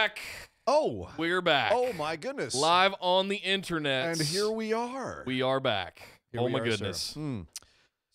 back. Oh. We're back. Oh, my goodness. Live on the internet. And here we are. We are back. Oh, my goodness.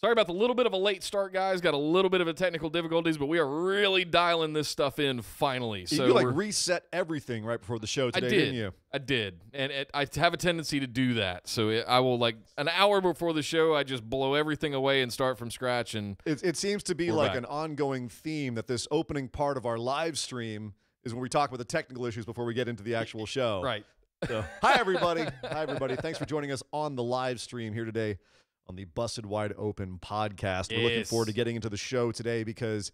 Sorry about the little bit of a late start, guys. Got a little bit of a technical difficulties, but we are really dialing this stuff in finally. So you reset everything right before the show today, didn't you? I did. And I have a tendency to do that. So I will, an hour before the show, I just blow everything away and start from scratch. And it seems to be like an ongoing theme that this opening part of our live stream is when we talk about the technical issues before we get into the actual show. Right. So, hi, everybody. Hi, everybody. Thanks for joining us on the live stream here today on the Busted Wide Open podcast. We're looking forward to getting into the show today because,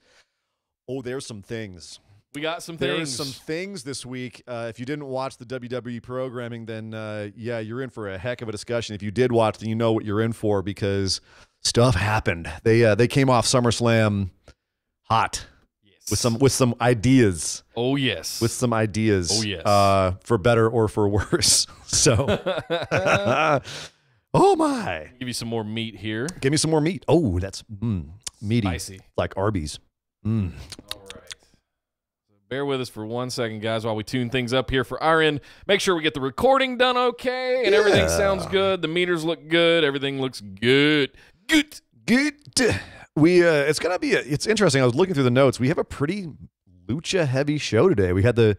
there's some things. We got some things. There's some things this week. If you didn't watch the WWE programming, then, you're in for a heck of a discussion. If you did watch, then you know what you're in for because stuff happened. They came off SummerSlam hot. With some ideas. Oh, yes. With some ideas. Oh, yes. For better or for worse. So, oh, my. Give you some more meat here. Give me some more meat. Oh, that's meaty. Spicy. Like Arby's. All right. Bear with us for 1 second, guys, while we tune things up here for our end. Make sure we get the recording done okay and everything sounds good. The meters look good. Everything looks good. Good. It's interesting. I was looking through the notes. We have a pretty lucha heavy show today. We had the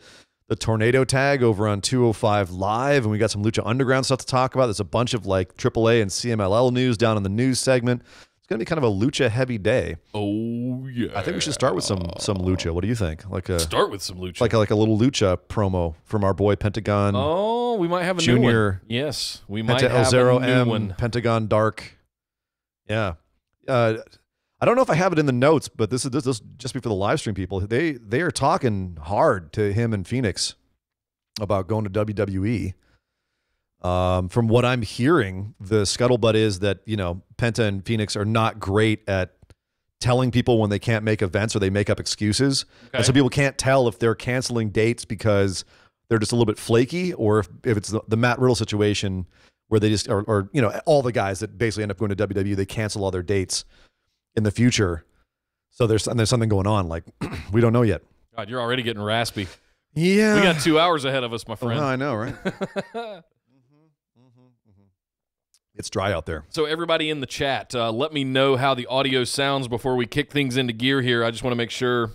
tornado tag over on 205 Live, and we got some Lucha Underground stuff to talk about. There's a bunch of AAA and CMLL news down in the news segment. It's going to be kind of a lucha heavy day. Oh, yeah. I think we should start with some lucha. What do you think? Start with some lucha. Like a little lucha promo from our boy Pentagon. Oh, we might have a Junior, new one. Yes, we might have El a new one. Pentagon Dark. Yeah. I don't know if I have it in the notes, but this just be for the live stream people. They are talking hard to him and Phoenix about going to WWE. From what I'm hearing, the scuttlebutt is that, Penta and Phoenix are not great at telling people when they can't make events or they make up excuses. Okay. And so people can't tell if they're canceling dates because they're just a little bit flaky or if it's the Matt Riddle situation where they just, or all the guys that basically end up going to WWE, they cancel all their dates in the future. So there's something going on. We don't know yet. God, you're already getting raspy. Yeah. We got 2 hours ahead of us, my friend. Oh, I know, right? It's dry out there. So everybody in the chat, let me know how the audio sounds before we kick things into gear here. I just want to make sure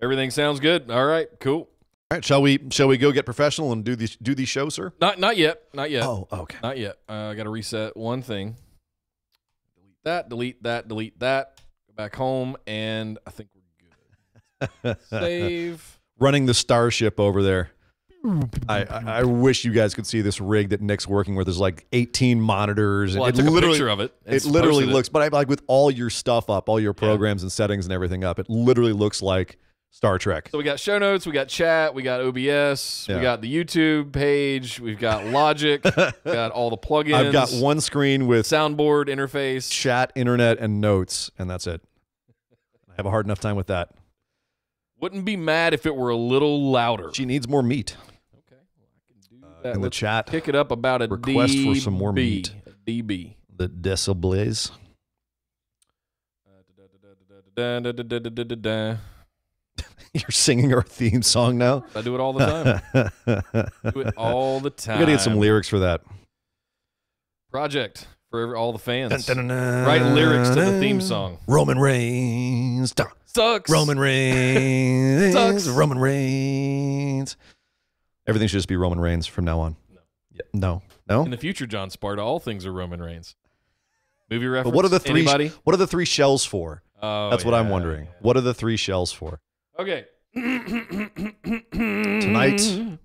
everything sounds good. All right, cool. All right, shall we go get professional and do these shows, sir? Not yet. Oh, okay. Not yet. I got to reset one thing. Delete that. Go back home, and I think we're good. Save. Running the Starship over there. I wish you guys could see this rig that Nick's working with. There's 18 monitors. Well, I took a picture of it. It literally looks, but with all your stuff up, all your programs and settings and everything up, it literally looks like Star Trek. So we got show notes, we got chat, we got OBS, we got the YouTube page, we've got Logic, got all the plugins. I've got one screen with soundboard interface, chat, internet, and notes, and that's it. I have a hard enough time with that. Wouldn't be mad if it were a little louder. She needs more meat. Okay, well, I can do that. In the chat, pick it up about a request dB, for some more meat. A dB. The decibels. You're singing our theme song now? I do it all the time. Do it all the time. We got to get some lyrics for that. Project for all the fans. Write lyrics to the theme song. Roman Reigns. Sucks. Roman Reigns. Sucks. Roman Reigns. Everything should just be Roman Reigns from now on. No. Yeah. No? In the future, John Sparta, all things are Roman Reigns. Movie reference? But what are the three? Anybody? What are the three shells for? Oh, that's what I'm wondering. Yeah. What are the three shells for? Okay. Tonight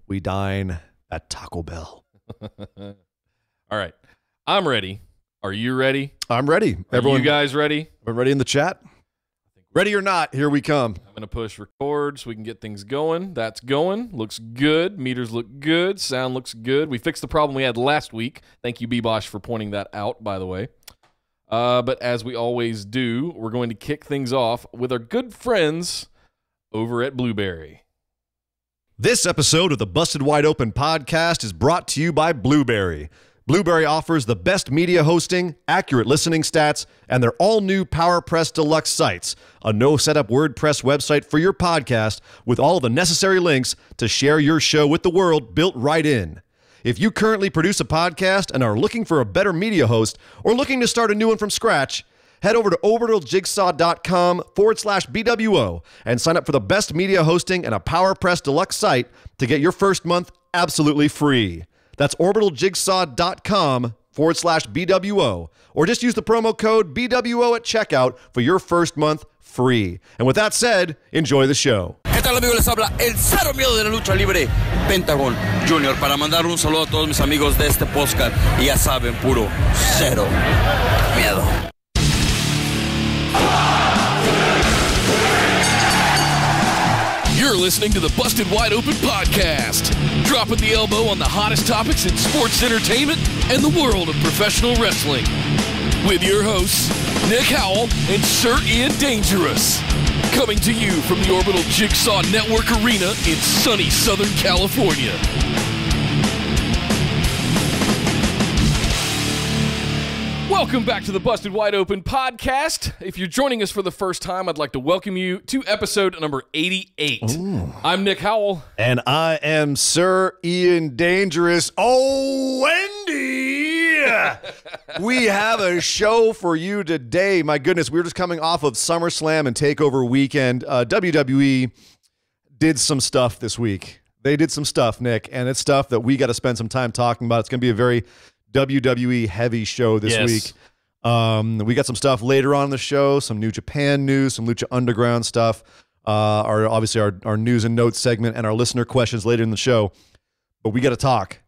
we dine at Taco Bell. All right. I'm ready. Are you ready? I'm ready. Everyone, you guys ready? We're ready in the chat. Ready or not, here we come. I'm going to push record so we can get things going. That's going. Looks good. Meters look good. Sound looks good. We fixed the problem we had last week. Thank you, B-Bosh, for pointing that out, by the way. But as we always do, we're going to kick things off with our good friends over at Blueberry. This episode of the Busted Wide Open podcast is brought to you by Blueberry. Blueberry offers the best media hosting, accurate listening stats, and their all-new PowerPress Deluxe sites, a no-setup WordPress website for your podcast with all the necessary links to share your show with the world built right in. If you currently produce a podcast and are looking for a better media host or looking to start a new one from scratch, head over to orbitaljigsaw.com/BWO and sign up for the best media hosting and a PowerPress Deluxe site to get your first month absolutely free. That's orbitaljigsaw.com/BWO, or just use the promo code BWO at checkout for your first month free. And with that said, enjoy the show. ¿Qué tal, amigos? Les habla el cero miedo de la lucha libre, Pentagon Junior, para mandar un saludo a todos mis amigos de este podcast. Y ya saben, puro cero miedo. You're listening to the Busted Wide Open podcast, dropping the elbow on the hottest topics in sports entertainment and the world of professional wrestling. With your hosts, Nick Howell and Sir Ian Dangerous. Coming to you from the Orbital Jigsaw Network Arena in sunny Southern California. Welcome back to the Busted Wide Open podcast. If you're joining us for the first time, I'd like to welcome you to episode number 88. Ooh. I'm Nick Howell. And I am Sir Ian Dangerous. Oh, Wendy! We have a show for you today. My goodness, we were just coming off of SummerSlam and TakeOver weekend. WWE did some stuff this week. They did some stuff, Nick, and it's stuff that we got to spend some time talking about. It's going to be a very WWE heavy show this week. We got some stuff later on in the show, some New Japan news, some Lucha Underground stuff, obviously our news and notes segment, and our listener questions later in the show. But we got to talk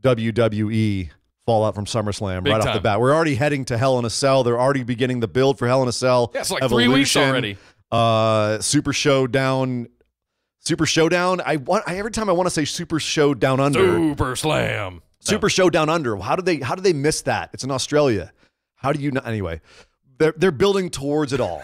WWE fallout from SummerSlam right off the bat. We're already heading to Hell in a Cell. They're already beginning the build for Hell in a Cell. Yeah, it's like Evolution, 3 weeks already. Super Showdown. Every time I want to say Super Showdown Under. Super Slam. Super Show Down Under. How did they miss that? It's in Australia. How do you know? Anyway, they're building towards it all.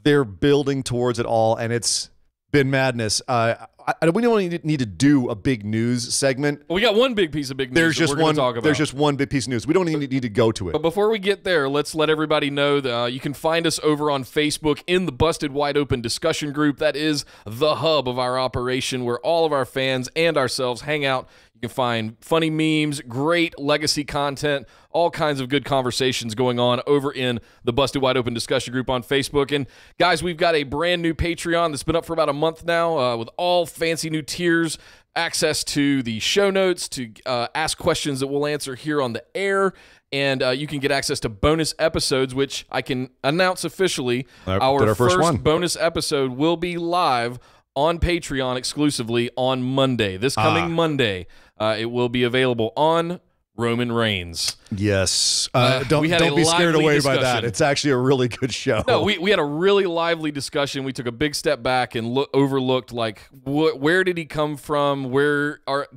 They're building towards it all, and it's been madness. We don't need to do a big news segment. Well, we got one big piece of big news. There's just one big piece of news. We don't even need to go to it. But before we get there, let's let everybody know that you can find us over on Facebook in the Busted Wide Open discussion group. That is the hub of our operation, where all of our fans and ourselves hang out. You can find funny memes, great legacy content, all kinds of good conversations going on over in the Busted Wide Open discussion group on Facebook. And guys, we've got a brand new Patreon that's been up for about a month now with all fancy new tiers, access to the show notes, to ask questions that we'll answer here on the air. And you can get access to bonus episodes, which I can announce officially. Our first bonus episode will be live on Patreon exclusively on Monday. This coming Monday, it will be available on Roman Reigns. Yes. Don't be scared away by that. It's actually a really good show. No, we had a really lively discussion. We took a big step back and overlooked, like, where did he come from? How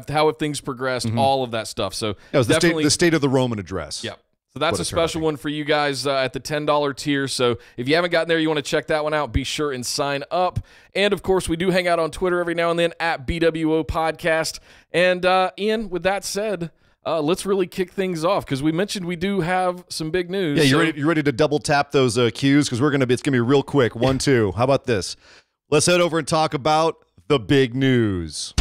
have things progressed? All of that stuff. So it was the state of the Roman address. Yeah. So that's a special one for you guys at the $10 tier. So if you haven't gotten there, you want to check that one out, be sure and sign up. And, of course, we do hang out on Twitter every now and then at BWO Podcast. And, Ian, with that said, let's really kick things off, because we mentioned we do have some big news. Yeah, you ready to double tap those cues? Because it's gonna be real quick. 1, 2. How about this? Let's head over and talk about the big news.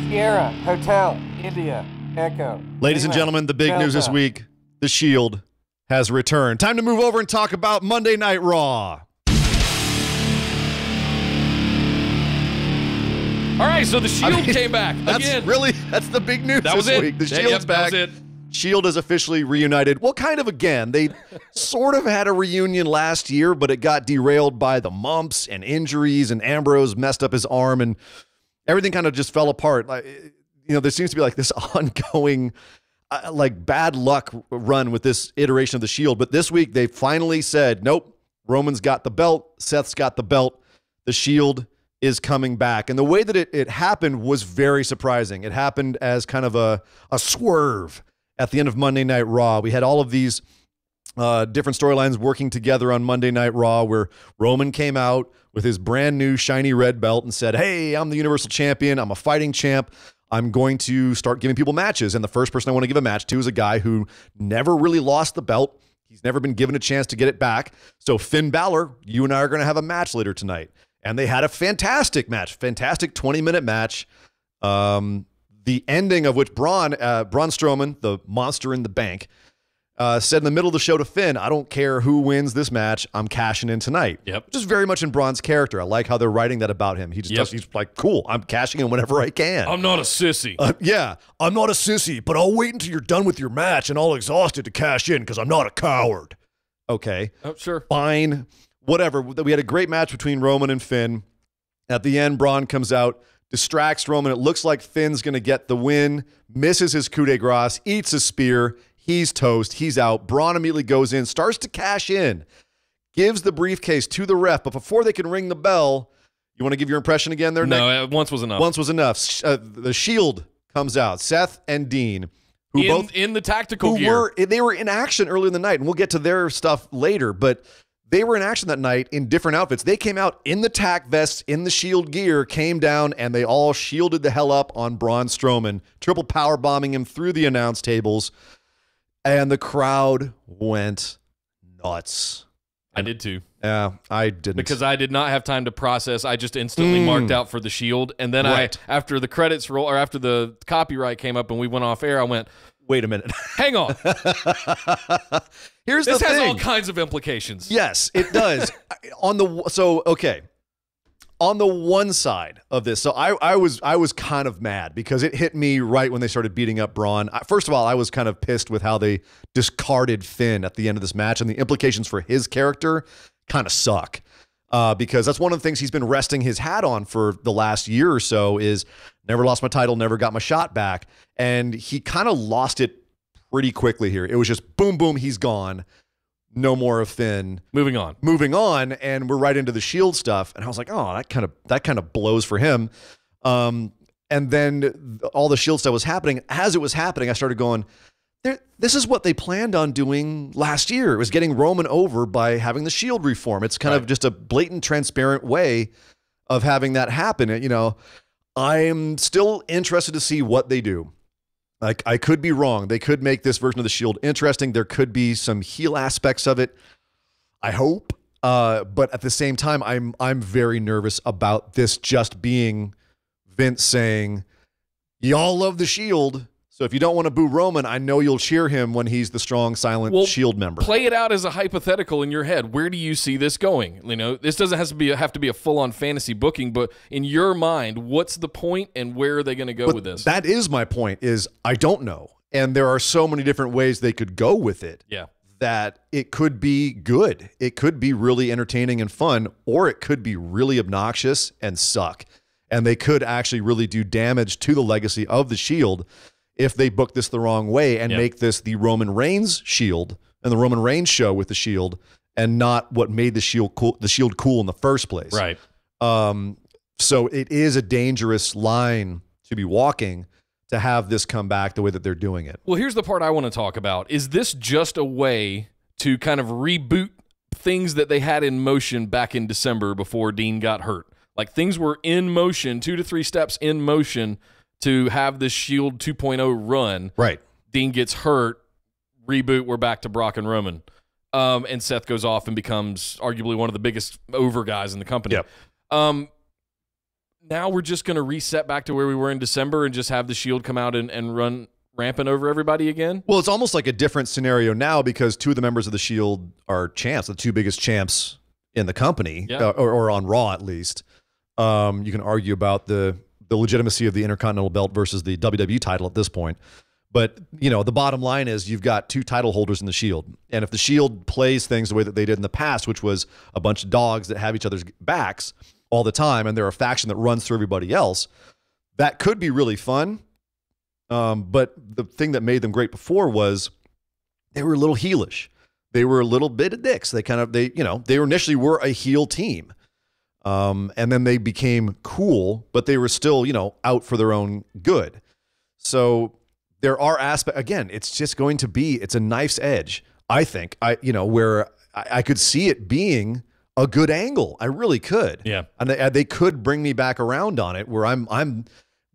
Sierra, Hotel, India, Echo. Ladies and gentlemen, the big news this week: The Shield has returned. Time to move over and talk about Monday Night Raw. All right, so the Shield came back again. That's the big news this week. The Shield's back. That was it. Shield is officially reunited. Well, kind of again. They sort of had a reunion last year, but it got derailed by the mumps and injuries, and Ambrose messed up his arm, and everything kind of just fell apart. There seems to be like this ongoing bad luck run with this iteration of the Shield. But this week they finally said, nope, Roman's got the belt, Seth's got the belt, the Shield is coming back. And the way that it happened was very surprising. It happened as kind of a swerve at the end of Monday Night Raw. We had all of these different storylines working together on Monday Night Raw, where Roman came out with his brand new shiny red belt and said, hey, I'm the Universal Champion. I'm a fighting champ. I'm going to start giving people matches. And the first person I want to give a match to is a guy who never really lost the belt. He's never been given a chance to get it back. So Finn Balor, you and I are going to have a match later tonight. And they had a fantastic match, fantastic 20-minute match. The ending of which Braun Strowman, the monster in the bank, said in the middle of the show to Finn, I don't care who wins this match, I'm cashing in tonight. Yep. Which is very much in Braun's character. I like how they're writing that about him. He just does, he's like, cool, I'm cashing in whenever I can. I'm not a sissy. Yeah, I'm not a sissy, but I'll wait until you're done with your match and all exhausted to cash in because I'm not a coward. Okay. Oh, sure. Fine. Whatever. We had a great match between Roman and Finn. At the end, Braun comes out, distracts Roman. It looks like Finn's going to get the win, misses his coup de grace, eats a spear. He's toast. He's out. Braun immediately goes in, starts to cash in, gives the briefcase to the ref. But before they can ring the bell, you want to give your impression again there, Nick? No, once was enough. Once was enough. The Shield comes out. Seth and Dean, who both in the tactical gear. They were in action earlier in the night, and we'll get to their stuff later. But they were in action that night in different outfits. They came out in the tack vests, in the Shield gear, came down, and they all shielded the hell up on Braun Strowman, triple power bombing him through the announce tables. And the crowd went nuts. I did too. Yeah, I didn't. Because I did not have time to process. I just instantly marked out for the Shield. And then after the credits roll, or after the copyright came up and we went off air, I went, wait a minute. Hang on. This has all kinds of implications. Yes, it does. On the one side of this, so I was kind of mad because it hit me right when they started beating up Braun. First of all, I was kind of pissed with how they discarded Finn at the end of this match, and the implications for his character kind of suck. Because that's one of the things he's been resting his hat on for the last year or so is never lost my title, never got my shot back. And he kind of lost it pretty quickly here. It was just boom, boom, he's gone. No more of Finn. Moving on, and we're right into the Shield stuff. And I was like, oh, that kind of blows for him. And then all the Shield stuff was happening. As it was happening, I started going, this is what they planned on doing last year. It was getting Roman over by having the Shield reform. It's kind of just a blatant, transparent way of having that happen. You know, I'm still interested to see what they do. Like, I could be wrong. They could make this version of the Shield interesting. There could be some heel aspects of it. I hope. But at the same time, I'm very nervous about this just being Vince saying, y'all love the Shield, so if you don't want to boo Roman, I know you'll cheer him when he's the strong, silent Shield member. Play it out as a hypothetical in your head. Where do you see this going? You know, this doesn't have to be a full-on fantasy booking, but in your mind, what's the point and where are they going to go with this? That is my point, is I don't know. And there are so many different ways they could go with it. Yeah. That it could be good. It could be really entertaining and fun, or it could be really obnoxious and suck. And they could actually really do damage to the legacy of the Shield if they book this the wrong way and make this the Roman Reigns Shield and the Roman Reigns show with the Shield and not what made the Shield cool in the first place. Right. So it is a dangerous line to be walking to have this come back the way that they're doing it. Well, here's the part I want to talk about. Is this just a way to kind of reboot things that they had in motion back in December before Dean got hurt? Like, things were in motion, 2 to 3 steps in motion to have this Shield 2.0 run. Right. Dean gets hurt, reboot, we're back to Brock and Roman. And Seth goes off and becomes arguably one of the biggest over guys in the company. Yep. Now we're just going to reset back to where we were in December and just have the Shield come out and run rampant over everybody again? Well, it's almost like a different scenario now because 2 of the members of the Shield are champs, the 2 biggest champs in the company, or on Raw at least. You can argue about the legitimacy of the Intercontinental belt versus the WWE title at this point. But, you know, the bottom line is you've got 2 title holders in the Shield. And if the Shield plays things the way that they did in the past, which was a bunch of dogs that have each other's backs all the time, and they're a faction that runs through everybody else, that could be really fun. But the thing that made them great before was they were a little heelish. They were a little bit of dicks. They initially were a heel team. And then they became cool, but they were still, out for their own good. So there are aspects, again, it's a knife's edge. I think where I could see it being a good angle. I really could. Yeah. And they could bring me back around on it where I'm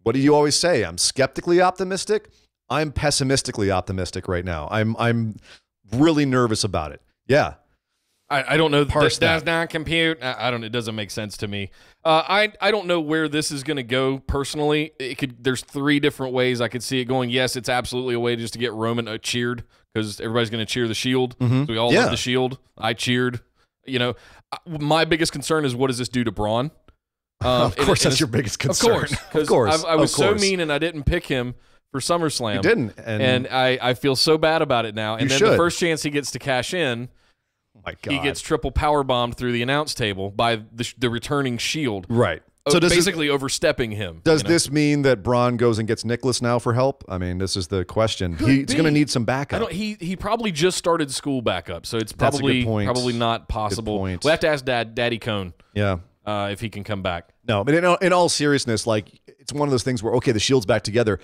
what do you always say? I'm skeptically optimistic. I'm pessimistically optimistic right now. I'm really nervous about it. Yeah. I don't know. Parse Does not compute. I don't. It doesn't make sense to me. I don't know where this is going to go personally. There's 3 different ways I could see it going. Yes, it's absolutely a way just to get Roman cheered because everybody's going to cheer the Shield. Mm-hmm. So we all love the Shield. I cheered. My biggest concern is what does this do to Braun? Of course, that's your biggest concern. Of course. I was so mean and I didn't pick him for SummerSlam. You didn't. And I feel so bad about it now. And then the first chance he gets to cash in, my God, he gets triple power bombed through the announce table by the returning Shield. Right. So basically overstepping him. Does this mean that Braun goes and gets Nicholas now for help? I mean, this is the question. He's going to need some backup. He probably just started school back up, so it's probably not possible. We have to ask Daddy Cone. Yeah. If he can come back. No, but in all seriousness, like it's one of those things where, okay, the Shield's back together.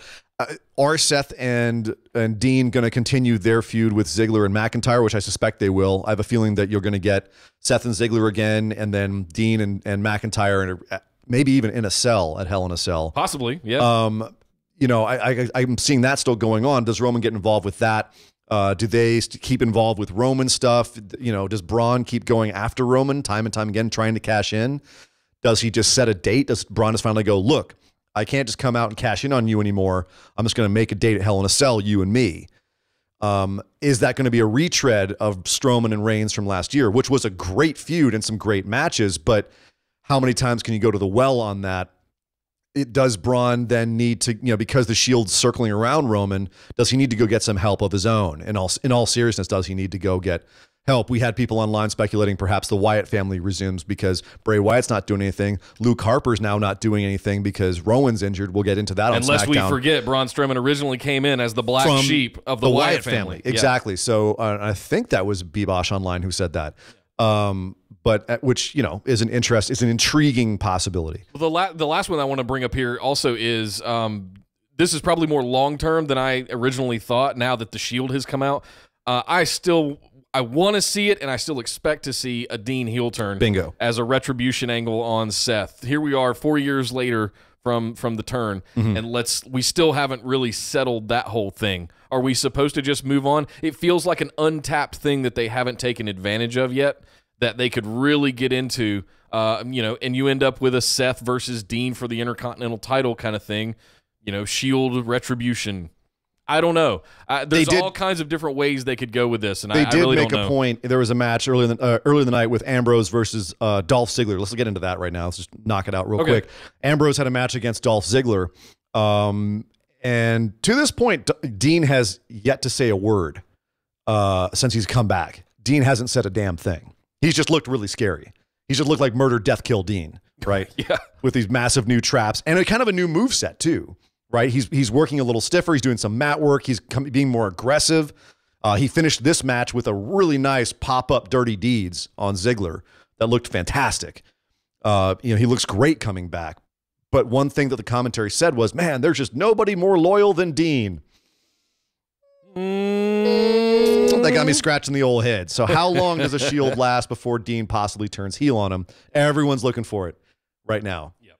Are Seth and Dean going to continue their feud with Ziggler and McIntyre, which I suspect they will? I have a feeling that you're going to get Seth and Ziggler again, and then Dean and McIntyre, maybe even in a cell at Hell in a Cell. Possibly, yeah. I'm seeing that still going on. Does Roman get involved with that? Do they keep involved with Roman stuff? Does Braun keep going after Roman time and time again, trying to cash in? Does he just set a date? Does Braun just finally go, look, I can't just come out and cash in on you anymore. I'm just going to make a date at Hell in a Cell, you and me. Is that going to be a retread of Strowman and Reigns from last year, which was a great feud and some great matches, but how many times can you go to the well on that? Does Braun then need to, because the Shield's circling around Roman, does he need to go get some help of his own? In all seriousness, does he need to go get help? We had people online speculating perhaps the Wyatt family resumes because Bray Wyatt's not doing anything. Luke Harper's now not doing anything because Rowan's injured. We'll get into that on Unless SmackDown. We forget, Braun Strowman originally came in as the black sheep of the Wyatt family. Exactly. Yeah. So I think that was Bebosh Online who said that. But which is an intriguing possibility. Well, the last one I want to bring up here also is this is probably more long term than I originally thought. Now that the Shield has come out, I want to see it, and I still expect to see a Dean heel turn. Bingo. As a retribution angle on Seth. Here we are 4 years later from the turn, and we still haven't really settled that whole thing. Are we supposed to just move on? It feels like an untapped thing that they haven't taken advantage of yet, that they could really get into, and you end up with a Seth versus Dean for the Intercontinental title kind of thing, Shield retribution. I don't know. There's all kinds of different ways they could go with this, and I really don't know. They did make a point. There was a match early in the night with Ambrose versus Dolph Ziggler. Let's get into that right now. Let's just knock it out real quick. Ambrose had a match against Dolph Ziggler, and to this point, Dean has yet to say a word since he's come back. Dean hasn't said a damn thing. He's just looked really scary. He's just looked like murder, death, kill Dean, right? Yeah. With these massive new traps and a kind of a new moveset too, right? He's working a little stiffer. He's doing some mat work. He's being more aggressive. He finished this match with a really nice pop-up dirty deeds on Ziggler that looked fantastic. He looks great coming back. But one thing that the commentary said was, man, there's just nobody more loyal than Dean. That got me scratching the old head. So how long does a Shield last before Dean possibly turns heel on him? Everyone's looking for it right now. Yep.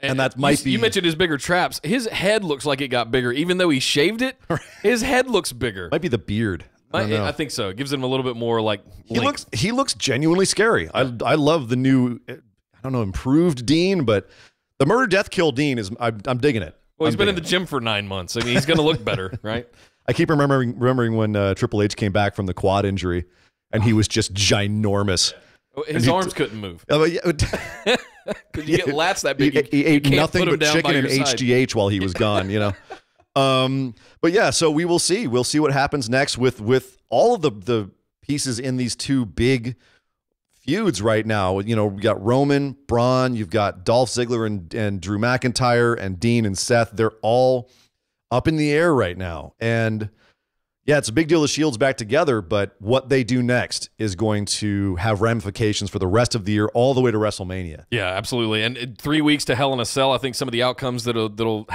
And that might be... You mentioned his bigger traps. His head looks like it got bigger. Even though he shaved it, his head looks bigger. Might be the beard. I think so. It gives him a little bit more like length. He looks genuinely scary. I love the new, improved Dean, but the murder, death, kill Dean is... I'm digging it. Well, he's been in the gym for 9 months. I mean, he's going to look better, right? I keep remembering when Triple H came back from the quad injury, and he was just ginormous. His arms couldn't move. Because you get lats that big. He ate nothing but chicken and HGH while he was gone. But yeah, so we will see. We'll see what happens next with all of the pieces in these two big feuds right now. We got Roman, Braun, you've got Dolph Ziggler and Drew McIntyre, and Dean and Seth. They're all up in the air right now. And, Yeah, it's a big deal the Shield's back together, but what they do next is going to have ramifications for the rest of the year all the way to WrestleMania. Yeah, absolutely. And 3 weeks to Hell in a Cell, I think some of the outcomes that'll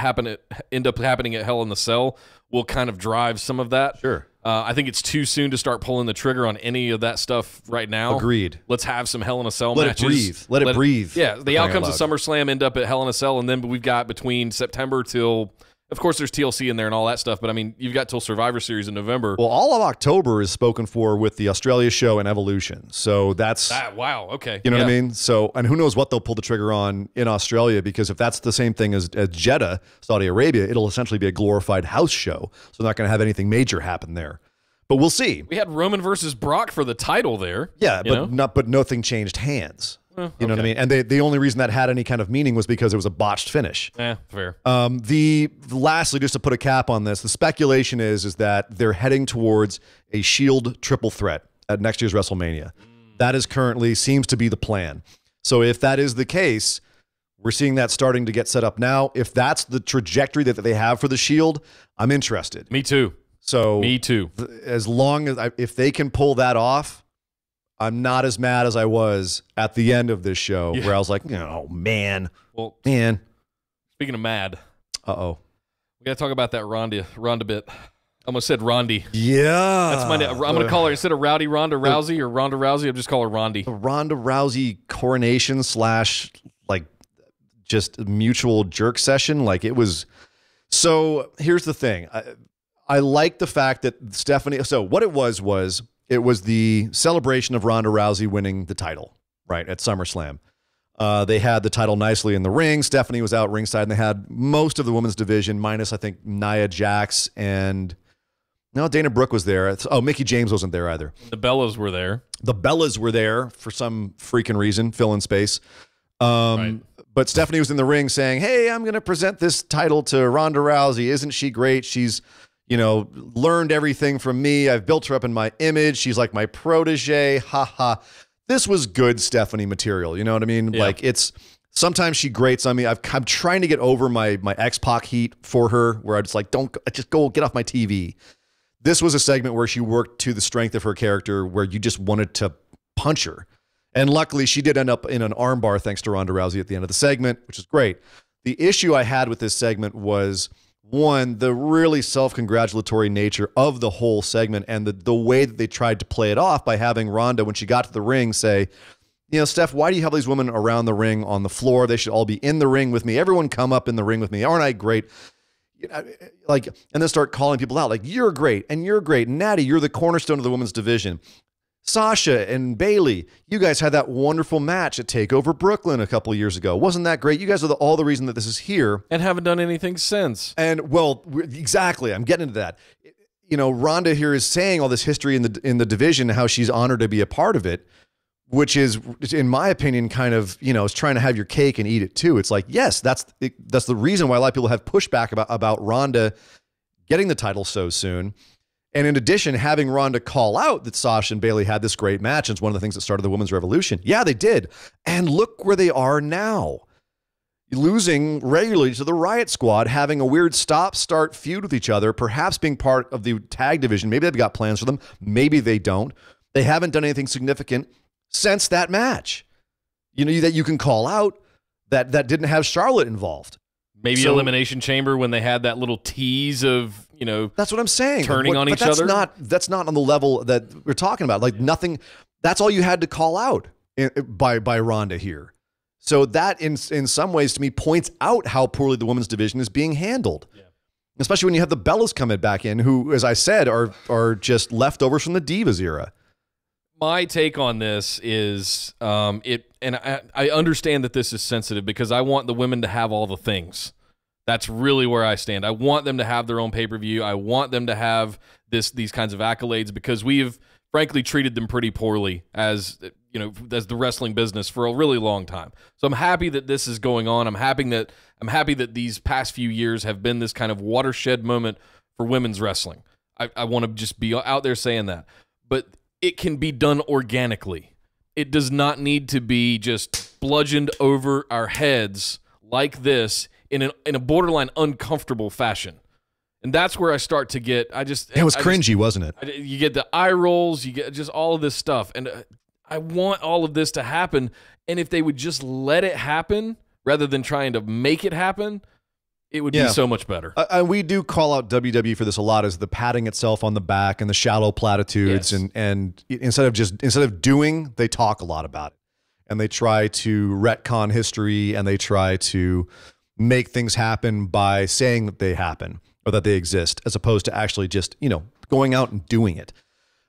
end up happening at Hell in the Cell will kind of drive some of that. Sure. I think it's too soon to start pulling the trigger on any of that stuff right now. Agreed. Let's have some Hell in a Cell Let matches. it breathe. Let it breathe. Yeah, the outcomes of SummerSlam end up at Hell in a Cell, and then we've got between September till... Of course, there's TLC in there and all that stuff, but I mean, you've got till Survivor Series in November. Well, all of October is spoken for with the Australia show and Evolution. So that's... wow, okay. You know what I mean? So, and who knows what they'll pull the trigger on in Australia, because if that's the same thing as Jeddah, Saudi Arabia, it'll essentially be a glorified house show. So they're not going to have anything major happen there. But we'll see. We had Roman versus Brock for the title there. Yeah, but nothing changed hands. You know what I mean? And the only reason that had any kind of meaning was because it was a botched finish. Yeah, fair. Lastly, just to put a cap on this, the speculation is that they're heading towards a Shield triple threat at next year's WrestleMania. That is currently seems to be the plan. So if that is the case, we're seeing that starting to get set up now. If that's the trajectory that they have for the Shield, I'm interested. Me too. So me too. As long as if they can pull that off, I'm not as mad as I was at the end of this show where I was like, oh, man. Well, speaking of mad. Uh-oh. We got to talk about that Ronda bit. I almost said Rondi. Yeah. That's my name. I'm going to call her, instead of Rowdy Ronda Rousey or Ronda Rousey, I'll just call her Rondi. The Ronda Rousey coronation / like just mutual jerk session. Like it was. So here's the thing. I like the fact that Stephanie. So what it was it was the celebration of Ronda Rousey winning the title, right, at SummerSlam. They had the title nicely in the ring. Stephanie was out ringside, and they had most of the women's division, minus, I think, Nia Jax and... No, Dana Brooke was there. Oh, Mickie James wasn't there either. The Bellas were there. The Bellas were there for some freaking reason, fill in space. Right. But Stephanie was in the ring saying, hey, I'm going to present this title to Ronda Rousey. Isn't she great? She's... learned everything from me. I've built her up in my image. She's like my protege. Ha ha. This was good Stephanie material. You know what I mean? Yeah. Like sometimes she grates on me. I'm trying to get over my X-Pac heat for her where I just like, just go get off my TV. This was a segment where she worked to the strength of her character where you just wanted to punch her. And luckily she did end up in an armbar thanks to Ronda Rousey at the end of the segment, which is great. The issue I had with this segment was, one, the really self-congratulatory nature of the whole segment and the way that they tried to play it off by having Ronda, when she got to the ring, say, Steph, why do you have these women around the ring on the floor? They should all be in the ring with me. Everyone come up in the ring with me. Aren't I great? And then start calling people out like, you're great, and you're great. Natty, you're the cornerstone of the women's division. Sasha and Bayley, you guys had that wonderful match at TakeOver Brooklyn a couple of years ago. Wasn't that great? You guys are all the reason that this is here. And haven't done anything since. And, well, exactly. I'm getting into that. Ronda here is saying all this history in the division, how she's honored to be a part of it, which is, in my opinion, kind of, is trying to have your cake and eat it too. It's like, yes, that's the reason why a lot of people have pushback about Ronda getting the title so soon. And in addition, having Ronda call out that Sasha and Bayley had this great match, and it's one of the things that started the women's revolution. Yeah, they did. And look where they are now. Losing regularly to the Riot Squad, having a weird stop-start feud with each other, perhaps being part of the tag division. Maybe they've got plans for them. Maybe they don't. They haven't done anything significant since that match. That you can call out that didn't have Charlotte involved. Maybe Elimination Chamber when they had that little tease of, that's what I'm saying. Turning on each other. That's not on the level that we're talking about. Like nothing. That's all you had to call out by Ronda here. So that in some ways to me points out how poorly the women's division is being handled. Yeah. Especially when you have the Bellas coming back in, who, as I said, are just leftovers from the Divas era. My take on this is I understand that this is sensitive because I want the women to have all the things. That's really where I stand. I want them to have their own pay-per-view. I want them to have these kinds of accolades because we have frankly treated them pretty poorly as the wrestling business for a really long time. So I'm happy that this is going on. I'm happy that these past few years have been this kind of watershed moment for women's wrestling. I want to just be out there saying that. But it can be done organically. It does not need to be just bludgeoned over our heads like this in a borderline uncomfortable fashion. And that's where I start to get, It was cringy, wasn't it? You get the eye rolls, you get just all of this stuff. And I want all of this to happen. And if they would just let it happen rather than trying to make it happen, it would be so much better. We do call out WWE for this a lot, as the patting itself on the back and the shallow platitudes. Yes. And instead of doing, they talk a lot about it. And they try to retcon history, and they try to make things happen by saying that they happen or that they exist, as opposed to actually just, going out and doing it.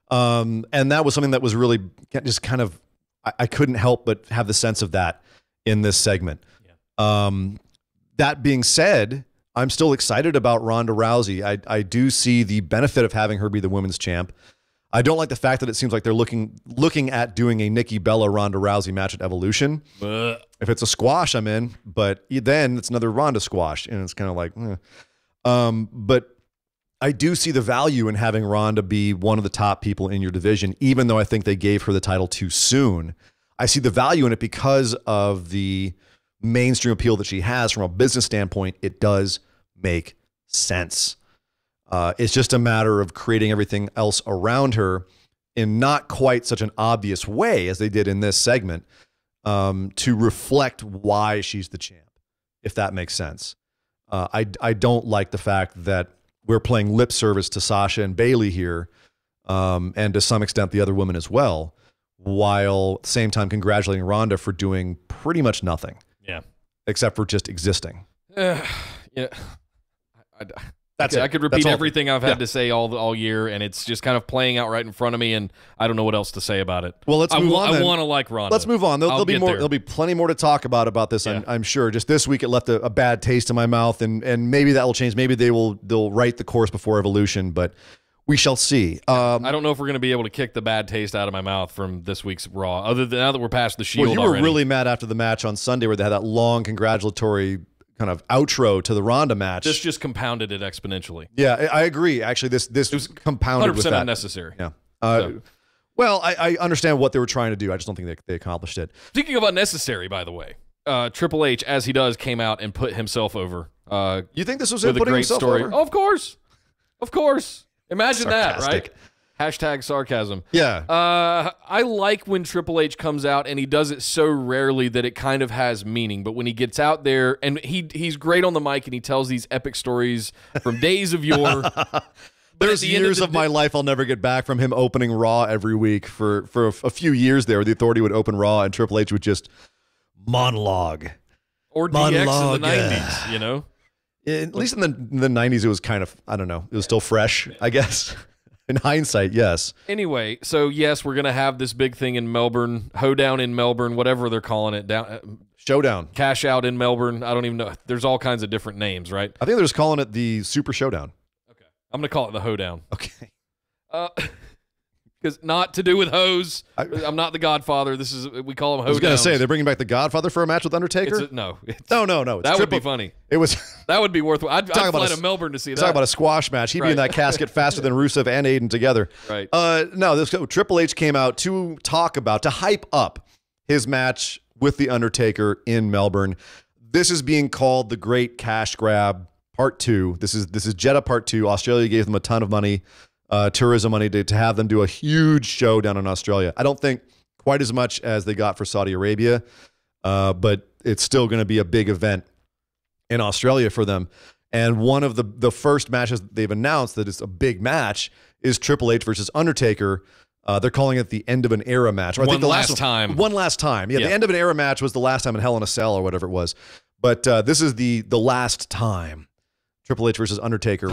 And that was something that was really just kind of, I couldn't help but have the sense of that in this segment. Yeah. That being said, I'm still excited about Ronda Rousey. I do see the benefit of having her be the women's champ. I don't like the fact that it seems like they're looking at doing a Nikki Bella Ronda Rousey match at Evolution. If it's a squash, I'm in, but then it's another Ronda squash, and it's kind of like, but I do see the value in having Ronda be one of the top people in your division, even though I think they gave her the title too soon. I see the value in it because of the mainstream appeal that she has. From a business standpoint, it does make sense. It's just a matter of creating everything else around her in not quite such an obvious way as they did in this segment, to reflect why she's the champ, if that makes sense. I don't like the fact that we're playing lip service to Sasha and Bayley here, and to some extent the other women as well, while at the same time congratulating Ronda for doing pretty much nothing. Yeah. Except for just existing. Yeah. That's it. I could repeat everything I've had to say all year, and it's just kind of playing out right in front of me, and I don't know what else to say about it. Well, let's move on. I want to like Ronda. Let's move on. There'll be more. There'll be plenty more to talk about this. Yeah. I'm sure. Just this week, it left a bad taste in my mouth, and maybe that will change. Maybe they'll right the course before Evolution, but we shall see. I don't know if we're going to be able to kick the bad taste out of my mouth from this week's Raw. Other than now that we're past the Shield. Well, you were already. really mad after the match on Sunday, where they had that long congratulatory kind of outro to the Ronda match. This just compounded it exponentially. Yeah, I agree. Actually, this was compounded 100% with that. unnecessary. Yeah. Well, I understand what they were trying to do. I just don't think they accomplished it. Speaking of unnecessary, by the way, Triple H, as he does, came out and put himself over. You think this was with him putting himself over? Oh, of course. Imagine Sarcastic. that, right? Hashtag sarcasm. Yeah. I like when Triple H comes out and he does it so rarely that it kind of has meaning. But when he gets out there, and he's great on the mic and he tells these epic stories from days of yore. There's years of my life I'll never get back from him opening Raw every week for a few years there. The Authority would open Raw and Triple H would just monologue. Or DX in the 90s, you know? At least in the 90s, it was kind of, I don't know, it was still fresh, I guess. In hindsight, yes. Anyway, so yes, we're going to have this big thing in Melbourne, hoedown in Melbourne, whatever they're calling it. Showdown. Cash out in Melbourne. I don't even know. There's all kinds of different names, right? I think they're just calling it the Super Showdown. Okay. I'm going to call it the hoedown. Okay. Because not to do with hoes. I'm not the Godfather. We call them hoedowns. I was going to say, they're bringing back the Godfather for a match with Undertaker? No. No. That would be funny. That would be worthwhile. I'd fly to Melbourne to see that. Talk about a squash match. He'd be in that casket faster than Rusev and Aiden together. Right. No, Triple H came out to hype up his match with The Undertaker in Melbourne. This is being called the Great Cash Grab Part 2. This is Jeddah Part 2. Australia gave them a ton of money. Tourism money to have them do a huge show down in Australia. I don't think quite as much as they got for Saudi Arabia, but it's still going to be a big event in Australia for them. And one of the first matches they've announced that is a big match is Triple H versus Undertaker. They're calling it the end of an era match. Or I think One last time. Yeah, the end of an era match was the last time in Hell in a Cell or whatever it was. But this is the last time. Triple H versus Undertaker,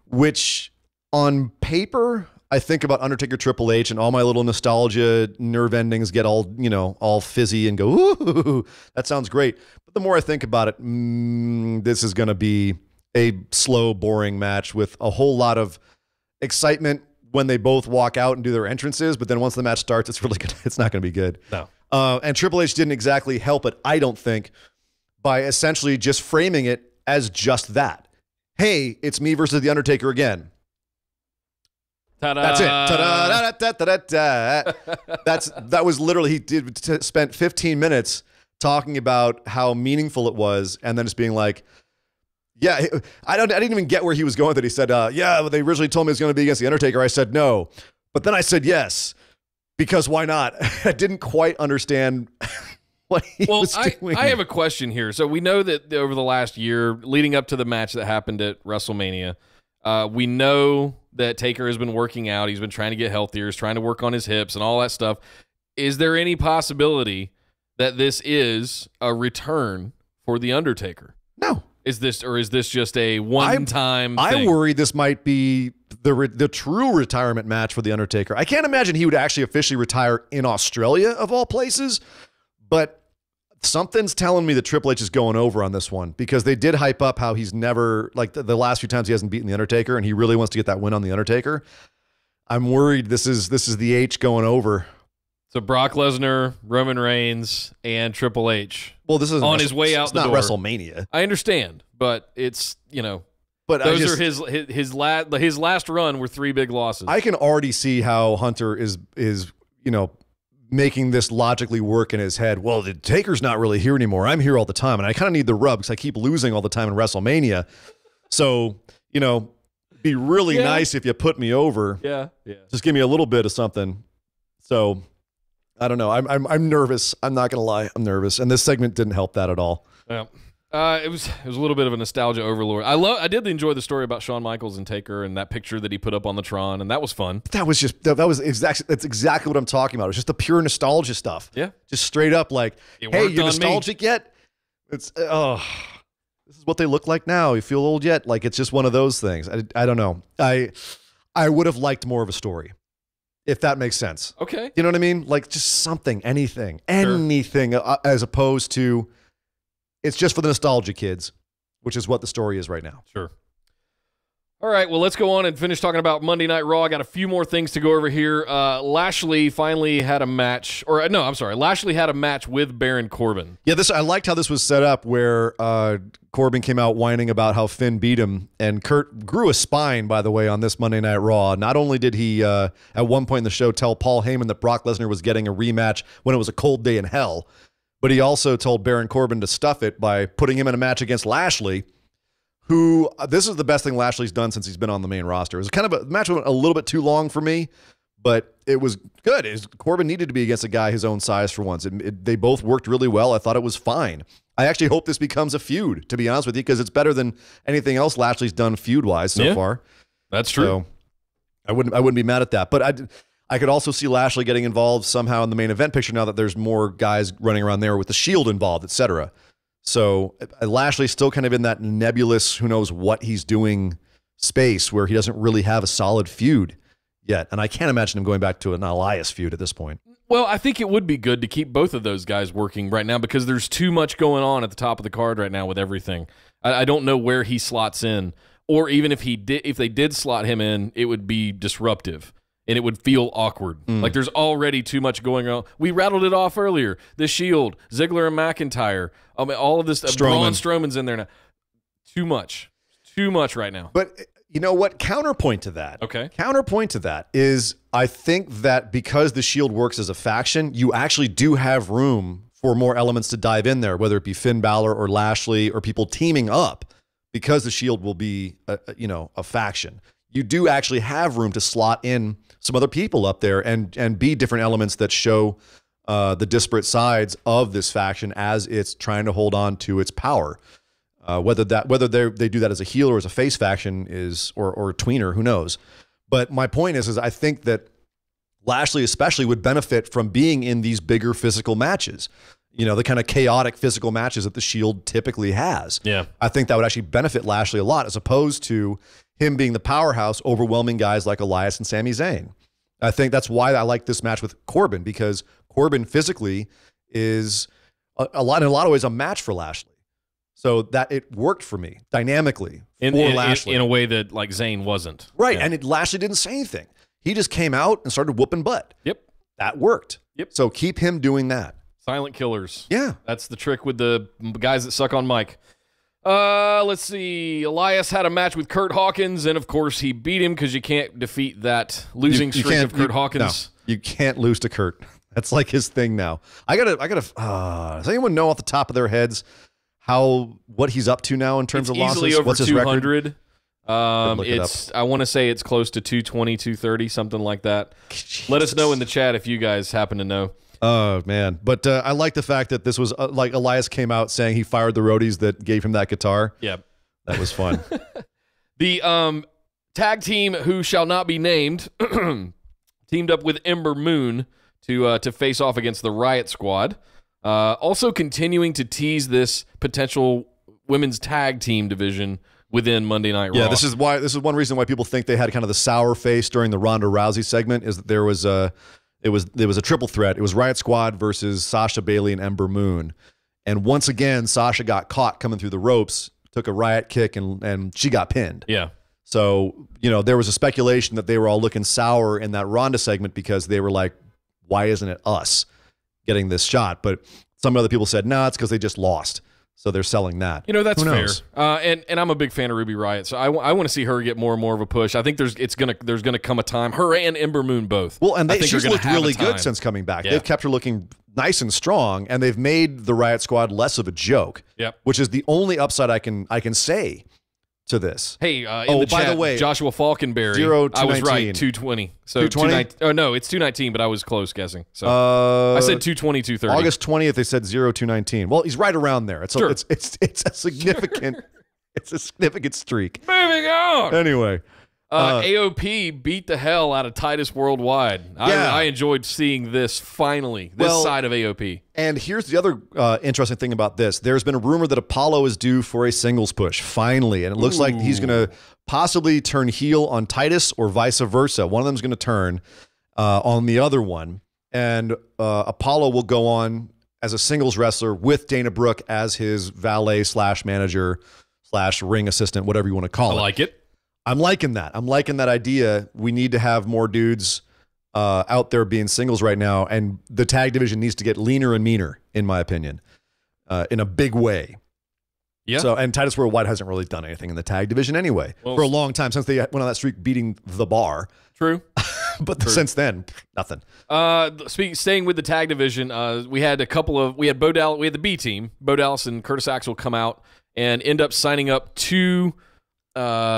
which on paper, I think about Undertaker Triple H and all my little nostalgia nerve endings get all fizzy and go, ooh, that sounds great. But the more I think about it, this is going to be a slow, boring match with a whole lot of excitement when they both walk out and do their entrances. But then once the match starts, it's not going to be good. No. And Triple H didn't exactly help it, I don't think, by essentially just framing it as just that. Hey, it's me versus The Undertaker again. Ta-da. That's it. Ta-da, da, da, da, da, da. That was literally, he spent 15 minutes talking about how meaningful it was, and then just being like, Yeah, I didn't even get where he was going with it. He said, yeah, they originally told me it was going to be against The Undertaker. I said no. But then I said yes, because why not? I didn't quite understand what he was doing. I have a question here. So we know that over the last year, leading up to the match that happened at WrestleMania, we know that Taker has been working out. He's been trying to get healthier. He's trying to work on his hips and all that stuff. Is there any possibility that this is a return for The Undertaker? No. Is this just a one-time thing? I worry this might be the true retirement match for The Undertaker. I can't imagine he would actually officially retire in Australia, of all places, but something's telling me that Triple H is going over on this one, because they did hype up how he's never, like the last few times he hasn't beaten The Undertaker, and he really wants to get that win on The Undertaker. I'm worried this is the H going over. So Brock Lesnar, Roman Reigns, and Triple H. Well, this is on his way out the door. It's not WrestleMania. I understand, but it's, but those are his last run were 3 big losses. I can already see how Hunter is making this logically work in his head. Well, the Taker's not really here anymore. I'm here all the time, and I kind of need the rub because I keep losing all the time in WrestleMania. So, be really nice if you put me over. Yeah. Just give me a little bit of something. So, I don't know. I'm nervous. I'm not gonna lie. I'm nervous, and this segment didn't help that at all. Yeah. It was a little bit of a nostalgia overlord. I did enjoy the story about Shawn Michaels and Taker and that picture that he put up on the Tron, and that was fun. That's exactly what I'm talking about. It's just the pure nostalgia stuff. Yeah. Just straight up like, hey, you're nostalgic yet? It's this is what they look like now. You feel old yet? Like, it's just one of those things. I don't know. I would have liked more of a story, if that makes sense. Okay. You know what I mean? Like, just something, anything, as opposed to it's just for the nostalgia kids, which is what the story is right now. Sure. All right, well, let's go on and finish talking about Monday Night Raw. I got a few more things to go over here. Lashley finally had a match, Lashley had a match with Baron Corbin. Yeah, I liked how this was set up, where Corbin came out whining about how Finn beat him, and Kurt grew a spine, by the way, on this Monday Night Raw. Not only did he, at one point in the show, tell Paul Heyman that Brock Lesnar was getting a rematch when it was a cold day in hell, but he also told Baron Corbin to stuff it by putting him in a match against Lashley, who, this is the best thing Lashley's done since he's been on the main roster. It was kind of a match went a little bit too long for me, but it was good. Corbin needed to be against a guy his own size for once. They both worked really well. I thought it was fine. I actually hope this becomes a feud, to be honest with you, because it's better than anything else Lashley's done feud-wise so far. That's true. So I wouldn't be mad at that. But I could also see Lashley getting involved somehow in the main event picture now that there's more guys running around there with the Shield involved, etc. So Lashley's still kind of in that nebulous, who knows what he's doing space where he doesn't really have a solid feud yet. And I can't imagine him going back to an Elias feud at this point. Well, I think it would be good to keep both of those guys working right now, because there's too much going on at the top of the card right now with everything. I don't know where he slots in, or even if they did slot him in, it would be disruptive. And it would feel awkward. Like there's already too much going on. We rattled it off earlier. The Shield, Ziggler and McIntyre. I mean, all of this. Braun Strowman's in there now. Too much right now. But you know what? Counterpoint to that. Okay. Counterpoint to that is, I think that because the Shield works as a faction, you actually do have room for more elements to dive in there, whether it be Finn Balor or Lashley or people teaming up, because the Shield will be a faction. You do actually have room to slot in some other people up there and be different elements that show the disparate sides of this faction as it's trying to hold on to its power. Whether they do that as a heel or as a face faction or a tweener, who knows? But my point is I think that Lashley especially would benefit from being in these bigger physical matches. The kind of chaotic physical matches that the Shield typically has. Yeah. I think that would actually benefit Lashley a lot, as opposed to him being the powerhouse, overwhelming guys like Elias and Sami Zayn. I think that's why I like this match with Corbin, because Corbin physically is in a lot of ways a match for Lashley. So that it worked for me dynamically for Lashley. In a way that like Zayn wasn't. Right. Yeah. And Lashley didn't say anything. He just came out and started whooping butt. Yep. That worked. Yep. So keep him doing that. Silent killers. Yeah. That's the trick with the guys that suck on mic. Let's see. Elias had a match with Kurt Hawkins, and of course he beat him, because you can't defeat that losing streak of Kurt Hawkins. No, you can't lose to Kurt. That's like his thing now. I gotta. Does anyone know off the top of their heads what he's up to now in terms of losses? Easily over What's his 200. record? I want to say it's close to 220, 230, something like that. Jesus. Let us know in the chat if you guys happen to know. Oh, man. But I like the fact that this was like Elias came out saying he fired the roadies that gave him that guitar. Yep. That was fun. The tag team who shall not be named teamed up with Ember Moon to face off against the Riot Squad. Also continuing to tease this potential women's tag team division within Monday Night Raw. Yeah, this is one reason why people think they had kind of the sour face during the Ronda Rousey segment, is that there was a triple threat. It was Riot Squad versus Sasha, Bailey, and Ember Moon. And once again, Sasha got caught coming through the ropes, took a Riot kick, and she got pinned. Yeah. So, there was a speculation that they were all looking sour in that Ronda segment because they were like, why isn't it us getting this shot? But some other people said, no, it's because they just lost. So they're selling that. That's Who fair. knows? And I'm a big fan of Ruby Riott, so I want to see her get more and more of a push. I think there's gonna come a time, her and Ember Moon both. Well, and I think she's are gonna looked have a really good time. since coming back. Yeah. They've kept her looking nice and strong, and they've made the Riot Squad less of a joke. Yep. Which is the only upside I can say to this. Hey, by chat, the way, Joshua Falkenberry. 0 I was right, 219. 220. So 220? Oh no, it's 219, but I was close guessing. So I said 220, 230. August 20th, they said 0-219. Well, he's right around there. It's Sure. it's a significant it's a significant streak. Moving on. Anyway, AOP beat the hell out of Titus Worldwide. Yeah. I enjoyed seeing this finally. This side of AOP. and here's the other interesting thing about this. There's been a rumor that Apollo is due for a singles push, finally. And it looks like he's going to possibly turn heel on Titus or vice versa. One of them's going to turn on the other one. And Apollo will go on as a singles wrestler with Dana Brooke as his valet / manager / ring assistant, whatever you want to call it. I like it. I'm liking that. I'm liking that idea. We need to have more dudes out there being singles right now, and the tag division needs to get leaner and meaner, in my opinion, in a big way. Yeah. So, and Titus Worldwide hasn't really done anything in the tag division anyway for a long time, since they went on that streak beating the Bar. True. But since then, nothing. Staying with the tag division, we had the B team, Bo Dallas and Curtis Axel come out and end up signing up 2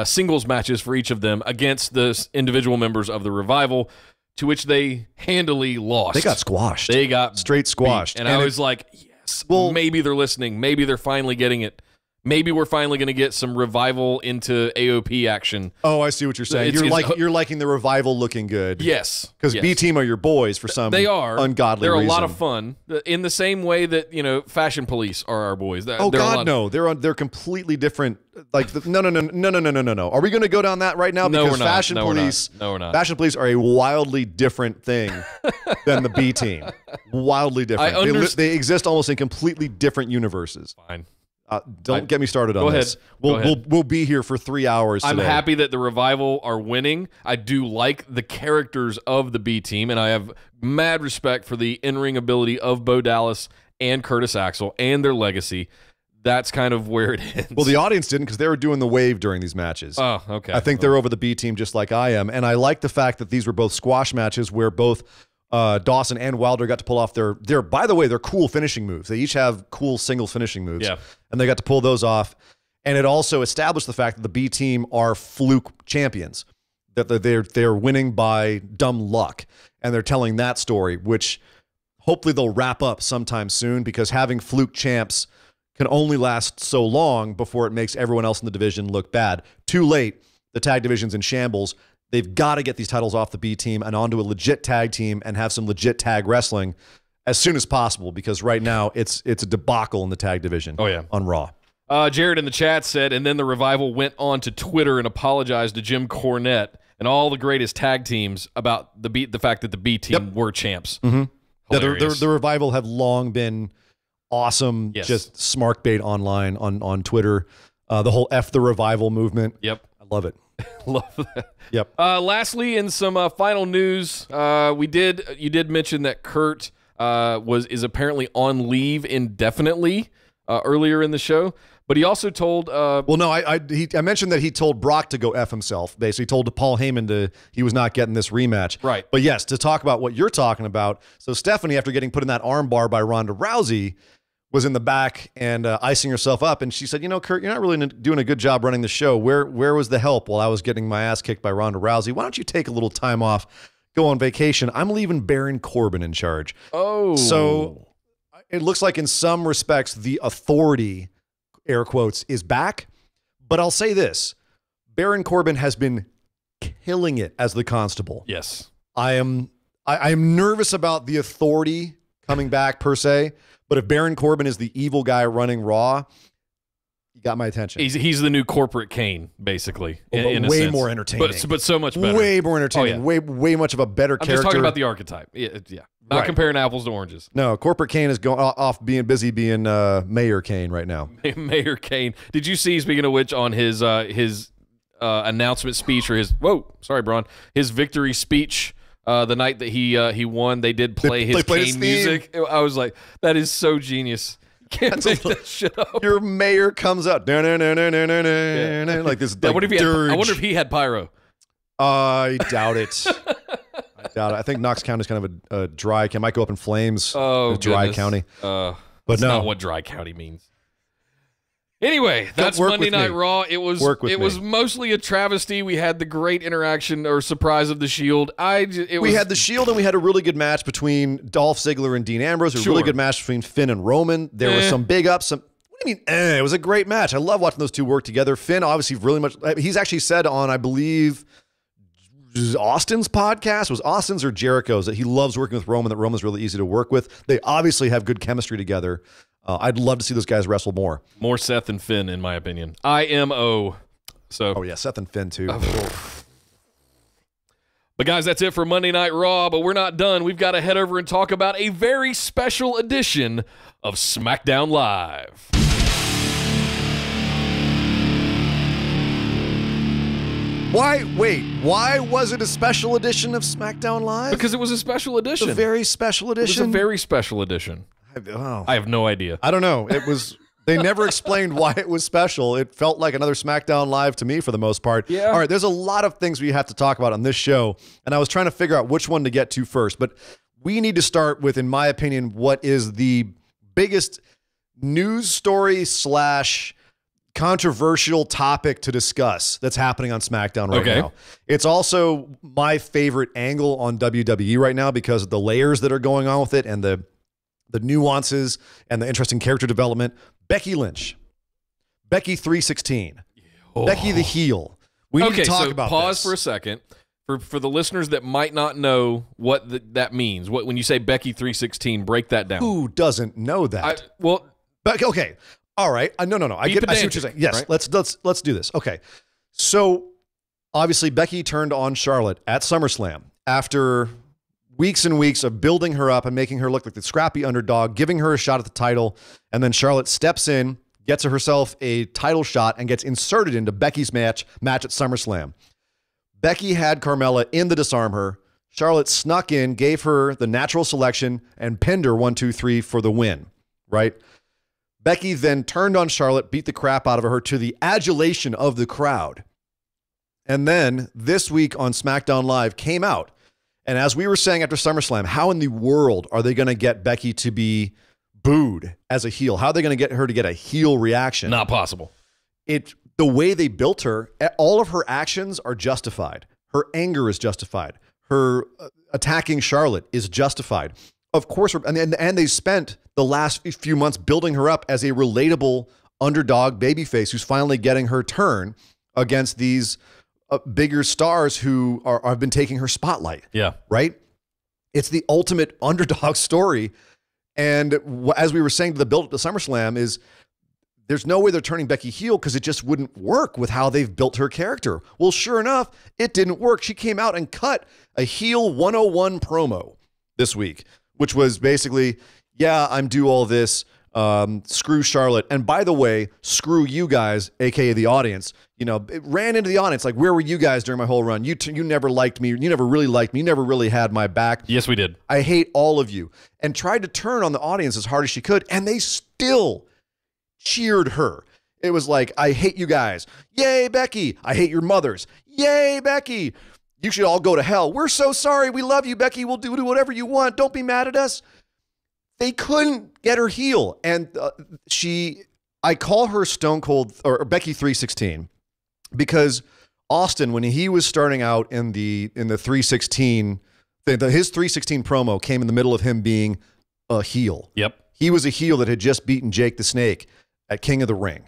singles matches for each of them against the individual members of the Revival, to which they handily lost. They got squashed. They got straight squashed. beat. And I was like, yes, well, maybe they're listening. Maybe they're finally getting it. Maybe we're finally going to get some Revival into AOP action. Oh, I see what you're saying. You're liking the Revival looking good. Yes. Because yes. B Team are your boys for some they are ungodly They're reason. a lot of fun. In the same way that, Fashion Police are our boys. Oh God, no! They're completely different. Like no. Are we going to go down that right now? No, Because we're not. Fashion No, Police, we're not. Fashion Police are a wildly different thing than the B Team. Wildly different. They exist almost in completely different universes. Fine. Don't get me started on this. Go ahead. We'll be here for 3 hours today. I'm happy that the Revival are winning. I do like the characters of the B Team, and I have mad respect for the in-ring ability of Bo Dallas and Curtis Axel and their legacy. That's kind of where it ends. Well, the audience didn't, because they were doing the wave during these matches. Oh, okay. I think they're over the B Team just like I am. And I like the fact that these were both squash matches where both Dawson and Wilder got to pull off their by the way, they're cool finishing moves. They each have cool singles finishing moves. Yeah. And they got to pull those off. And it also established the fact that the B Team are fluke champions, that they're winning by dumb luck. And they're telling that story, which hopefully they'll wrap up sometime soon, because having fluke champs can only last so long before it makes everyone else in the division look bad. Too late. The tag division's in shambles. They've got to get these titles off the B Team and onto a legit tag team and have some legit tag wrestling as soon as possible, because right now it's a debacle in the tag division. Oh, yeah. On Raw. Jared in the chat said, and then the Revival went on to Twitter and apologized to Jim Cornette and all the greatest tag teams about the fact that the B Team were champs. Mm-hmm. Yeah, Hilarious. the Revival have long been awesome, just smart bait online on Twitter. The whole F the Revival movement. Yep. I love it. Love that. Yep. Lastly, in some final news, you did mention that Kurt is apparently on leave indefinitely earlier in the show, but he also told. Well, no, I mentioned that he told Brock to go F himself. Basically, he told Paul Heyman he was not getting this rematch. Right. But yes, to talk about what you're talking about. So Stephanie, after getting put in that armbar by Ronda Rousey, was in the back and icing herself up. And she said, Kurt, you're not really doing a good job running the show. Where was the help while I was getting my ass kicked by Ronda Rousey? Why don't you take a little time off, go on vacation? I'm leaving Baron Corbin in charge. Oh. So it looks like in some respects, the authority, air quotes, is back. But I'll say this. Baron Corbin has been killing it as the constable. Yes. I am nervous about the authority coming back per se. But if Baron Corbin is the evil guy running Raw, you got my attention. He's the new corporate Kane, basically. In a way sense. more entertaining. But so much better. Way more entertaining. Oh, yeah. Way much of a better character. I'm just talking about the archetype. Yeah. Not Right. comparing apples to oranges. No, corporate Kane is going off being busy being Mayor Kane right now. Mayor Kane. Did you see, speaking of which, on his announcement speech, or his victory speech, the night that he won, they did play his Kane music. I was like, that is so genius. Can't make that shit up. Your mayor comes out like this. I Like, wonder if he had pyro. I doubt it. I think Knox County is kind of a dry county. Might go up in flames. Oh, a dry goodness. county. But no. not what dry county means. Anyway, that's work Monday with Night me. Raw. It was mostly a travesty. We had the great interaction or surprise of the Shield. We had the Shield, and we had a really good match between Dolph Ziggler and Dean Ambrose. A really good match between Finn and Roman. There was some big ups. What do you mean? It was a great match. I love watching those two work together. Finn, obviously, really much. He's actually said on, I believe, Austin's podcast, was Austin's or Jericho's, that he loves working with Roman, that Roman's really easy to work with. They obviously have good chemistry together. I'd love to see those guys wrestle more. More Seth and Finn, in my opinion. IMO. So. Oh, yeah, Seth and Finn, too. But, guys, that's it for Monday Night Raw, but we're not done. We've got to head over and talk about a very special edition of SmackDown Live. Why was it a special edition of SmackDown Live? Because it was a special edition. A very special edition? It was a very special edition. I have no idea. I don't know. It was. They never explained why it was special. It felt like another SmackDown Live to me for the most part. Yeah. All right, there's a lot of things we have to talk about on this show, and I was trying to figure out which one to get to first. But we need to start with, in my opinion, what is the biggest news story / controversial topic to discuss that's happening on SmackDown right now. It's also my favorite angle on WWE right now because of the layers that are going on with it and the nuances and the interesting character development. Becky Lynch. Becky 316. Oh. Becky the heel. We need to talk about pause this. For a second. For the listeners that might not know what that means, when you say Becky 316, break that down. Who doesn't know that? Okay. All right. No. I see what you're saying. Yes. Right? Let's do this. Okay. So obviously Becky turned on Charlotte at SummerSlam after weeks and weeks of building her up and making her look like the scrappy underdog, giving her a shot at the title, and then Charlotte steps in, gets herself a title shot, and gets inserted into Becky's match at SummerSlam. Becky had Carmella in the disarm her. Charlotte snuck in, gave her the natural selection, and pinned her 1-2-3 for the win, right? Becky then turned on Charlotte, beat the crap out of her to the adulation of the crowd. And then this week on SmackDown Live came out. And as we were saying after SummerSlam, how in the world are they going to get Becky to be booed as a heel? How are they going to get her to get a heel reaction? Not possible. The way they built her, all of her actions are justified. Her anger is justified. Her attacking Charlotte is justified. Of course, and they spent the last few months building her up as a relatable underdog babyface who's finally getting her turn against these bigger stars who have been taking her spotlight. Yeah. Right? It's the ultimate underdog story. And as we were saying to the build up to SummerSlam is there's no way they're turning Becky heel because it just wouldn't work with how they've built her character. Well, sure enough, it didn't work. She came out and cut a heel 101 promo this week, which was basically, yeah, I'm due all this. Screw Charlotte. And by the way, screw you guys, aka the audience. It ran into the audience like, where were you guys during my whole run? You never liked me. You never really liked me. You never really had my back. Yes, we did. I hate all of you. And tried to turn on the audience as hard as she could. And they still cheered her. It was like, I hate you guys. Yay, Becky. I hate your mothers. Yay, Becky. You should all go to hell. We're so sorry. We love you, Becky. We'll do whatever you want. Don't be mad at us. they couldn't get her heel. And I call her Stone Cold or Becky 316 because Austin, when he was starting out in the 316, his 316 promo came in the middle of him being a heel. Yep. He was a heel that had just beaten Jake the Snake at King of the Ring.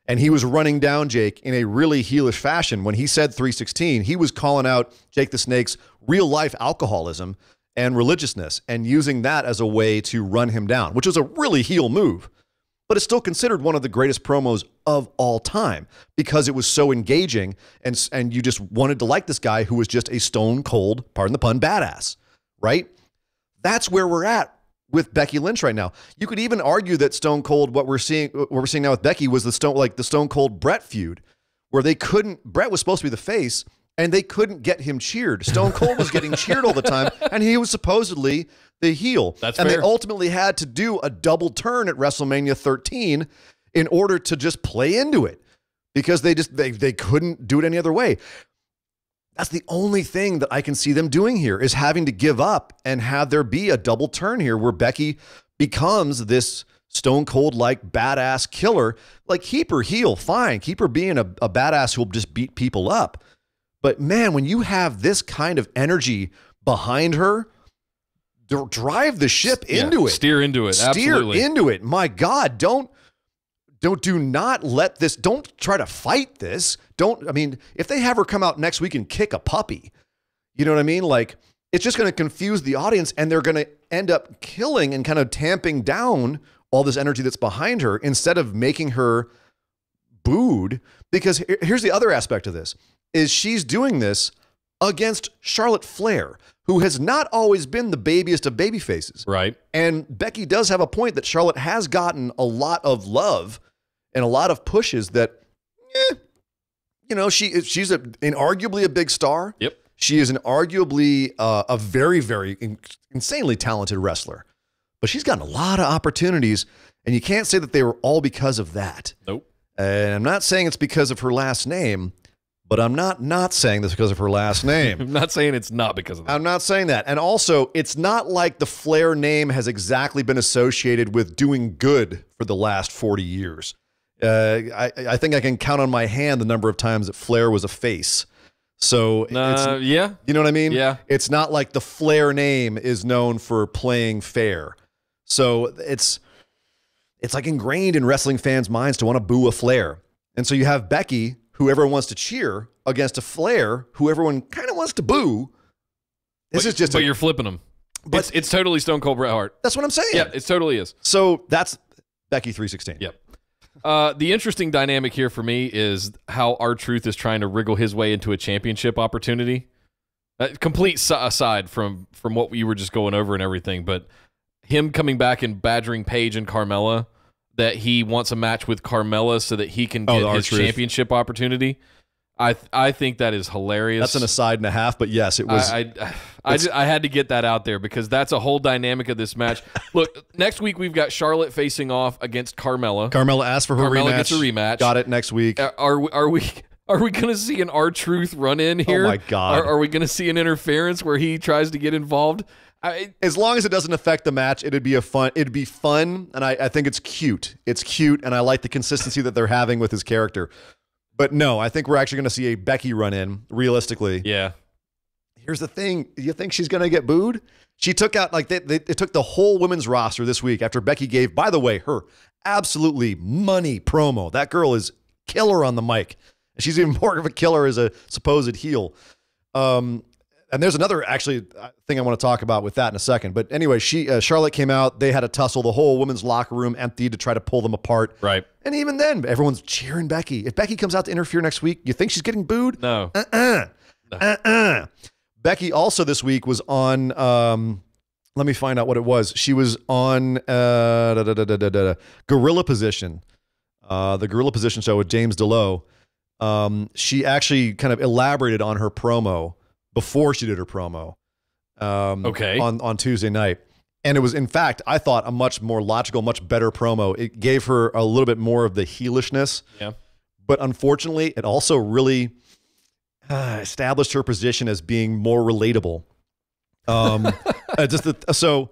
And he was running down Jake in a really heelish fashion. When he said 316, he was calling out Jake the Snake's real life alcoholism and religiousness and using that as a way to run him down, which was a really heel move. But it's still considered one of the greatest promos of all time because it was so engaging and you just wanted to like this guy who was just a stone cold, pardon the pun, badass, right? That's where we're at with Becky Lynch right now. You could even argue that Stone Cold, what we're seeing now with Becky was the Stone Cold Brett feud, where Brett was supposed to be the face and they couldn't get him cheered. Stone Cold was getting cheered all the time and he was supposedly the heel. That's and fair. They ultimately had to do a double turn at WrestleMania 13 in order to just play into it because they couldn't do it any other way. That's the only thing that I can see them doing here is having to give up and have there be a double turn here where Becky becomes this Stone Cold like badass killer. Like keep her heel, fine. Keep her being a badass who'll just beat people up. But man, when you have this kind of energy behind her, drive the ship into it. Steer into it. Absolutely. Steer into it. My God, do not let this, don't try to fight this. If they have her come out next week and kick a puppy, you know what I mean? Like, it's just going to confuse the audience and they're going to end up killing and kind of tamping down all this energy that's behind her instead of making her booed. Because here's the other aspect of this, is she's doing this against Charlotte Flair, who has not always been the babiest of baby faces. Right. And Becky does have a point that Charlotte has gotten a lot of love and a lot of pushes that, she's inarguably a big star. Yep. She is arguably a very, very insanely talented wrestler. But she's gotten a lot of opportunities, and you can't say that they were all because of that. Nope. And I'm not saying it's because of her last name, but I'm not saying this because of her last name. I'm not saying it's not because of that. I'm not saying that. And also, it's not like the Flair name has exactly been associated with doing good for the last 40 years. I think I can count on my hand the number of times that Flair was a face. So, yeah. You know what I mean? Yeah. It's not like the Flair name is known for playing fair. So it's like ingrained in wrestling fans' minds to want to boo a Flair. And so you have Becky, who everyone wants to cheer, against a Flair, who everyone kind of wants to boo. But you're flipping them. But it's totally Stone Cold Bret Hart. That's what I'm saying. Yeah, it totally is. So that's Becky 316. Yep. The interesting dynamic here for me is how R-Truth is trying to wriggle his way into a championship opportunity. Complete aside from what we were just going over and everything, but him coming back and badgering Paige and Carmella that he wants a match with Carmella so that he can get his championship opportunity. I think that is hilarious. That's an aside and a half, but yes, it was. I had to get that out there because that's a whole dynamic of this match. Look, next week we've got Charlotte facing off against Carmella. Carmella asked for her rematch. Carmella gets a rematch. Got it next week. Are we going to see an R-Truth run in here? Oh my God! Are we going to see an interference where he tries to get involved? As long as it doesn't affect the match, it'd be fun, and I think it's cute. It's cute, and I like the consistency that they're having with his character. But no, I think we're actually going to see a Becky run in, realistically. Yeah. Here's the thing. You think she's going to get booed? She took out, they took the whole women's roster this week after Becky gave, by the way, her absolutely money promo. That girl is killer on the mic. She's even more of a killer as a supposed heel. And there's another actually thing I want to talk about with that in a second. But anyway, Charlotte came out. They had a tussle. The whole women's locker room emptied to try to pull them apart. Right. And even then, everyone's cheering Becky. If Becky comes out to interfere next week, you think she's getting booed? No. Becky also this week was on, let me find out what it was. She was on Gorilla Position, the Gorilla Position show with James DeLoe. She actually kind of elaborated on her promo before she did her promo on Tuesday night. And it was, in fact, I thought a much more logical, much better promo. It gave her a little bit more of the heelishness. Yeah. But unfortunately, it also really established her position as being more relatable. So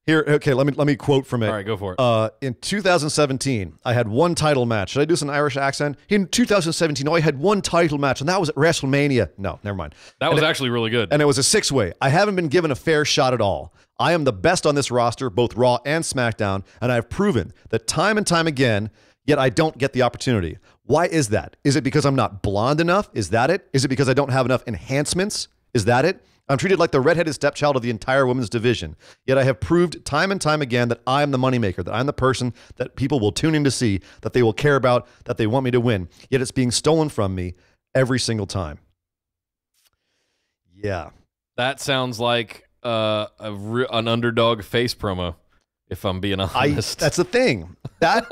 Here, okay, let me quote from it. All right, go for it. In 2017, I had one title match. Should I do some Irish accent? In 2017, I had one title match, and that was at WrestleMania. No, never mind. That was actually really good. And it was a 6-way. I haven't been given a fair shot at all. I am the best on this roster, both Raw and SmackDown, and I've proven that time and time again, yet I don't get the opportunity. Why is that? Is it because I'm not blonde enough? Is that it? Is it because I don't have enough enhancements? Is that it? I'm treated like the redheaded stepchild of the entire women's division. Yet I have proved time and time again that I am the moneymaker, that I'm the person that people will tune in to see, that they will care about, that they want me to win. Yet it's being stolen from me every single time. Yeah. That sounds like an underdog face promo, if I'm being honest. That's the thing. That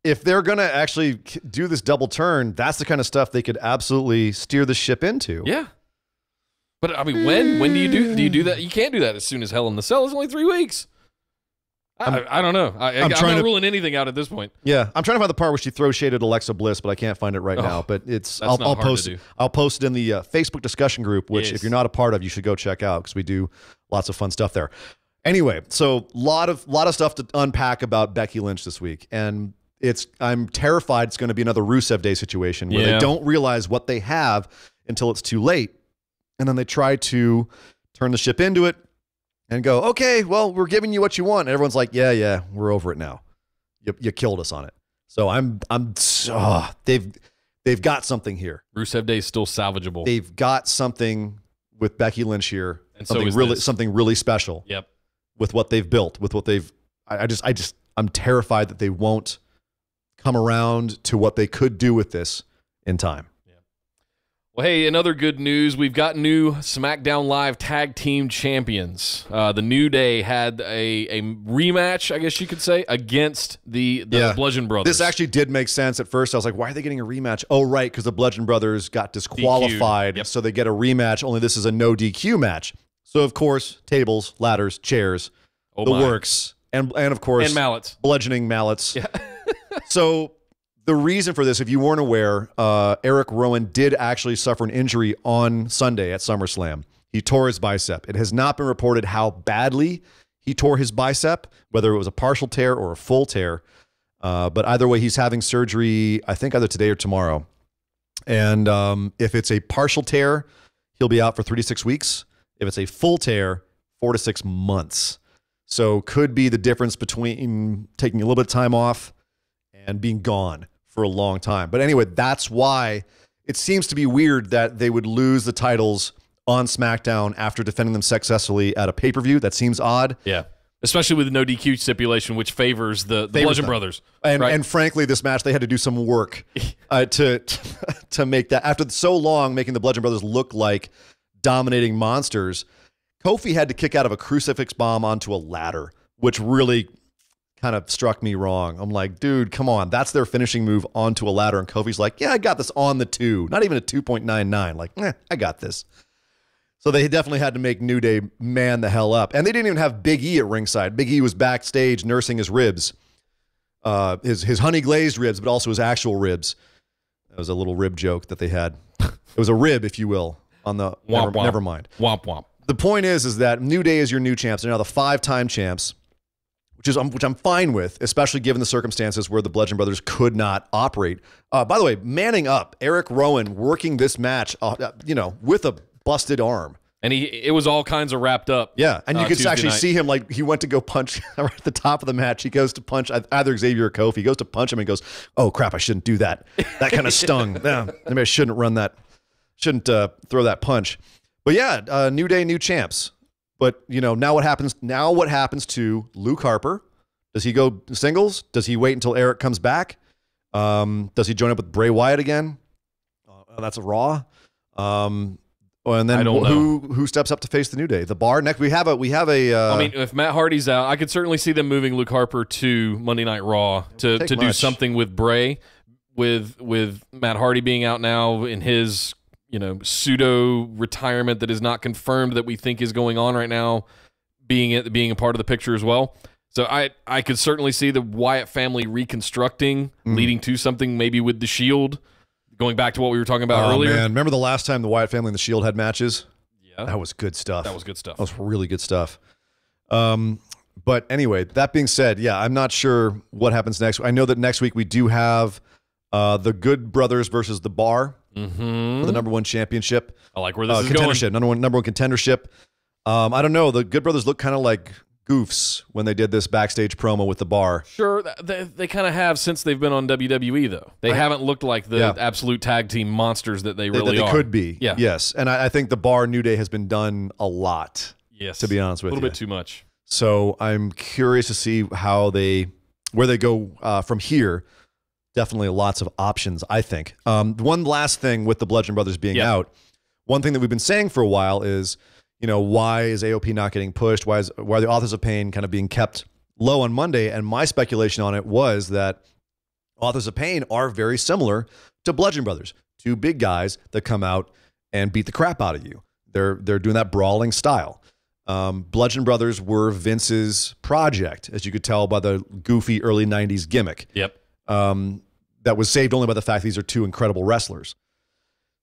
if they're going to actually do this double turn, that's the kind of stuff they could absolutely steer the ship into. Yeah. But I mean, when do you do that? You can't do that as soon as Hell in the Cell. It's only 3 weeks. I don't know. I'm not ruling anything out at this point. Yeah, I'm trying to find the part where she throws shade at Alexa Bliss, but I can't find it right now. But I'll post it in the Facebook discussion group, which if you're not a part of, you should go check out because we do lots of fun stuff there. Anyway, so lot of stuff to unpack about Becky Lynch this week, and I'm terrified it's going to be another Rusev Day situation where they don't realize what they have until it's too late. And then they try to turn the ship into it and go, okay, well, we're giving you what you want. And everyone's like, yeah, we're over it now. You killed us on it. So they've got something here. Rusev Day is still salvageable. They've got something with Becky Lynch here. And something really special. Yep. With what they've built, with what they've, I'm terrified that they won't come around to what they could do with this in time. Well, hey, another good news. We've got new SmackDown Live Tag Team Champions. The New Day had a rematch, I guess you could say, against the Bludgeon Brothers. This actually did make sense at first. I was like, why are they getting a rematch? Oh, right, because the Bludgeon Brothers got disqualified, so they get a rematch, only this is a no DQ match. So, of course, tables, ladders, chairs, works, and of course, and mallets. Bludgeoning mallets. Yeah. So the reason for this, if you weren't aware, Eric Rowan did actually suffer an injury on Sunday at SummerSlam. He tore his bicep. It has not been reported how badly he tore his bicep, whether it was a partial tear or a full tear. But either way, he's having surgery, I think either today or tomorrow. And if it's a partial tear, he'll be out for 3 to 6 weeks. If it's a full tear, 4 to 6 months. So could be the difference between taking a little bit of time off and being gone for a long time. But anyway, that's why it seems to be weird that they would lose the titles on SmackDown after defending them successfully at a pay-per-view. That seems odd. Yeah. Especially with the no DQ stipulation, which favors the Bludgeon Brothers. And frankly, this match, they had to do some work to make that. After so long making the Bludgeon Brothers look like dominating monsters, Kofi had to kick out of a crucifix bomb onto a ladder, which really kind of struck me wrong. I'm like, dude, come on. That's their finishing move onto a ladder. And Kofi's like, yeah, I got this on the 2. Not even a 2.99. Like, I got this. So they definitely had to make New Day man the hell up. And they didn't even have Big E at ringside. Big E was backstage nursing his ribs. His honey glazed ribs, but also his actual ribs. That was a little rib joke that they had. It was a rib, if you will, on the womp, womp. Never mind. Womp womp. The point is that New Day is your new champs. They're now the 5-time champs. Which I'm fine with, especially given the circumstances where the Bludgeon Brothers could not operate. By the way, manning up, Eric Rowan working this match, with a busted arm. And it was all kinds of wrapped up. Yeah, and you could actually see him, like, he went to go punch right at the top of the match. He goes to punch either Xavier or Kofi. He goes to punch him and goes, oh, crap, I shouldn't do that. That kind of stung. Yeah, maybe I shouldn't throw that punch. But yeah, New Day, new champs. But, now what happens? Now what happens to Luke Harper? Does he go singles? Does he wait until Eric comes back? Does he join up with Bray Wyatt again? That's a Raw. And then who steps up to face the New Day? The Bar next. We have a. I mean, if Matt Hardy's out, I could certainly see them moving Luke Harper to Monday Night Raw to do something with Bray, with Matt Hardy being out now in his pseudo retirement that is not confirmed that we think is going on right now, being a part of the picture as well. So I could certainly see the Wyatt family reconstructing, leading to something maybe with the Shield, going back to what we were talking about earlier. Man, remember the last time the Wyatt family and the Shield had matches? Yeah, that was good stuff. That was good stuff. That was really good stuff. But anyway, that being said, yeah, I'm not sure what happens next. I know that next week we do have the Good Brothers versus the Bar for the #1 championship. I like where this is going. Contendership, number one contendership. I don't know. The Good Brothers look kind of like goofs when they did this backstage promo with the Bar. Sure, they kind of have since they've been on WWE, though. They haven't looked like the absolute tag team monsters that they really are. Could be. Yeah. Yes. And I think the Bar New Day has been done a lot. Yes. To be honest with you. A little bit too much. So I'm curious to see where they go from here. Definitely lots of options, I think. One last thing with the Bludgeon Brothers being out. One thing that we've been saying for a while is, why is AOP not getting pushed? Why are the Authors of Pain kind of being kept low on Monday? And my speculation on it was that Authors of Pain are very similar to Bludgeon Brothers, two big guys that come out and beat the crap out of you. They're doing that brawling style. Bludgeon Brothers were Vince's project, as you could tell by the goofy early 90s gimmick. Yep. That was saved only by the fact these are two incredible wrestlers.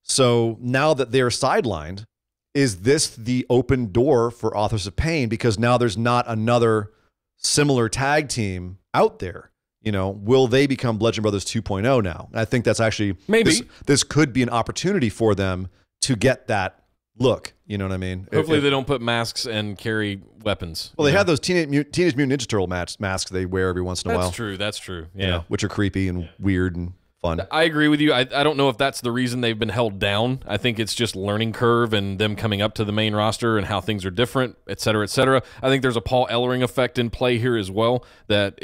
So now that they're sidelined, is this the open door for Authors of Pain? Because now there's not another similar tag team out there. Will they become Bludgeon Brothers 2.0 now? And I think that's actually maybe this could be an opportunity for them to get that look. You know what I mean? Hopefully they don't put masks and carry weapons. Well, they have those Teenage Mutant Ninja Turtle masks they wear every once in a while. That's true. Yeah. Which are creepy and weird and fun. I agree with you. I don't know if that's the reason they've been held down. I think it's just learning curve and them coming up to the main roster and how things are different, et cetera, et cetera. I think there's a Paul Ellering effect in play here as well. That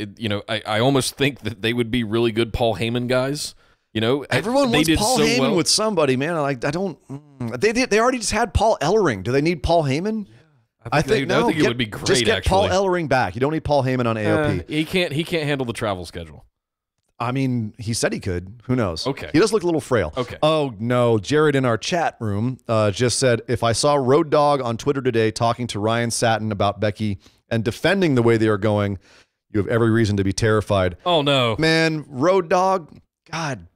I almost think that they would be really good Paul Heyman guys. Everyone wants Paul Heyman with somebody, man. I don't. They already just had Paul Ellering. Do they need Paul Heyman? I think it would be great. Just get actually. Paul Ellering back. You don't need Paul Heyman on AOP. He can't handle the travel schedule. I mean, he said he could. Who knows? Okay. He does look a little frail. Okay. Oh, no. Jared in our chat room just said, if I saw Road Dogg on Twitter today talking to Ryan Satin about Becky and defending the way they are going, you have every reason to be terrified. Oh, no. Man, Road Dogg, God.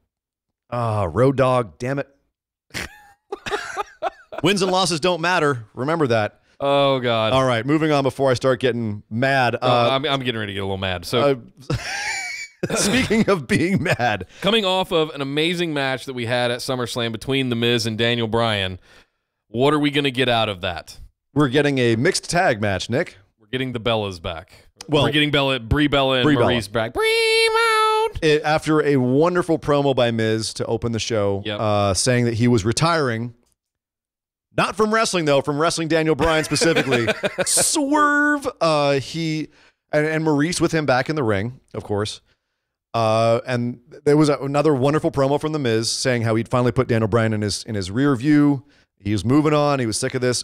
Road Dogg, damn it. Wins and losses don't matter. Remember that. Oh, God. All right, moving on before I start getting mad. I'm getting ready to get a little mad. So, speaking of being mad. Coming off of an amazing match that we had at SummerSlam between The Miz and Daniel Bryan, what are we going to get out of that? We're getting a mixed tag match, Nick. We're getting the Bellas back. Well, we're getting Brie Bella and Maurice back. Brie out! After a wonderful promo by Miz to open the show, saying that he was retiring. Not from wrestling, though, from wrestling Daniel Bryan specifically. Swerve. He and Maurice with him back in the ring, of course. And there was another wonderful promo from The Miz saying how he'd finally put Daniel Bryan in his rear view. He was moving on. He was sick of this.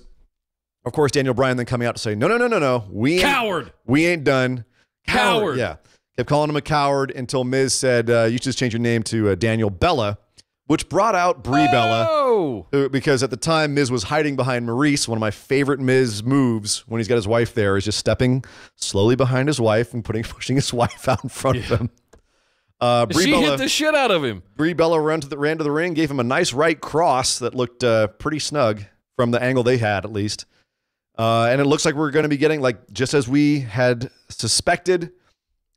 Of course, Daniel Bryan then coming out to say, no. We ain't done. Coward. Yeah. Kept calling him a coward until Miz said, you should just change your name to Daniel Bella, which brought out Brie Bella. Because at the time, Miz was hiding behind Maurice. One of my favorite Miz moves when he's got his wife there is just stepping slowly behind his wife and pushing his wife out in front of him. She hit the shit out of him. Brie Bella ran to the ring, gave him a nice right cross that looked pretty snug from the angle they had, at least. And it looks like we're going to be getting, like, just as we had suspected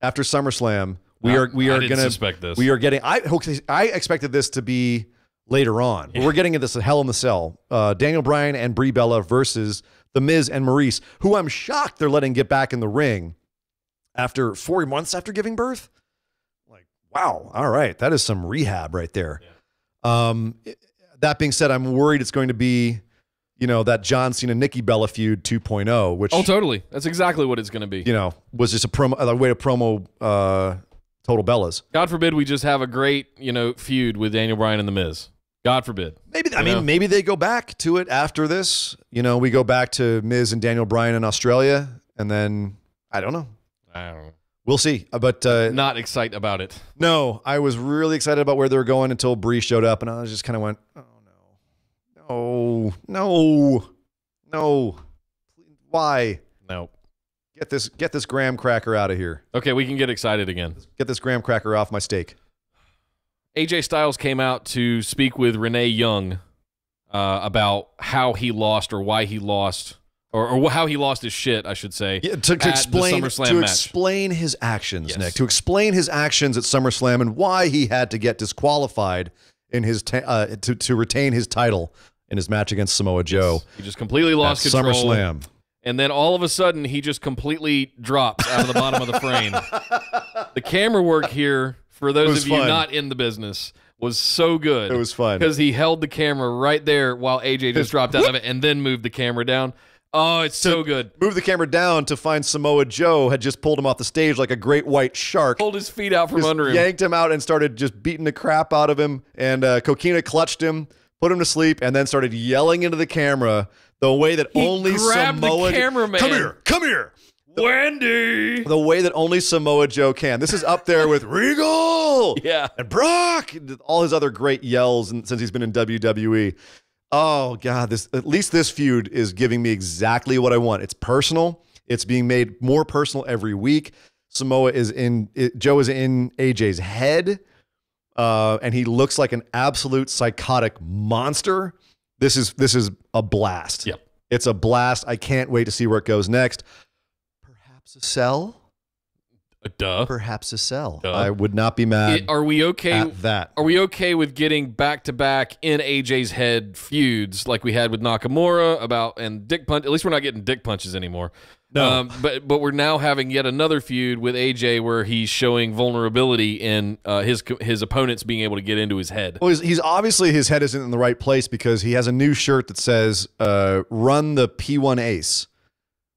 after SummerSlam, we are going to suspect this. We are getting. I expected this to be later on. But we're getting into this Hell in the Cell. Daniel Bryan and Brie Bella versus The Miz and Maurice, who I'm shocked they're letting get back in the ring after 4 months after giving birth. Like, wow. All right, that is some rehab right there. Yeah. That being said, I'm worried it's going to be, that John Cena Nikki Bella feud 2.0, which totally. That's exactly what it's going to be. Was just a way to promo Total Bellas. God forbid we just have a great, feud with Daniel Bryan and The Miz. God forbid. Maybe they go back to it after this. We go back to Miz and Daniel Bryan in Australia, and then I don't know. We'll see. But not excited about it. No, I was really excited about where they were going until Brie showed up, and I just kind of went, oh no, why? No. Get this graham cracker out of here. Okay, we can get excited again. Get this graham cracker off my steak. AJ Styles came out to speak with Renee Young about how he lost or why he lost or how he lost his shit, I should say. Yeah, to explain the SummerSlam match. Explain his actions, Yes. Nick. To explain his actions at SummerSlam and why he had to get disqualified in his to retain his title in his match against Samoa Joe. He just completely lost at control. SummerSlam. And then all of a sudden, he just completely drops out of the bottom of the frame. The camera work here, for those of you fun. not in the business, was so good. It was fun. Because he held the camera right there while AJ just dropped out of it and then moved the camera down. Oh, it's so good. Move the camera down to find Samoa Joe had just pulled him off the stage like a great white shark. Pulled his feet out from Just under him. yanked him out and started just beating the crap out of him. And Coquina clutched him, put him to sleep, and then started yelling into the camera the way that only grabbed Samoa... the cameraman. Come here. Wendy! The way that only Samoa Joe can. This is up there with Regal Yeah. and Brock, all his other great yells since he's been in WWE. Oh, God, at least this feud is giving me exactly what I want. It's personal. It's being made more personal every week. Joe is in AJ's head, and he looks like an absolute psychotic monster. This is a blast. Yep. It's a blast. I can't wait to see where it goes next. Perhaps a cell? Duh. Perhaps a cell. Duh. I would not be mad Are we okay? at that. Are we okay with getting back-to-back in AJ's head feuds like we had with Nakamura and Dick Punch? At least we're not getting Dick Punches anymore. No. But we're now having yet another feud with AJ where he's showing vulnerability in his opponents being able to get into his head. Well, he's obviously his head isn't in the right place because he has a new shirt that says "Run the P1 Ace,"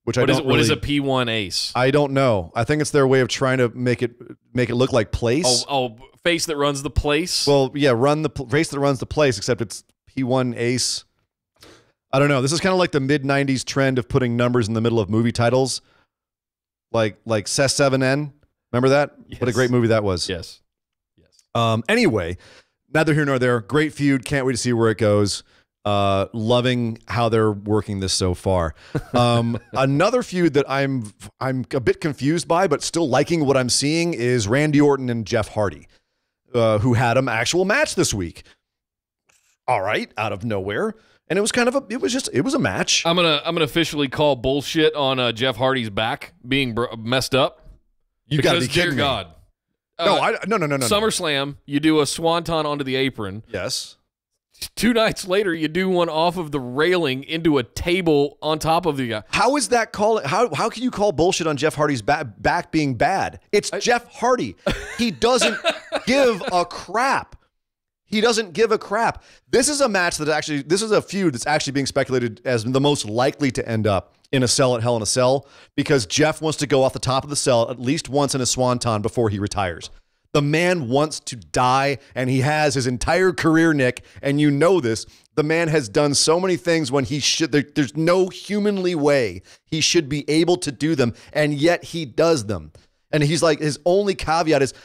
which What is a P1 Ace? I don't know. I think it's their way of trying to make it look like place. Oh, face that runs the place. Well, yeah, face that runs the place, except it's P1 Ace. I don't know. This is kind of like the mid-'90s trend of putting numbers in the middle of movie titles, like CES7N. Remember that? Yes. What a great movie that was. Yes. Anyway, neither here nor there. Great feud. Can't wait to see where it goes. Loving how they're working this so far. Another feud that I'm a bit confused by, but still liking what I'm seeing is Randy Orton and Jeff Hardy, who had an actual match this week. All right, out of nowhere. And it was it was a match. I'm gonna officially call bullshit on Jeff Hardy's back being messed up. You got to be Because, dear kidding me. God. No. SummerSlam, you do a swanton onto the apron. Yes. 2 nights later, you do one off of the railing into a table on top of the guy. How is that calling? How can you call bullshit on Jeff Hardy's back being bad? It's Jeff Hardy. He doesn't give a crap. He doesn't give a crap. This is a match this is a feud that's actually being speculated as the most likely to end up in a cell at Hell in a Cell because Jeff wants to go off the top of the cell at least once in a swanton before he retires. The man wants to die, and he has his entire career, Nick, and you know this. The man has done so many things when he should. There's no humanly way he should be able to do them, and yet he does them. And he's like, his only caveat is,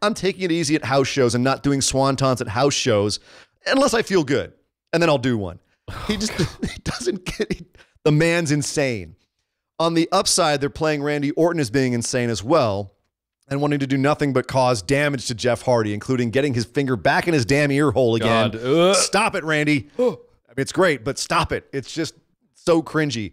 I'm taking it easy at house shows and not doing swantons at house shows unless I feel good, and then I'll do one. He doesn't get it. The man's insane. On the upside, they're playing Randy Orton as being insane as well, and wanting to do nothing but cause damage to Jeff Hardy, including getting his finger back in his damn ear hole again. Stop it, Randy. I mean, it's great, but stop it. It's just so cringy.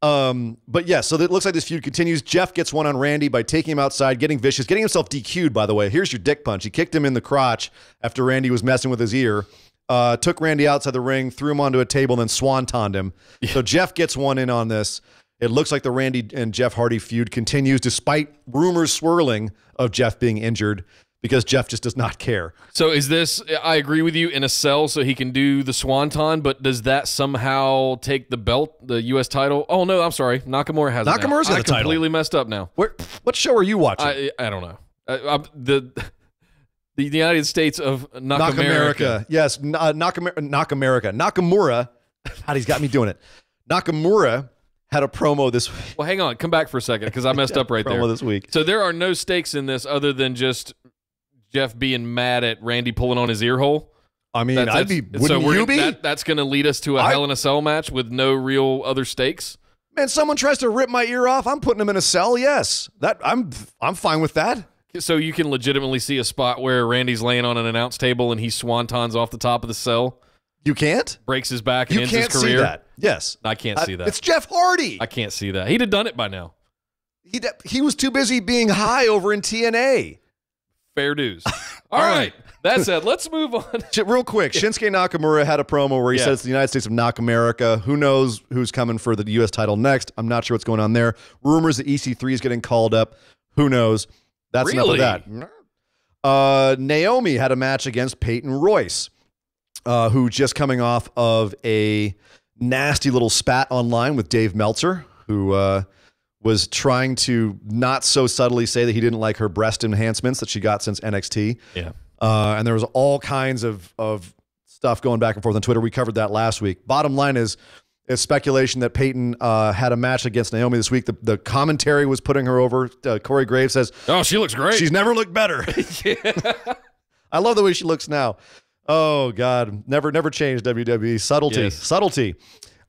But yeah, so it looks like this feud continues. Jeff gets one on Randy by taking him outside, getting vicious, getting himself DQ'd, by the way. Here's your dick punch. He kicked him in the crotch after Randy was messing with his ear. Took Randy outside the ring, threw him onto a table, and then swantoned him. Yeah. So Jeff gets one in on this. It looks like the Randy and Jeff Hardy feud continues despite rumors swirling of Jeff being injured because Jeff just does not care. So is this, I agree with you, in a cell so he can do the swanton, but does that somehow take the belt, the U.S. title? Oh, no, I'm sorry. Nakamura has it now. Nakamura's got the title. I completely messed up now. What show are you watching? I don't know. The United States of Nakamerica. Yes, Nakamerica. Nakamura. God, he's got me doing it. Nakamura had a promo this week. Well, hang on. Come back for a second because I messed up right there. Promo this week. So there are no stakes in this other than just Jeff being mad at Randy pulling on his ear hole. I mean, wouldn't you be? That's going to lead us to a Hell in a Cell match with no real other stakes. Man, someone tries to rip my ear off, I'm putting him in a cell. Yes, I'm fine with that. So you can legitimately see a spot where Randy's laying on an announce table and he swantons off the top of the cell. You can't? Breaks his back and You ends can't his career. see that. Yes. I can't see that. It's Jeff Hardy. I can't see that. He'd have done it by now. He was too busy being high over in TNA. Fair dues. All right. That said, let's move on. Real quick, Shinsuke Nakamura had a promo where he said it's the United States of Knock America. Who knows who's coming for the U.S. title next? I'm not sure what's going on there. Rumors that EC3 is getting called up. Who knows? That's enough of that. Naomi had a match against Peyton Royce, who just coming off of a nasty little spat online with Dave Meltzer, who was trying to not so subtly say that he didn't like her breast enhancements that she got since NXT. Yeah. And there was all kinds of stuff going back and forth on Twitter. We covered that last week. Bottom line is speculation that Peyton had a match against Naomi this week. The commentary was putting her over. Corey Graves says, "Oh, she looks great. She's never looked better." I love the way she looks now. Oh God, never changed WWE. Subtlety.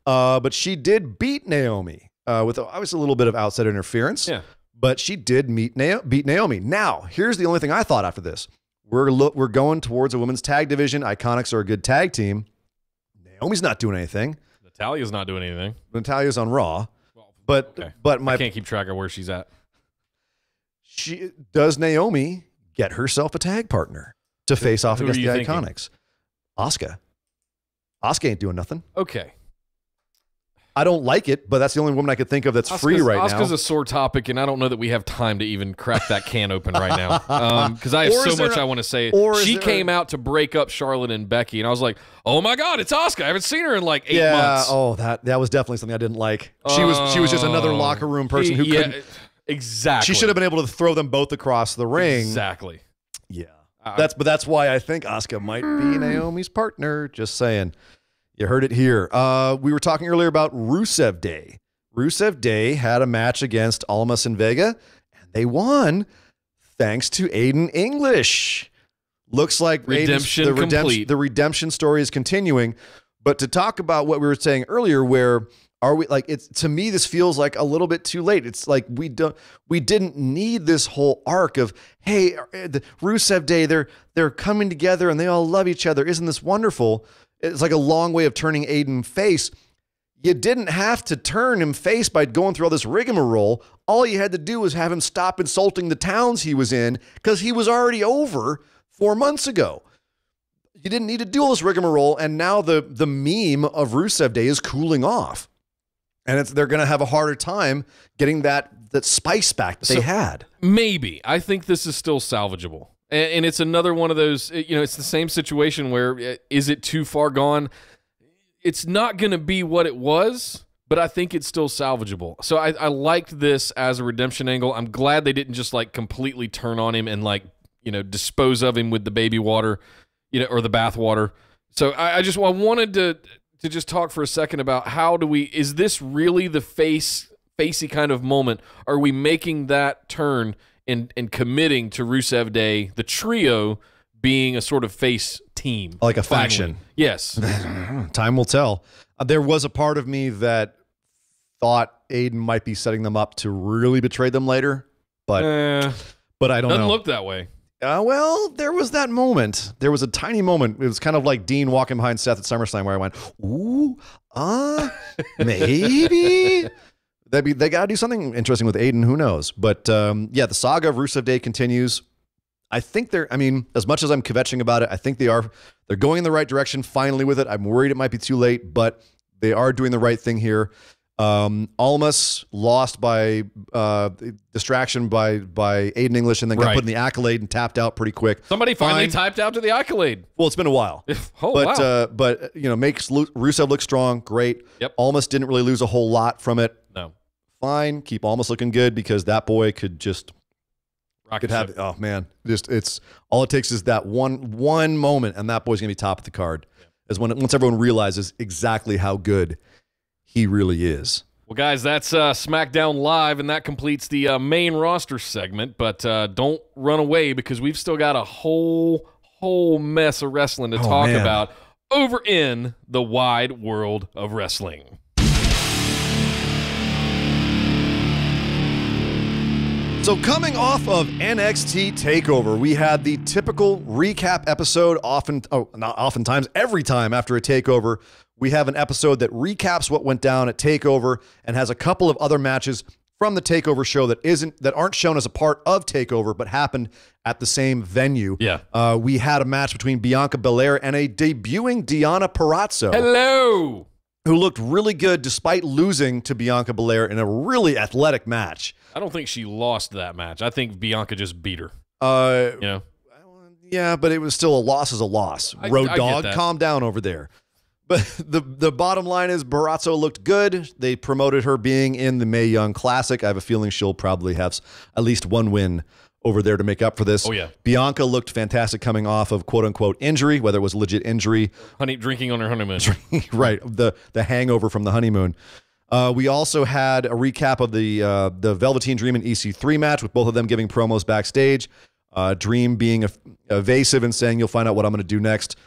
But she did beat Naomi with obviously a little bit of outside interference. Yeah. But she did beat Naomi. Now, here's the only thing I thought after this. We're going towards a women's tag division. Iconics are a good tag team. Naomi's not doing anything. Natalia's not doing anything. Natalia's on Raw. But I can't keep track of where she's at. Does Naomi get herself a tag partner to face off against the Iconics? Asuka. Asuka ain't doing nothing. Okay. I don't like it, but that's the only woman I could think of that's free right now. Asuka's a sore topic, and I don't know that we have time to even crack that can open right now. Because I have so much I want to say. She came out to break up Charlotte and Becky, and I was like, oh my God, it's Asuka. I haven't seen her in like 8 months. Oh, that was definitely something I didn't like. She was just another locker room person who couldn't. Exactly. She should have been able to throw them both across the ring. Exactly. Yeah. That's why I think Asuka might be Naomi's partner. Just saying. You heard it here. We were talking earlier about Rusev Day. Rusev Day had a match against Almas and Vega, and they won thanks to Aiden English. Looks like the redemption story is continuing. But to talk about what we were saying earlier, where are we? Like, it's, to me, this feels like a little bit too late. It's like we didn't need this whole arc of, hey, the Rusev Day, they're coming together and they all love each other. Isn't this wonderful? It's like a long way of turning Aiden face. You didn't have to turn him face by going through all this rigmarole. All you had to do was have him stop insulting the towns he was in, because he was already over 4 months ago. You didn't need to do all this rigmarole, and now the meme of Rusev Day is cooling off. And they're going to have a harder time getting that spice back that they had. Maybe. I think this is still salvageable. And it's another one of those, it's the same situation where, is it too far gone? It's not going to be what it was, but I think it's still salvageable. So I liked this as a redemption angle. I'm glad they didn't just like completely turn on him and dispose of him with the baby water, or the bath water. So I wanted to just talk for a second about is this really the facey kind of moment? Are we making that turn and committing to Rusev Day, the trio being a sort of face team? Like a faction. Yes. Time will tell. There was a part of me that thought Aiden might be setting them up to really betray them later, but I don't know. Doesn't look that way. Well, there was that moment. There was a tiny moment. It was kind of like Dean walking behind Seth at SummerSlam, where I went, ooh, maybe. They got to do something interesting with Aiden. Who knows? But the saga of Rusev Day continues. I think as much as I'm kvetching about it, I think they're going in the right direction finally with it. I'm worried it might be too late, but they are doing the right thing here. Almas lost by distraction by Aiden English, and then got put in the Accolade and tapped out pretty quick. Somebody finally typed out to the Accolade. Well, it's been a while. Wow. But makes Rusev look strong. Great. Yep. Almas didn't really lose a whole lot from it. No. Fine. Keep Almas looking good, because that boy could just have. Oh man, it's all it takes is that one moment, and that boy's gonna be top of the card. As once everyone realizes exactly how good he really is. Well, guys, that's SmackDown Live, and that completes the main roster segment. But don't run away, because we've still got a whole mess of wrestling to talk about over in the wide world of wrestling. So So coming off of NXT TakeOver, we had the typical recap episode. Not oftentimes, every time after a TakeOver, we have an episode that recaps what went down at TakeOver and has a couple of other matches from the TakeOver show that aren't shown as a part of TakeOver, but happened at the same venue. Yeah. We had a match between Bianca Belair and a debuting Deonna Purrazzo. Hello. Who looked really good despite losing to Bianca Belair in a really athletic match. I don't think she lost that match. I think Bianca just beat her. Yeah, but it was still a loss is a loss. Road Dogg, calm down over there. But the bottom line is Purrazzo looked good. They promoted her being in the Mae Young Classic. I have a feeling she'll probably have at least one win over there to make up for this. Oh, yeah. Bianca looked fantastic coming off of quote-unquote injury, whether it was a legit injury. Drinking on her honeymoon. Right, the hangover from the honeymoon. We also had a recap of the Velveteen Dream and EC3 match with both of them giving promos backstage. Dream being evasive and saying, you'll find out what I'm going to do next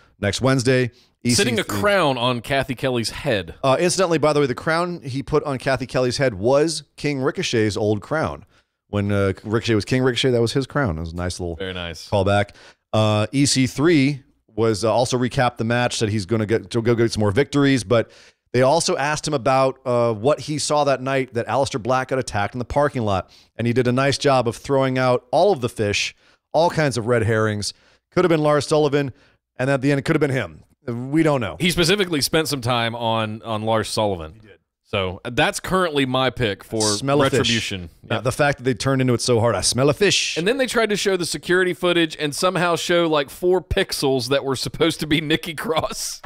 Wednesday. EC3, sitting a crown on Kathy Kelly's head. Incidentally, by the way, the crown he put on Kathy Kelly's head was King Ricochet's old crown. When Ricochet was King Ricochet, that was his crown. It was a nice little callback. EC3 was also recapped the match, said he's going to go get some more victories, but they also asked him about what he saw that night that Aleister Black got attacked in the parking lot, and he did a nice job of throwing out all of the fish, all kinds of red herrings. Could have been Lars Sullivan, and at the end, it could have been him. We don't know. He specifically spent some time on Lars Sullivan. He did. So that's currently my pick for Retribution. Yeah. The fact that they turned into it so hard, I smell a fish. And then they tried to show the security footage and somehow show like 4 pixels that were supposed to be Nikki Cross.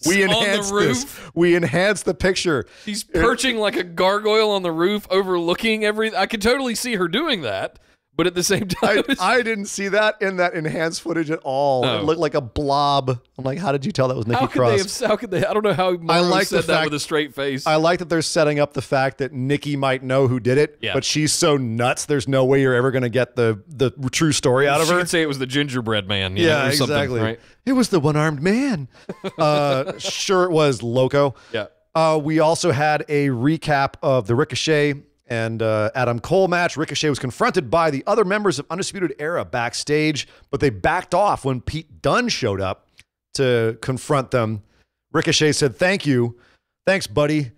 We enhanced this. We enhanced the picture. She's perching like a gargoyle on the roof, overlooking everything. I could totally see her doing that. But at the same time, I didn't see that in that enhanced footage at all. No. It looked like a blob. I'm like, how did you tell that was Nikki Cross? How could they? I don't know how Maurice said that with a straight face. I like that they're setting up the fact that Nikki might know who did it, but she's so nuts. There's no way you're ever going to get the true story out of her. She could say it was the gingerbread man. Or exactly. Right? It was the one-armed man. Sure, it was Loco. Yeah. We also had a recap of the Ricochet and Adam Cole match. Ricochet was confronted by the other members of Undisputed Era backstage, but they backed off when Pete Dunne showed up to confront them. Ricochet said, "Thank you. Thanks, buddy."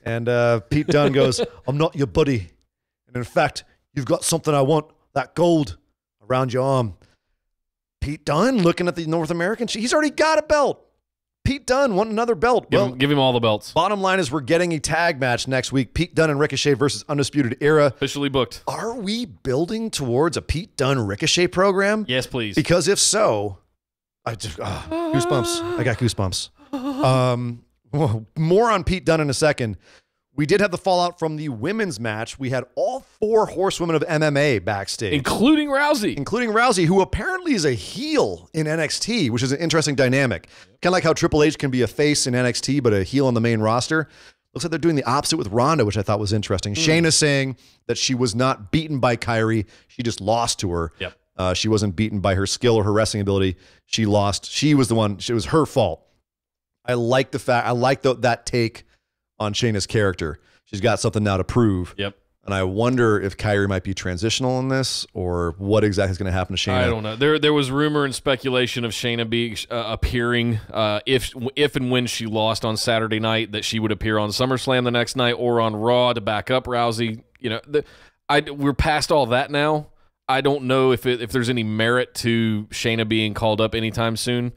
And Pete Dunne goes, "I'm not your buddy. And in fact, you've got something I want, that gold around your arm." Pete Dunne looking at the North American. He's already got a belt. Pete Dunne won another belt. Give him all the belts. Bottom line is we're getting a tag match next week. Pete Dunne and Ricochet versus Undisputed Era. Officially booked. Are we building towards a Pete Dunne Ricochet program? Yes, please. Because if so, I just goosebumps. I got goosebumps. More on Pete Dunne in a second. We did have the fallout from the women's match. We had all 4 horsewomen of MMA backstage. Including Rousey. Who apparently is a heel in NXT, which is an interesting dynamic. Kind of like how Triple H can be a face in NXT, but a heel on the main roster. Looks like they're doing the opposite with Ronda, which I thought was interesting. Shayna saying that she was not beaten by Kyrie. She just lost to her. Yep. She wasn't beaten by her skill or her wrestling ability. She lost. She was the one. It was her fault. I like that take on Shayna's character. She's got something now to prove. Yep. And I wonder if Kyrie might be transitional in this or what exactly is going to happen to Shayna. I don't know. There was rumor and speculation of Shayna being appearing if and when she lost on Saturday night, that she would appear on SummerSlam the next night or on Raw to back up Rousey. You know, we're past all that now. I don't know if there's any merit to Shayna being called up anytime soon.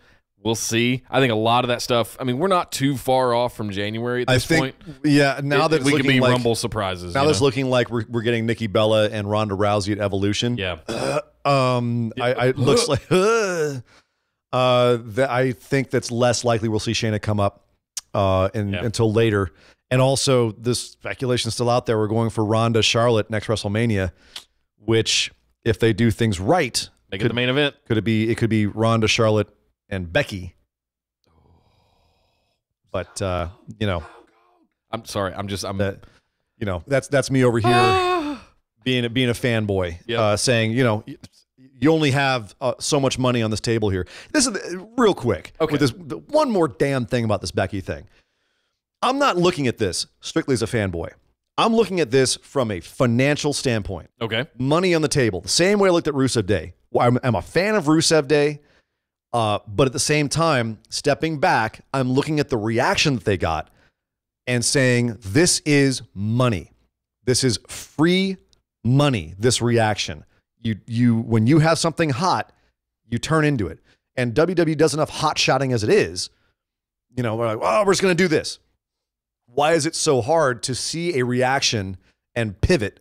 We'll see. I think a lot of that stuff, I mean, we're not too far off from January at this point. Yeah, now that we can be Rumble surprises. Now it's looking like we're getting Nikki Bella and Ronda Rousey at Evolution. Yeah. It looks like I think that's less likely we'll see Shayna come up until later. And also, this speculation is still out there. We're going for Ronda Charlotte next WrestleMania, which, if they do things right, make it the main event. It could be Ronda, Charlotte, and Becky. But I'm sorry. That's me over here being a fanboy, saying, you only have so much money on this table here. This is real quick. Okay. With this one more damn thing about this Becky thing. I'm not looking at this strictly as a fanboy. I'm looking at this from a financial standpoint. Okay. Money on the table. The same way I looked at Rusev Day. I'm a fan of Rusev Day, but at the same time, stepping back, I'm looking at the reaction that they got and saying, this is money. This is free money, this reaction. When you have something hot, you turn into it. And WWE does enough hot shotting as it is. We're like, oh, we're just going to do this. Why is it so hard to see a reaction and pivot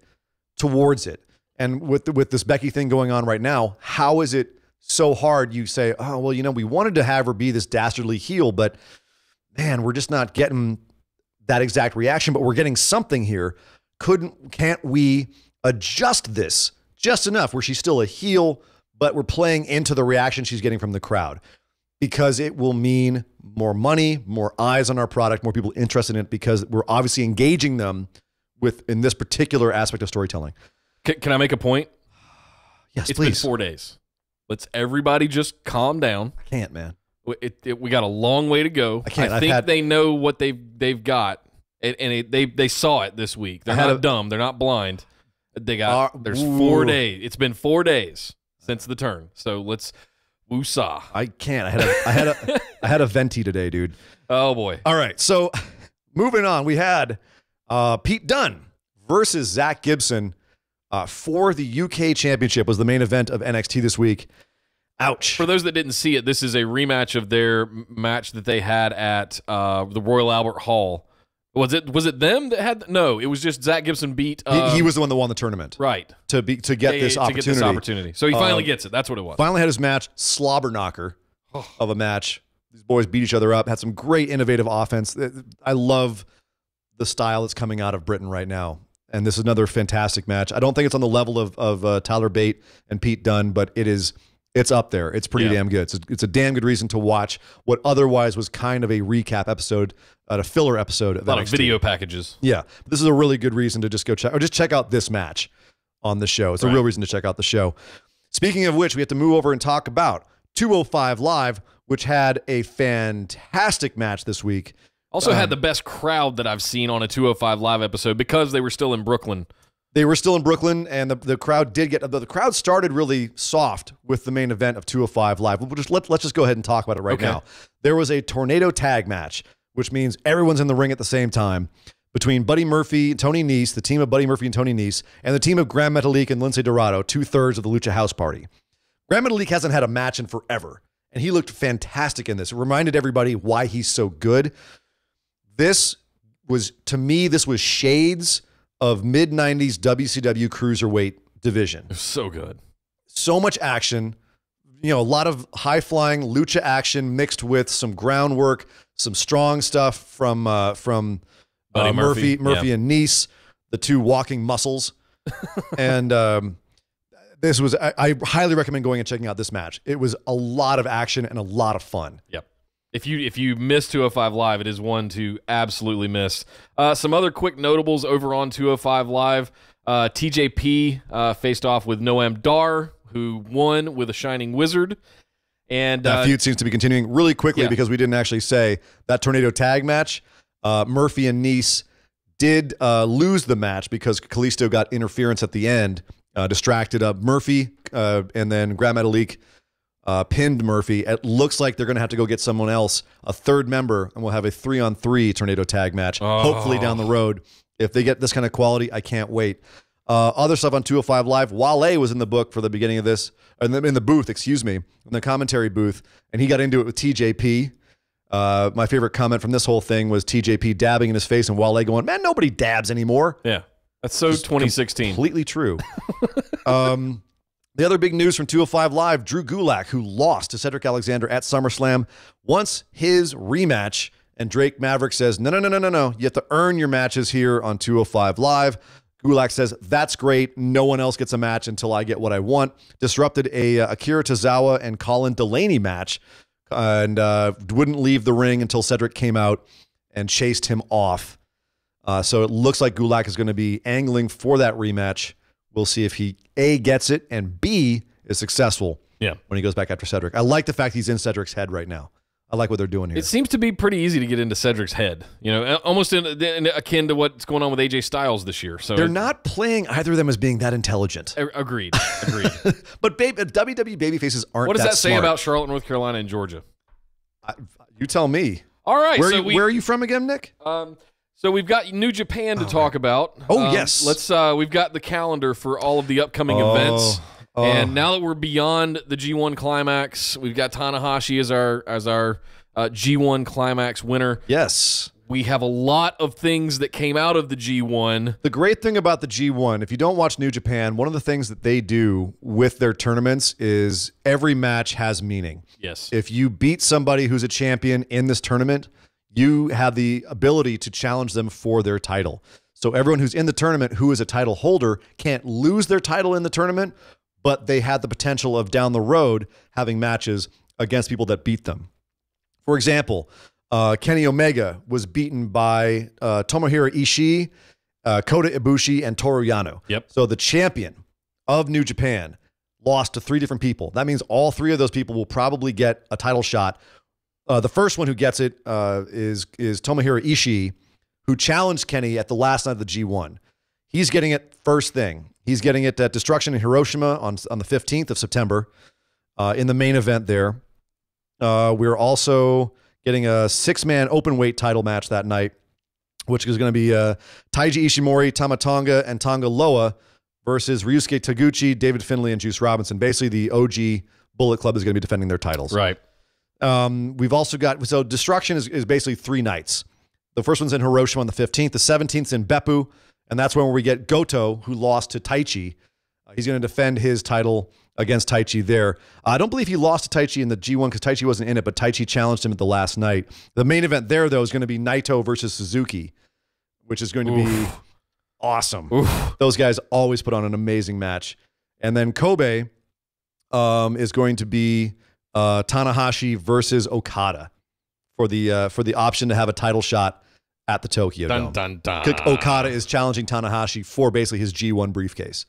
towards it? And with this Becky thing going on right now, how is it so hard? You say, oh, well, we wanted to have her be this dastardly heel, but man, we're just not getting that exact reaction, but we're getting something here. Can't we adjust this just enough where she's still a heel, but we're playing into the reaction she's getting from the crowd? Because it will mean more money, more eyes on our product, more people interested in it, because we're obviously engaging them in this particular aspect of storytelling. Can I make a point? Yes, It's please. been 4 days. Let's everybody just calm down. I can't, man. We got a long way to go. I can't. I think they know what they've got, and they saw it this week. They're not dumb. They're not blind. They got there's 4 days. It's been 4 days since the turn. So let's woosah. I can't. I had a venti today, dude. Oh boy. All right. So moving on, we had Pete Dunne versus Zach Gibson for the UK Championship. Was the main event of NXT this week. Ouch. For those that didn't see it, this is a rematch of their match that they had at the Royal Albert Hall. Was it them that had? No, it was just Zach Gibson beat. He was the one that won the tournament, right? To get this opportunity. So he finally gets it. That's what it was. Finally had his match, slobber knocker of a match. These boys beat each other up. Had some great innovative offense. I love the style that's coming out of Britain right now. And this is another fantastic match. I don't think it's on the level of Tyler Bate and Pete Dunne, but it's up there. It's pretty damn good. It's a damn good reason to watch what otherwise was kind of a recap episode, a filler episode of a lot NXT. of video packages. Yeah, this is a really good reason to just go check out this match on the show. It's a real reason to check out the show. Speaking of which, we have to move over and talk about 205 Live, which had a fantastic match this week. Also had the best crowd that I've seen on a 205 Live episode because they were still in Brooklyn. They were still in Brooklyn, and the crowd did get the crowd started really soft with the main event of 205 Live. Let's just go ahead and talk about it right now. There was a tornado tag match, which means everyone's in the ring at the same time, between Buddy Murphy, Tony Nese, the team of Buddy Murphy and Tony Nese, and the team of Gran Metalik and Lince Dorado, 2/3 of the Lucha House Party. Gran Metalik hasn't had a match in forever, and he looked fantastic in this. It reminded everybody why he's so good. To me, this was shades of mid-90s WCW cruiserweight division. So good. So much action. A lot of high-flying lucha action mixed with some groundwork, some strong stuff from Murphy and Nese, the two walking muscles. And this was, I highly recommend going and checking out this match. It was a lot of action and a lot of fun. Yep. If you miss 205 Live, it is one to absolutely miss. Some other quick notables over on 205 Live. TJP faced off with Noam Dar, who won with a Shining Wizard. And that feud seems to be continuing really quickly because we didn't actually say that tornado tag match. Murphy and Nese did lose the match because Kalisto got interference at the end, distracted Murphy, and then Gran Metalik pinned Murphy. It looks like they're going to have to go get someone else, a third member, and we'll have a 3-on-3 tornado tag match, hopefully down the road. If they get this kind of quality, I can't wait. Other stuff on 205 Live, Wale was in the book for the beginning of this, in the booth, in the commentary booth, and he got into it with TJP. My favorite comment from this whole thing was TJP dabbing in his face and Wale going, "Man, nobody dabs anymore." Yeah, that's so just 2016. Completely true. The other big news from 205 Live, Drew Gulak, who lost to Cedric Alexander at SummerSlam, wants his rematch, and Drake Maverick says, no. You have to earn your matches here on 205 Live. Gulak says, that's great. No one else gets a match until I get what I want. Disrupted a Akira Tozawa and Colin Delaney match and wouldn't leave the ring until Cedric came out and chased him off. So it looks like Gulak is going to be angling for that rematch. We'll see if he, A, gets it, and B, is successful when he goes back after Cedric. I like the fact he's in Cedric's head right now. I like what they're doing here. It seems to be pretty easy to get into Cedric's head, almost akin to what's going on with AJ Styles this year. So they're not playing either of them as being that intelligent. Agreed. But WWE babyfaces aren't. What does that say smart. about Charlotte, North Carolina, and Georgia? You tell me. All right. Where are you from again, Nick? So we've got New Japan to talk about. Yes. We've got the calendar for all of the upcoming events. And now that we're beyond the G1 Climax, we've got Tanahashi as our G1 Climax winner. Yes. We have a lot of things that came out of the G1. The great thing about the G1, if you don't watch New Japan, one of the things that they do with their tournaments is every match has meaning. Yes. If you beat somebody who's a champion in this tournament, you have the ability to challenge them for their title. So everyone who's in the tournament who is a title holder can't lose their title in the tournament, but they had the potential of down the road having matches against people that beat them. For example, Kenny Omega was beaten by Tomohiro Ishii, Kota Ibushi, and Toru Yano. Yep. So the champion of New Japan lost to 3 different people. That means all 3 of those people will probably get a title shot. The first one who gets it is Tomohiro Ishii, who challenged Kenny at the last night of the G1. He's getting it first thing. He's getting it at Destruction in Hiroshima on the 15th of September in the main event there. We're also getting a 6-man open weight title match that night, which is going to be Taiji Ishimori, Tama Tonga, and Tonga Loa versus Ryusuke Taguchi, David Finlay, and Juice Robinson. Basically, the OG Bullet Club is going to be defending their titles. Right. We've also got, so Destruction is basically 3 nights. The first one's in Hiroshima on the 15th. The 17th's in Beppu. And that's when we get Goto, who lost to Taichi. He's going to defend his title against Taichi there. I don't believe he lost to Taichi in the G1 because Taichi wasn't in it, but Taichi challenged him at the last night. The main event there, though, is going to be Naito versus Suzuki, which is going to be awesome. Those guys always put on an amazing match. And then Kobe is going to be Tanahashi versus Okada for the option to have a title shot at the Tokyo Dome. Dun, dun, dun. Okada is challenging Tanahashi for basically his G1 briefcase.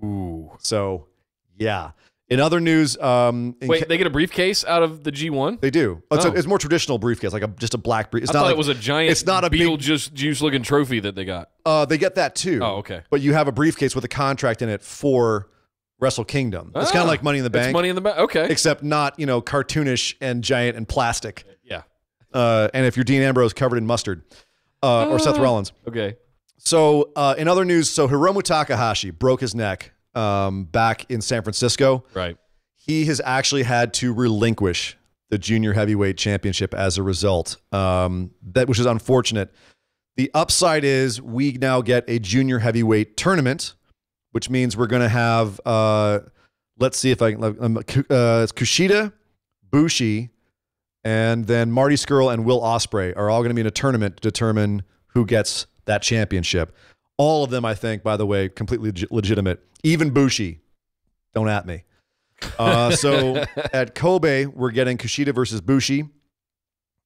Ooh. So, yeah. In other news, wait, they get a briefcase out of the G1? They do. It's more traditional briefcase, like just a black briefcase. I thought it was a giant, it's not a Beetlejuice looking trophy that they got. They get that too. Oh, okay. But you have a briefcase with a contract in it for Wrestle Kingdom. It's kind of like Money in the Bank. It's Money in the Bank. Okay. Except not, cartoonish and giant and plastic. Yeah. And if you're Dean Ambrose covered in mustard. Or Seth Rollins. Okay. So in other news, Hiromu Takahashi broke his neck back in San Francisco. Right. He has actually had to relinquish the junior heavyweight championship as a result, which is unfortunate. The upside is we now get a junior heavyweight tournament, which means we're going to have, let's see if I can, it's Kushida, Bushi, and then Marty Scurll and Will Ospreay are all going to be in a tournament to determine who gets that championship. All of them, I think, by the way, completely legitimate. Even Bushi. Don't at me. So at Kobe, we're getting Kushida versus Bushi.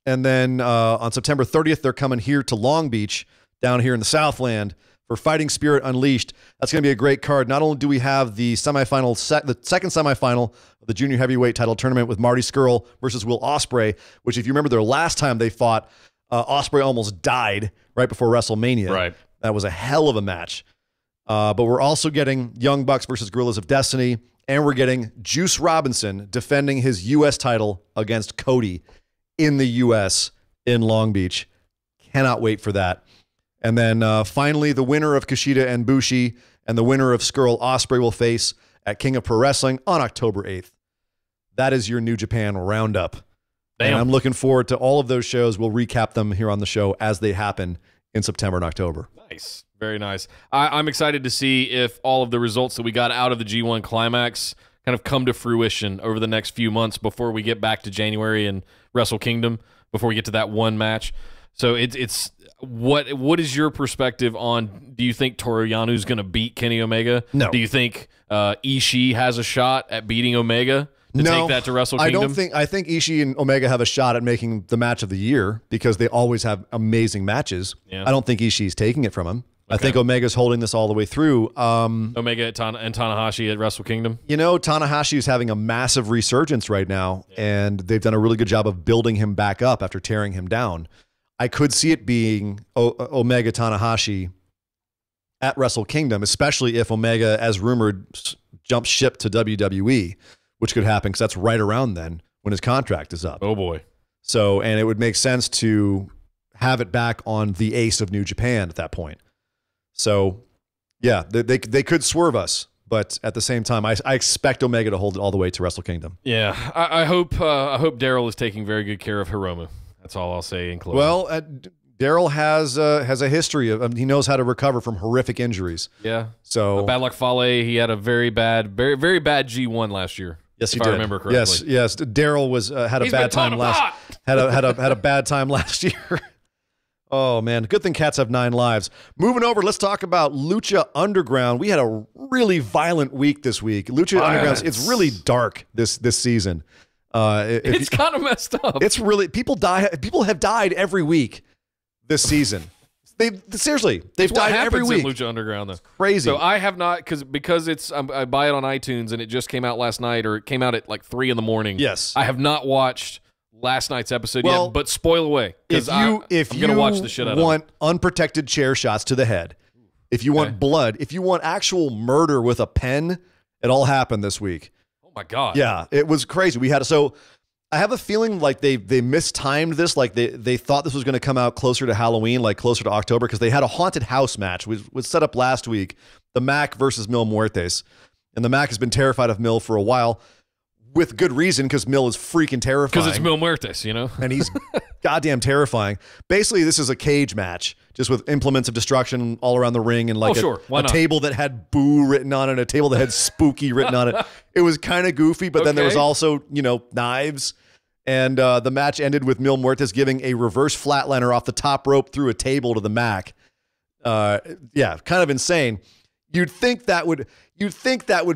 And then on September 30th, they're coming here to Long Beach, down here in the Southland, for Fighting Spirit Unleashed. That's going to be a great card. Not only do we have the semifinal, the second semifinal of the junior heavyweight title tournament with Marty Scurll versus Will Ospreay, which if you remember their last time they fought, Ospreay almost died right before WrestleMania. Right. That was a hell of a match. But we're also getting Young Bucks versus Guerrillas of Destiny, and we're getting Juice Robinson defending his U.S. title against Cody in the U.S. in Long Beach. Cannot wait for that. And then finally, the winner of Kushida and Bushi and the winner of Scurll Ospreay will face at King of Pro Wrestling on October 8th. That is your New Japan roundup. Damn. And I'm looking forward to all of those shows. We'll recap them here on the show as they happen in September and October. Nice. Very nice. I'm excited to see if all of the results that we got out of the G1 Climax kind of come to fruition over the next few months before we get back to January and Wrestle Kingdom, before we get to that one match. So it's what is your perspective on, do you think Toru Yanu's going to beat Kenny Omega? No. Do you think Ishii has a shot at beating Omega to take that to Wrestle Kingdom? I think Ishii and Omega have a shot at making the match of the year because they always have amazing matches. Yeah. I don't think Ishii's taking it from him. I think Omega's holding this all the way through. Omega and Tanahashi at Wrestle Kingdom. You know, Tanahashi is having a massive resurgence right now, and they've done a really good job of building him back up after tearing him down. I could see it being Omega Tanahashi at Wrestle Kingdom, especially if Omega, as rumored, jumps ship to WWE, which could happen because that's right around then when his contract is up. Oh, boy. So, and it would make sense to have it back on the ace of New Japan at that point. So, yeah, they could swerve us, but at the same time, I expect Omega to hold it all the way to Wrestle Kingdom. Yeah, I hope Daryl is taking very good care of Hiromu. That's all I'll say in closing. Well, Daryl has a history of he knows how to recover from horrific injuries. Yeah. So Bad Luck Fale, he had a very bad G1 last year. Yes, he if did. I remember correctly. Yes. Daryl was had a bad time last had a bad time last year. Oh man, good thing cats have 9 lives. Moving over, let's talk about Lucha Underground. We had a really violent week this week. Lucha Underground, it's really dark this season. It's kind of messed up. It's really people have died every week this season. They've died every week. In Lucha Underground, though. Crazy. So I have not because it's I buy it on iTunes and it just came out last night, or it came out at like 3 a.m. Yes. I have not watched last night's episode yet, but spoil away. If you gonna watch the shit out want of it. Unprotected chair shots to the head, if you want blood, if you want actual murder with a pen, it all happened this week. Oh my god. Yeah, it was crazy. I have a feeling like they mistimed this, like they thought this was going to come out closer to Halloween, like closer to October, because they had a haunted house match, which was set up last week, the Mac versus Mil Muertes. And the Mac has been terrified of Mil for a while, with good reason, because Mil is freaking terrifying. Because it's Mil Muertes, you know? And he's goddamn terrifying. Basically, this is a cage match, just with implements of destruction all around the ring, and like a table that had boo written on it, a table that had spooky written on it. It was kind of goofy, but then there was also, knives. And the match ended with Mil Muertes giving a reverse flatliner off the top rope through a table to the Mac. Yeah, kind of insane. You'd think that would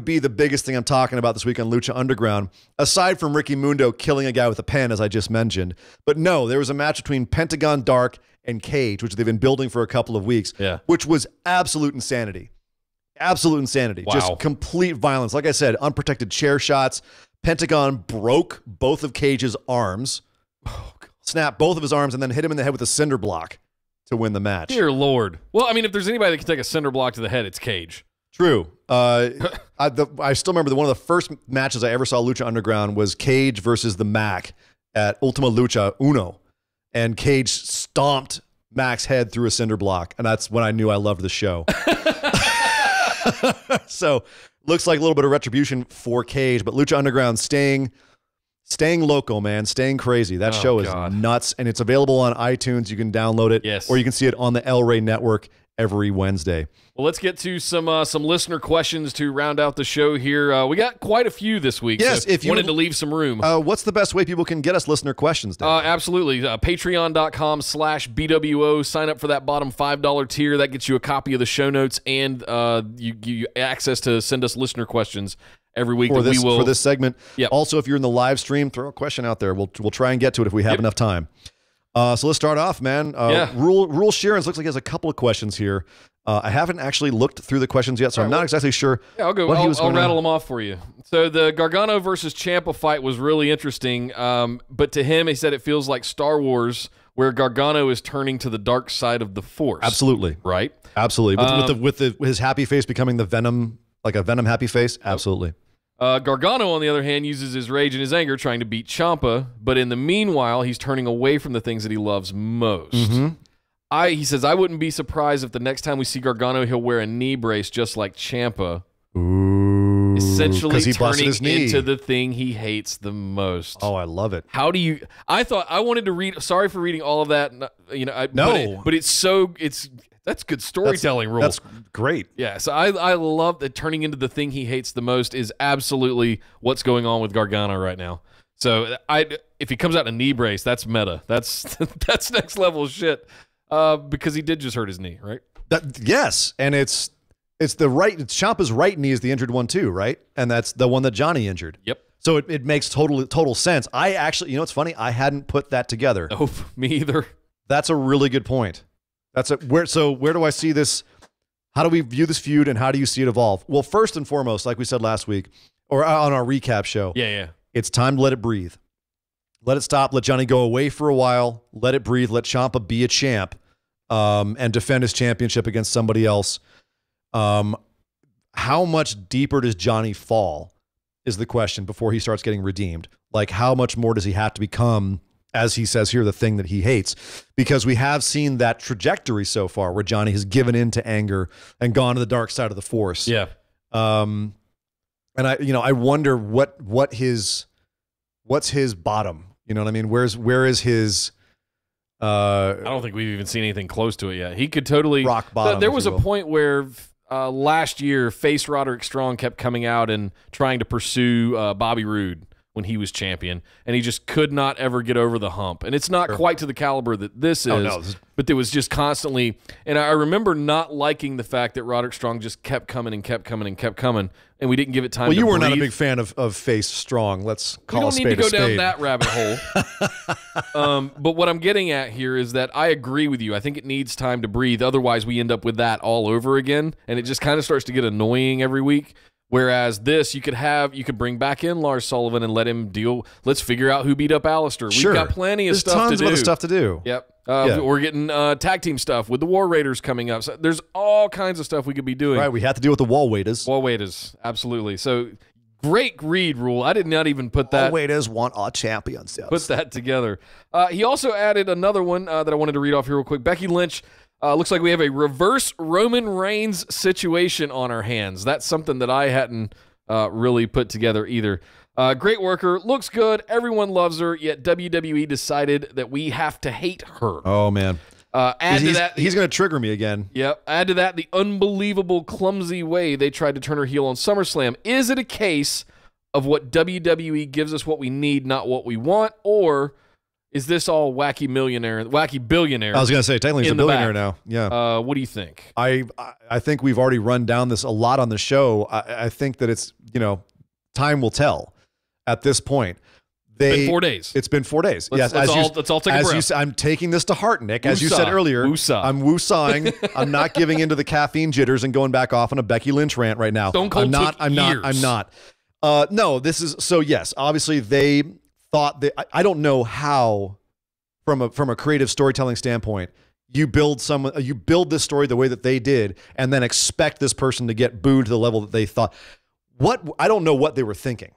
be the biggest thing I'm talking about this week on Lucha Underground, aside from Ricky Mundo killing a guy with a pen, as I just mentioned. But no, there was a match between Pentagon Dark and Cage, which they've been building for a couple of weeks, which was absolute insanity. Absolute insanity. Wow. Just complete violence. Like I said, unprotected chair shots. Pentagon broke both of Cage's arms, snapped both of his arms, and then hit him in the head with a cinder block to win the match. Dear Lord. Well, I mean, if there's anybody that can take a cinder block to the head, it's Cage. True. I still remember one of the first matches I ever saw Lucha Underground was Cage versus the Mac at Ultima Lucha Uno, and Cage stomped Mac's head through a cinder block, and that's when I knew I loved the show. So looks like a little bit of retribution for Cage, but Lucha Underground staying loco, man, staying crazy. That show is nuts, and it's available on iTunes. You can download it, or you can see it on the El Rey Network every Wednesday. Well, let's get to some listener questions to round out the show here. We got quite a few this week. Yes, so if you wanted to leave some room. What's the best way people can get us listener questions, Dave? Absolutely. Patreon.com/BWO. Sign up for that bottom $5 tier. That gets you a copy of the show notes and you access to send us listener questions every week for this segment. Yep. Also, if you're in the live stream, throw a question out there. We'll try and get to it if we have enough time. So let's start off, man. Rule Sheerans looks like he has a couple of questions here. I haven't actually looked through the questions yet, so I'm not exactly sure. Yeah, I'll rattle them off for you. So the Gargano versus Ciampa fight was really interesting, but to him, he said it feels like Star Wars, where Gargano is turning to the dark side of the Force. Absolutely. Right? Absolutely. With his happy face becoming the Venom, like a Venom happy face? Absolutely. Gargano, on the other hand, uses his rage and his anger trying to beat Ciampa, but in the meanwhile, he's turning away from the things that he loves most. Mm-hmm. He says, I wouldn't be surprised if the next time we see Gargano, he'll wear a knee brace just like Ciampa. Ooh, essentially he turning his knee into the thing he hates the most. Oh, I love it. How do you... I thought... I wanted to read... Sorry for reading all of that. But it's that's good storytelling, Rule. That's great. Yeah, so I love that turning into the thing he hates the most is absolutely what's going on with Gargano right now. So if he comes out in a knee brace, that's meta. That's next level shit. Because he did just hurt his knee, right? Yes, and it's Ciampa's right knee is the injured one too, right? And that's the one that Johnny injured. Yep. So it makes total sense. I actually, it's funny, I hadn't put that together. Nope, me either. That's a really good point. Where do I see this How do we view this feud, and how do you see it evolve? Well, first and foremost, like we said last week, or on our recap show, it's time to let it breathe. Let it stop. Let Johnny go away for a while. Let it breathe. Let Ciampa be a champ and defend his championship against somebody else. How much deeper does Johnny fall is the question before he starts getting redeemed. Like, how much more does he have to become, as he says here, the thing that he hates? Because we have seen that trajectory so far where Johnny has given in to anger and gone to the dark side of the Force. Yeah. And I wonder what's his bottom. You know what I mean? Where is his? I don't think we've even seen anything close to it yet. He could totally rock bottom. There was a point where last year, face Roderick Strong kept coming out and trying to pursue Bobby Roode when he was champion, and he just could not ever get over the hump. And it's not quite to the caliber that this is, but there was just constantly. And I remember not liking the fact that Roderick Strong just kept coming and kept coming and kept coming, and we didn't give it time. Well, you were breathe. Not a big fan of face Strong. Let's call a spade a spade. We don't need to go down that rabbit hole. But what I'm getting at here is that I agree with you. I think it needs time to breathe. Otherwise, we end up with that all over again, and it just kind of starts to get annoying every week. Whereas this, you could bring back in Lars Sullivan and let him deal. Let's figure out who beat up Alistair. We've got plenty of stuff to do. There's tons of other stuff to do. Yep. We're getting tag team stuff with the War Raiders coming up. So there's all kinds of stuff we could be doing. Right. We have to deal with the Wall Waiters. Wall Waiters. Absolutely. So great read rule. I did not even put that. Wall Waiters want our champions. Put that together. He also added another one that I wanted to read off here real quick. Becky Lynch. Looks like we have a reverse Roman Reigns situation on our hands. That's something that I hadn't really put together either. Great worker, looks good, everyone loves her, yet WWE decided that we have to hate her. Oh, man. He's going to trigger me again. Yep. Add to that the unbelievable, clumsy way they tried to turn her heel on SummerSlam. Is it a case of what WWE gives us what we need, not what we want, or is this all wacky billionaire? I was going to say, technically he's a billionaire now. Yeah. What do you think? I think we've already run down this a lot on the show. I think that it's, time will tell at this point. It's been 4 days. It's been 4 days. Let's all take a breath. I'm taking this to heart, Nick. As you said earlier, I'm woosawing. I'm not giving into the caffeine jitters and going back off on a Becky Lynch rant right now. I'm not. No, this is so. Yes, obviously they thought that. I don't know how, from a creative storytelling standpoint, you build this story the way that they did, and then expect this person to get booed to the level that they thought. I don't know what they were thinking.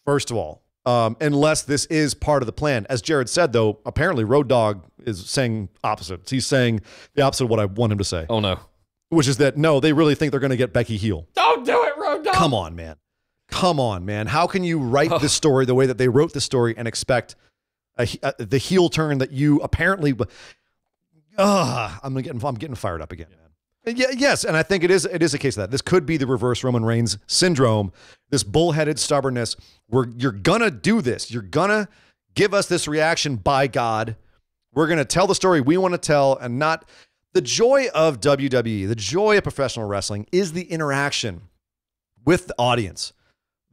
First of all. Unless this is part of the plan. As Jared said, though, apparently Road Dogg is saying opposites. He's saying the opposite of what I want him to say. Oh, no. Which is that, no, they really think they're going to get Becky heel. Don't do it, Road Dogg. Come on, man. How can you write this story the way that they wrote the story and expect the heel turn that you apparently... I'm getting fired up again, man. Yes, and I think it is a case of that. This could be the reverse Roman Reigns syndrome, this bullheaded stubbornness where you're going to do this. You're going to give us this reaction, by God. We're going to tell the story we want to tell, and not the joy of WWE, the joy of professional wrestling is the interaction with the audience,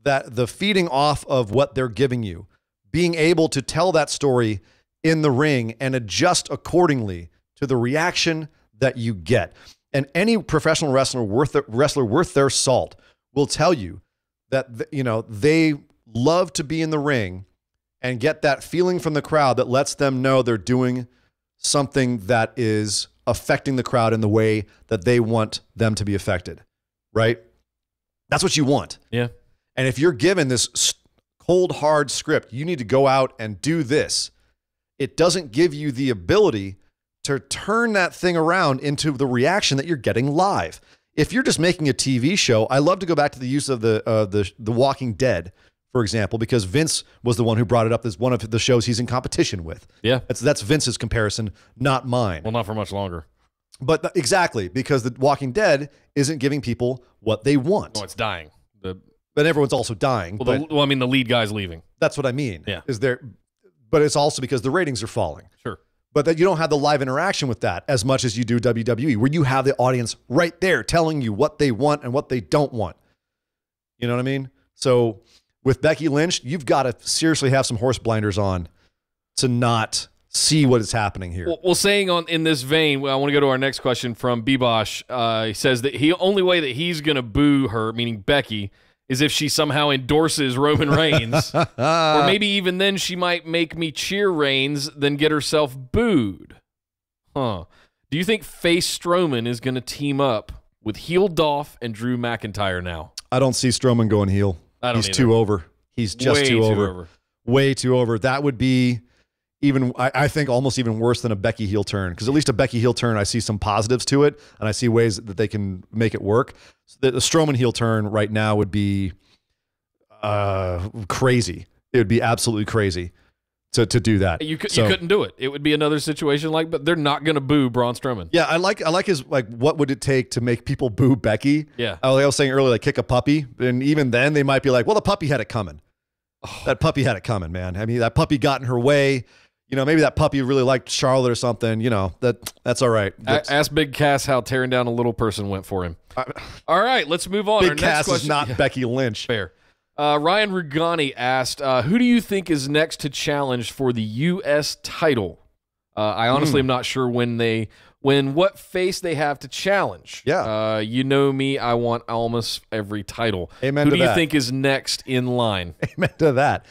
that the feeding off of what they're giving you, being able to tell that story in the ring and adjust accordingly to the reaction that you get. And any professional wrestler worth their salt will tell you that, they love to be in the ring and get that feeling from the crowd that lets them know they're doing something that is affecting the crowd in the way that they want them to be affected, right? That's what you want. Yeah. And if you're given this cold, hard script, you need to go out and do this. It doesn't give you the ability to turn that thing around into the reaction that you're getting live. If you're just making a TV show, I love to go back to the use of the Walking Dead, for example, because Vince was the one who brought it up as one of the shows he's in competition with. Yeah. That's Vince's comparison, not mine. Well, not for much longer. But exactly, because the Walking Dead isn't giving people what they want. No, it's dying. But everyone's also dying. The lead guy's leaving. That's what I mean. Yeah. But it's also because the ratings are falling. Sure. But that you don't have the live interaction with that as much as you do WWE, where you have the audience right there telling you what they want and what they don't want. You know what I mean? So with Becky Lynch, you've got to seriously have some horse blinders on to not see what is happening here. Well, saying in this vein, I want to go to our next question from Bebosh. He says that only way that he's going to boo her, meaning Becky, is if she somehow endorses Roman Reigns. Or maybe even then she might make me cheer Reigns, then get herself booed. Huh. Do you think face Strowman is going to team up with heel Dolph and Drew McIntyre now? I don't see Strowman going heel. He's too over. He's just Way too over. Way too over. That would be even, I think, almost even worse than a Becky heel turn. Because at least a Becky heel turn, I see some positives to it, and I see ways that they can make it work. So the Strowman heel turn right now would be crazy. It would be absolutely crazy to do that. You couldn't do it. It would be another situation but they're not going to boo Braun Strowman. Yeah, I like his, what would it take to make people boo Becky? Yeah. Like I was saying earlier, kick a puppy. And even then, they might be like, well, the puppy had it coming. Oh. That puppy had it coming, man. I mean, that puppy got in her way. Maybe that puppy really liked Charlotte or something. That's all right. Ask Big Cass how tearing down a little person went for him. All right, let's move on. Big Cass is not Becky Lynch. Fair. Ryan Rugani asked, who do you think is next to challenge for the U.S. title? I honestly am not sure what face they have to challenge. Yeah. You know me, I want almost every title. Amen to that. Who do you think is next in line? Amen to that.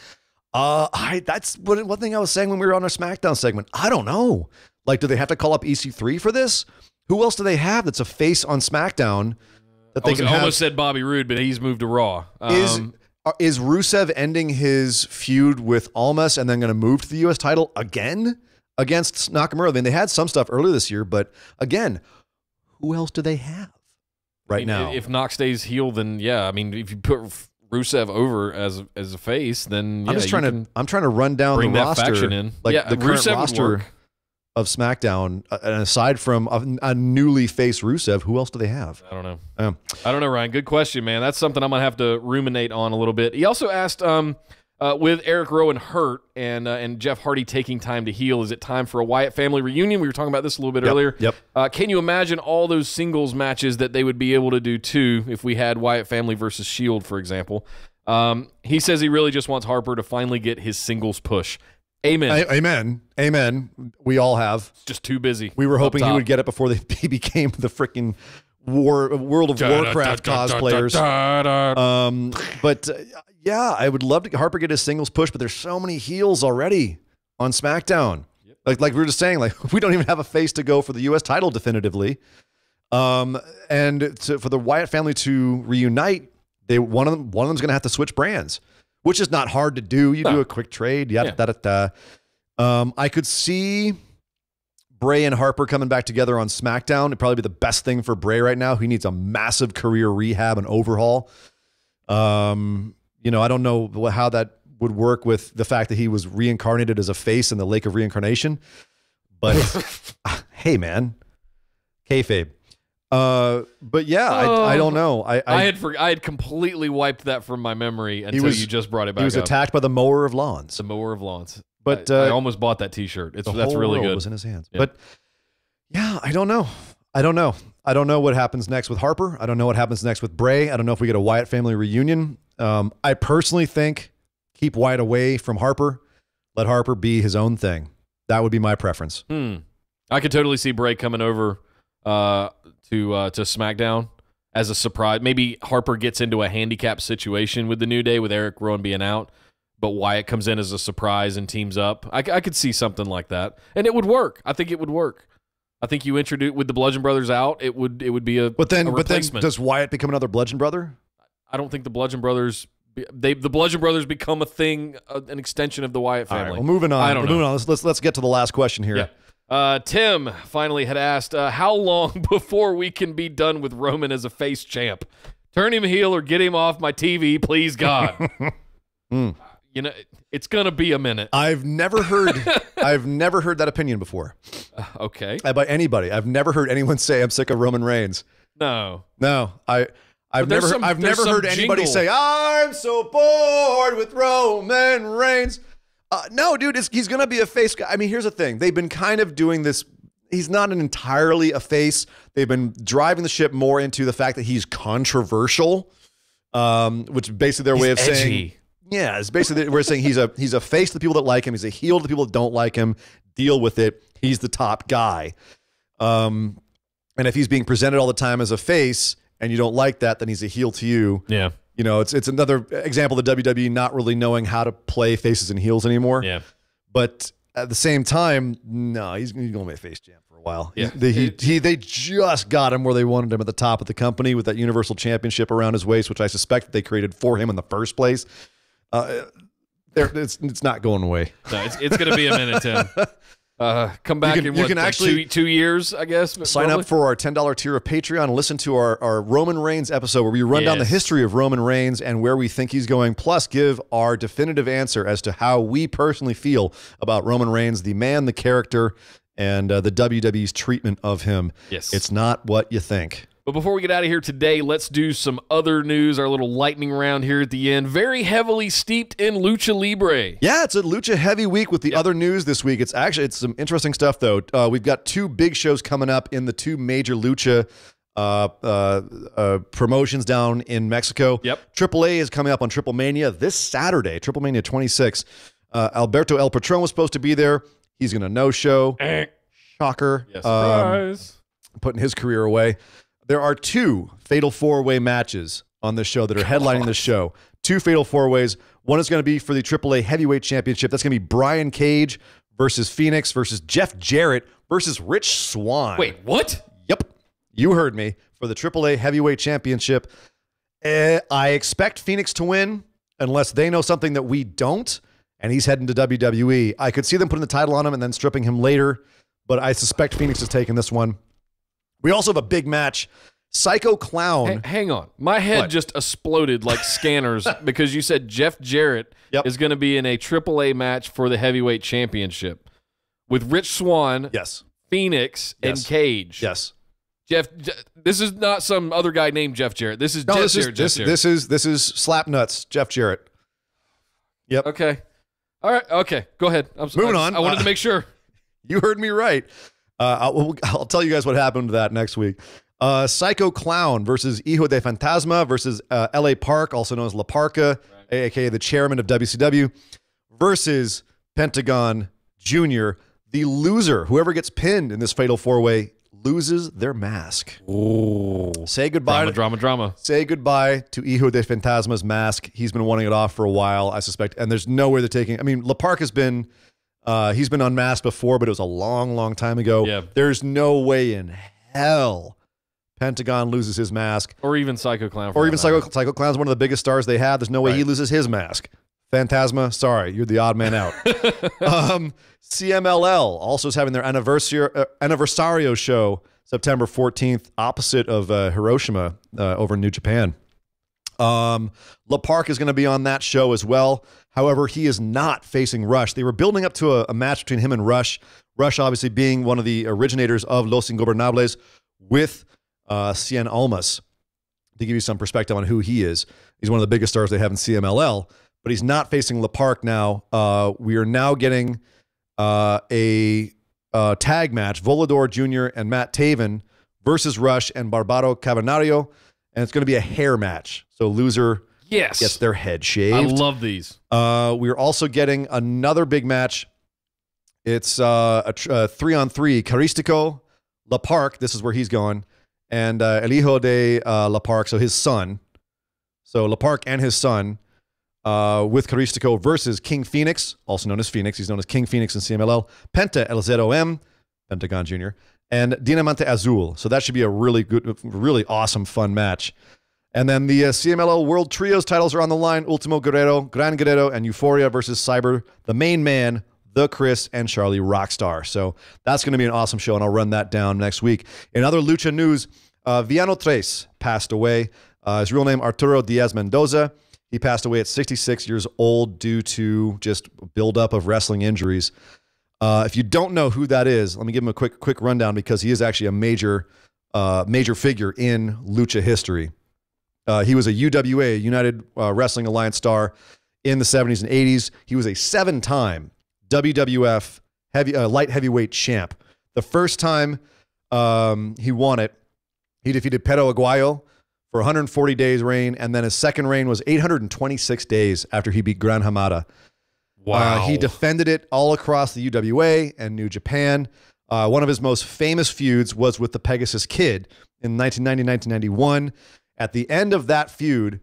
That's one thing I was saying when we were on our SmackDown segment. I don't know. Do they have to call up EC3 for this? Who else do they have that's a face on SmackDown that they can have? I almost said Bobby Roode, but he's moved to Raw. Is Rusev ending his feud with Almas and then going to move to the U.S. title again against Nakamura? I mean, they had some stuff earlier this year, but again, who else do they have now? If Knox stays heel, then yeah. I mean, if you put Rusev over as a face, then I'm trying to run down the roster, faction in. The current Rusev roster of SmackDown, and aside from a newly faced Rusev, who else do they have? I don't know. I don't know, Ryan. Good question, man. That's something I'm gonna have to ruminate on a little bit. He also asked, with Eric Rowan hurt and Jeff Hardy taking time to heal, is it time for a Wyatt family reunion? We were talking about this a little bit earlier. Yep. Can you imagine all those singles matches that they would be able to do too if we had Wyatt family versus Shield, for example? He says he really just wants Harper to finally get his singles push. Amen. Amen. We all have. Just too busy. We were hoping he would get it before he became the freaking World of Warcraft cosplayers. But yeah, I would love to Harper get his singles push, but there's so many heels already on SmackDown. Yep. Like we were just saying, we don't even have a face to go for the U.S. title definitively. And for the Wyatt family to reunite, one of them's going to have to switch brands, which is not hard to do. You do a quick trade. I could see Bray and Harper coming back together on SmackDown. It'd probably be the best thing for Bray right now. He needs a massive career rehab and overhaul. I don't know how that would work with the fact that he was reincarnated as a face in the Lake of Reincarnation. But hey, man, kayfabe. But yeah, I don't know. I had completely wiped that from my memory until you just brought it back. He was attacked by the mower of lawns. The mower of lawns. But I almost bought that T-shirt. That's really good. Was in his hands. Yeah. But yeah, I don't know. I don't know what happens next with Harper. I don't know what happens next with Bray. I don't know if we get a Wyatt family reunion. I personally think keep Wyatt away from Harper. Let Harper be his own thing. That would be my preference. I could totally see Bray coming over to SmackDown as a surprise. Maybe Harper gets into a handicap situation with the New Day with Eric Rowan being out, but Wyatt comes in as a surprise and teams up. I could see something like that, and it would work. I think it would work. I think you introduce with the Bludgeon Brothers out, it would be a replacement. But then does Wyatt become another Bludgeon Brother? I don't think the Bludgeon Brothers. The Bludgeon Brothers become a thing, an extension of the Wyatt family. All right, well, moving on. I don't know. Moving on. Let's get to the last question here. Yeah. Tim finally had asked, how long before we can be done with Roman as a face champ? Turn him heel or get him off my TV, please, God. It's gonna be a minute. I've never heard that opinion before. Okay. By anybody. I've never heard anyone say I'm sick of Roman Reigns. No. I've never heard anybody say I'm so bored with Roman Reigns. No, dude, he's going to be a face guy. I mean, here's the thing. They've been kind of doing this. He's not entirely a face. They've been driving the ship more into the fact that he's controversial, which is basically their way of saying, yeah, it's basically we're saying he's a face to the people that like him. He's a heel to the people that don't like him. deal with it. He's the top guy. And if he's being presented all the time as a face and you don't like that, then he's a heel to you. Yeah. You know, it's another example of the WWE not really knowing how to play faces and heels anymore. Yeah. But at the same time, no, he's going to be a face champ for a while. Yeah. They just got him where they wanted him at the top of the company with that Universal Championship around his waist, which I suspect they created for him in the first place. It's not going away. No, it's going to be a minute, Tim. Come back in what, actually 2 years, I guess. Sign up for our $10 tier of Patreon and listen to our Roman Reigns episode where we run down the history of Roman Reigns and where we think he's going, plus give our definitive answer as to how we personally feel about Roman Reigns, the man, the character, and the WWE's treatment of him. Yes. It's not what you think. But before we get out of here today, let's do some other news, our little lightning round here at the end. Very heavily steeped in Lucha Libre. Yeah, it's a Lucha heavy week with the other news this week. It's some interesting stuff, though. We've got 2 big shows coming up in the 2 major Lucha promotions down in Mexico. Yep. AAA is coming up on Triple Mania this Saturday, Triple Mania 26. Alberto El Patron was supposed to be there. He's going to no-show. Shocker. Yes, surprise. Putting his career away. There are 2 Fatal 4-Way matches on this show that are headlining the show. 2 Fatal 4-Ways. One is going to be for the AAA Heavyweight Championship. That's going to be Brian Cage versus Phoenix versus Jeff Jarrett versus Rich Swann. Wait, what? Yep. You heard me. For the AAA Heavyweight Championship. I expect Phoenix to win unless they know something that we don't, and he's heading to WWE. I could see them putting the title on him and then stripping him later, but I suspect Phoenix is taking this one. We also have a big match. Psycho Clown. Hang on. My head just exploded like scanners because you said Jeff Jarrett is going to be in a AAA match for the heavyweight championship with Rich Swann, Phoenix, and Cage. Yes. This is not some other guy named Jeff Jarrett. This is Jeff Jarrett. This is Slapnuts, Jeff Jarrett. Yep. Okay. All right. Okay. Go ahead. Moving on. I wanted to make sure. You heard me right. I'll tell you guys what happened to that next week. Psycho Clown versus Hijo de Fantasma versus L.A. Park, also known as La Parka, a.k.a. the chairman of WCW, versus Pentagon Jr. The loser, whoever gets pinned in this Fatal 4-Way, loses their mask. Oh. Say goodbye. Drama. Say goodbye to Hijo de Fantasma's mask. He's been wanting it off for a while, I suspect, and there's nowhere they're taking. I mean, La Park has been... he's been unmasked before, but it was a long, long time ago. Yeah. There's no way in hell Pentagon loses his mask. Or even Psycho Clown. Or even Psycho Clown's one of the biggest stars they have. There's no way he loses his mask. Phantasma, sorry, you're the odd man out. CMLL also is having their anniversario show September 14th, opposite of Hiroshima over in New Japan. La Park is going to be on that show as well. However, he is not facing Rush. They were building up to a match between him and Rush. Rush obviously being one of the originators of Los Ingobernables with Cien Almas. To give you some perspective on who he is, he's one of the biggest stars they have in CMLL, but he's not facing La Park now. We are now getting a tag match, Volador Jr. and Matt Taven versus Rush and Barbaro Cavernario, and it's going to be a hair match. So loser gets their head shaved. I love these. We're also getting another big match. It's a 3-on-3. Caristico, La Park, this is where he's going, and El Hijo de La Park, so his son. So La Park and his son with Caristico versus King Phoenix, also known as Phoenix. He's known as King Phoenix in CMLL. Penta El ZOM, Pentagon Jr., and Dinamante Azul. So that should be a really good, really awesome, fun match. And then the CMLL World Trios titles are on the line. Ultimo Guerrero, Gran Guerrero, and Euphoria versus Cyber, the main man, the Chris, and Charlie Rockstar. So that's going to be an awesome show, and I'll run that down next week. In other Lucha news, Villano Tres passed away. His real name, Arturo Diaz Mendoza. He passed away at 66 years old due to just buildup of wrestling injuries. If you don't know who that is, let me give him a quick rundown because he is actually a major figure in Lucha history. He was a UWA, United Wrestling Alliance star in the 70s and 80s. He was a 7-time WWF light heavyweight champ. The first time he won it, he defeated Pero Aguayo for 140 days reign, and then his second reign was 826 days after he beat Gran Hamada. Wow. He defended it all across the UWA and New Japan. One of his most famous feuds was with the Pegasus Kid in 1990-1991. At the end of that feud,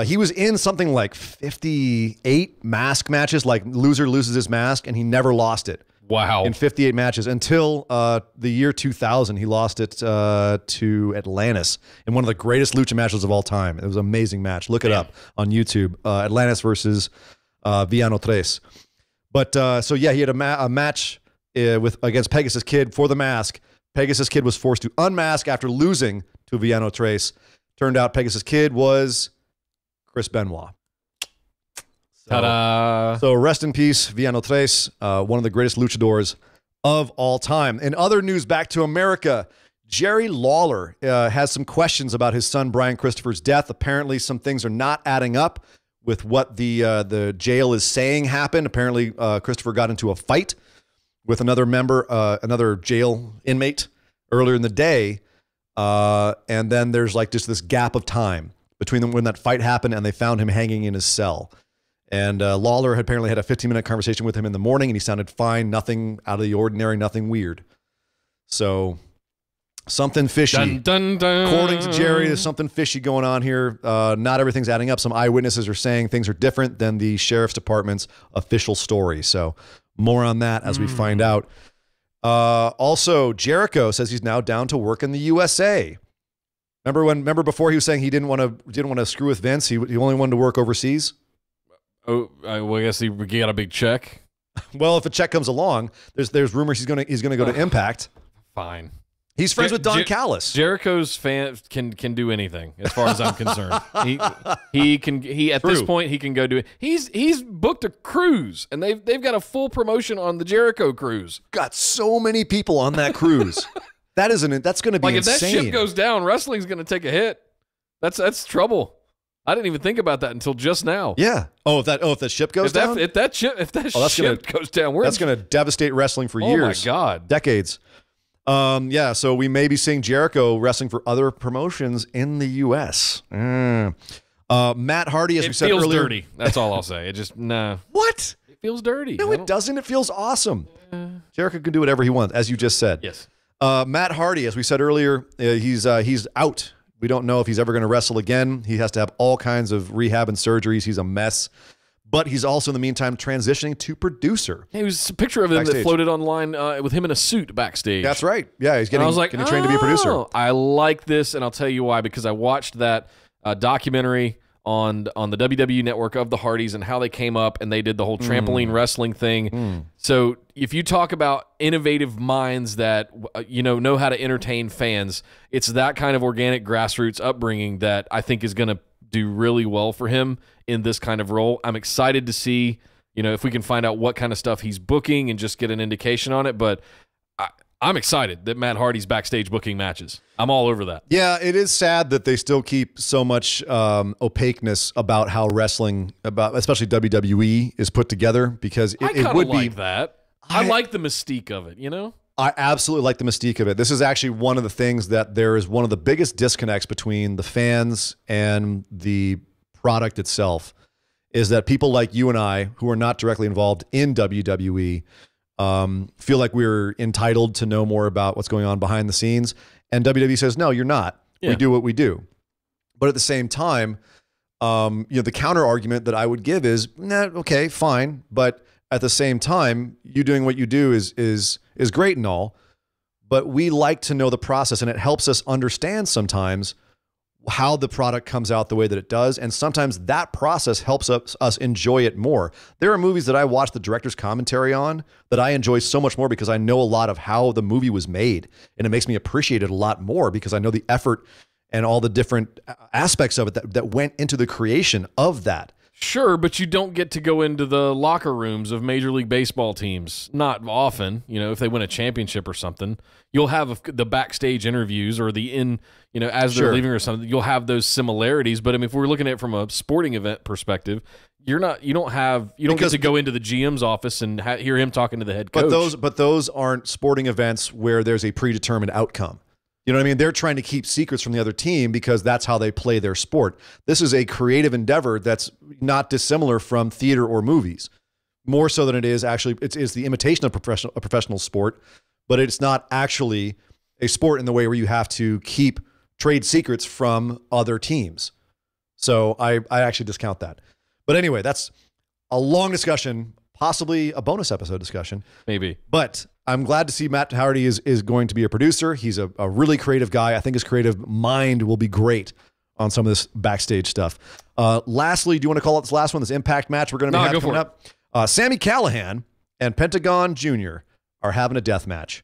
he was in something like 58 mask matches, like loser loses his mask, and he never lost it. Wow. In 58 matches until the year 2000. He lost it to Atlantis in one of the greatest lucha matches of all time. It was an amazing match. Look it up on YouTube. Atlantis versus Villano Tres. But so yeah, he had a match against Pegasus Kid for the mask. Pegasus Kid was forced to unmask after losing to Villano Tres. Turned out Pegasus Kid was Chris Benoit. Ta-da. So rest in peace, Villano Tres, one of the greatest luchadors of all time. In other news, back to America, Jerry Lawler has some questions about his son Bryan Christopher's death. Apparently, some things are not adding up with what the jail is saying happened. Apparently, Christopher got into a fight with another member, another jail inmate earlier in the day, and then there's like just this gap of time between them when that fight happened and they found him hanging in his cell. And Lawler had apparently had a 15-minute conversation with him in the morning, and he sounded fine, nothing out of the ordinary, nothing weird. So something fishy. Dun, dun, dun. According to Jerry, there's something fishy going on here. Not everything's adding up. Some eyewitnesses are saying things are different than the sheriff's department's official story. So more on that as we find out. Also, Jericho says he's now down to work in the USA. Remember before he was saying he didn't want to screw with Vince? He only wanted to work overseas. Oh, well, I guess he got a big check. Well, if a check comes along, there's rumors he's gonna go to Impact. Fine. He's friends with Don Callis. Jericho's fans can do anything, as far as I'm concerned. He can at this point he can go do it. He's booked a cruise, and they've got a full promotion on the Jericho cruise. Got so many people on that cruise. That's going to be like insane. If that ship goes down, wrestling's going to take a hit. That's trouble. I didn't even think about that until just now. Yeah. If that ship goes down, if that ship goes down, that's going to devastate wrestling for years. Oh my God, decades. Yeah. So we may be seeing Jericho wrestling for other promotions in the U.S. Matt Hardy, as we said earlier, feels dirty. That's all I'll say. It just What? It feels dirty. No, it doesn't. It feels awesome. Jericho can do whatever he wants, as you just said. Yes. Matt Hardy, as we said earlier, he's out. We don't know if he's ever going to wrestle again. He has to have all kinds of rehab and surgeries. He's a mess. But he's also, in the meantime, transitioning to producer. It was a picture of him that floated online with him in a suit backstage. That's right. Yeah, he's getting trained to be a producer. I like this, and I'll tell you why. Because I watched that documentary on the WWE network of the Hardys and how they came up and they did the whole trampoline wrestling thing. So if you talk about innovative minds that know how to entertain fans, it's that kind of organic grassroots upbringing that I think is going to do really well for him in this kind of role. I'm excited to see, if we can find out what kind of stuff he's booking and just get an indication on it. But I'm excited that Matt Hardy's backstage booking matches. I'm all over that. Yeah, it is sad that they still keep so much opaqueness about how wrestling, especially WWE, is put together, because it would like be that. I like the mystique of it, I absolutely like the mystique of it. This is actually one of the things that there is one of the biggest disconnects between the fans and the product itself, is that people like you and I, who are not directly involved in WWE, feel like we're entitled to know more about what's going on behind the scenes. And WWE says, no, you're not. Yeah. We do what we do. But at the same time, the counter argument that I would give is, okay, fine. But at the same time, you doing what you do is great and all. But we like to know the process, and it helps us understand sometimes how the product comes out the way that it does. And sometimes that process helps us enjoy it more. There are movies that I watch the director's commentary on that I enjoy so much more because I know a lot of how the movie was made. And it makes me appreciate it a lot more because I know the effort and all the different aspects of it that went into the creation of that. Sure, but you don't get to go into the locker rooms of Major League Baseball teams. Not often, if they win a championship or something. You'll have the backstage interviews or as they're leaving or something. You'll have those similarities. But if we're looking at it from a sporting event perspective, you don't get to go into the GM's office and hear him talking to the head coach. But those aren't sporting events where there's a predetermined outcome. You know what I mean? They're trying to keep secrets from the other team because that's how they play their sport. This is a creative endeavor that's not dissimilar from theater or movies. more so than it is actually. It's the imitation of a professional sport, but it's not actually a sport in the way where you have to keep trade secrets from other teams. So I actually discount that. But anyway, that's a long discussion, possibly a bonus episode discussion. Maybe. But I'm glad to see Matt Hardy is going to be a producer. He's a really creative guy. I think his creative mind will be great on some of this backstage stuff. Lastly, do you want to call it this last one, this Impact match we're going to be having coming up? Sami Callihan and Pentagon Jr. are having a death match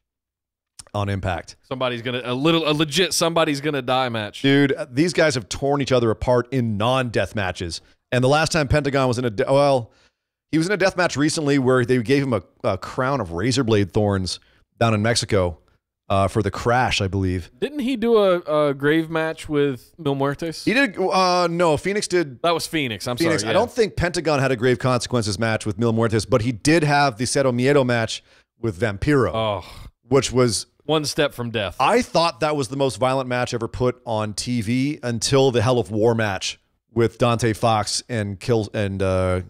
on Impact. Somebody's going to, a legit somebody's going to die match. Dude, these guys have torn each other apart in non-death matches. And the last time Pentagon was in he was in a death match recently where they gave him a crown of razor blade thorns down in Mexico for the Crash, I believe. Didn't he do a grave match with Mil Muertes? He did. No, Phoenix did. That was Phoenix. I'm Phoenix. sorry. Yeah. I don't think Pentagon had a grave consequences match with Mil Muertes, but he did have the Cero Miedo match with Vampiro, which was one step from death. I thought that was the most violent match ever put on TV until the Hell of War match with Dante Fox and Killshot.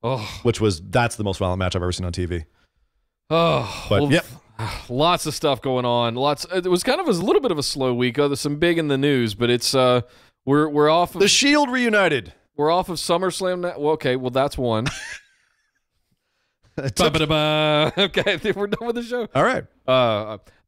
That's the most violent match I've ever seen on TV. Lots of stuff going on. It was kind of a little bit of a slow week. There's some big in the news, but it's we're off of the Shield reunited. We're off of SummerSlam now. Well, okay, well that's one. Okay, we're done with the show. All right.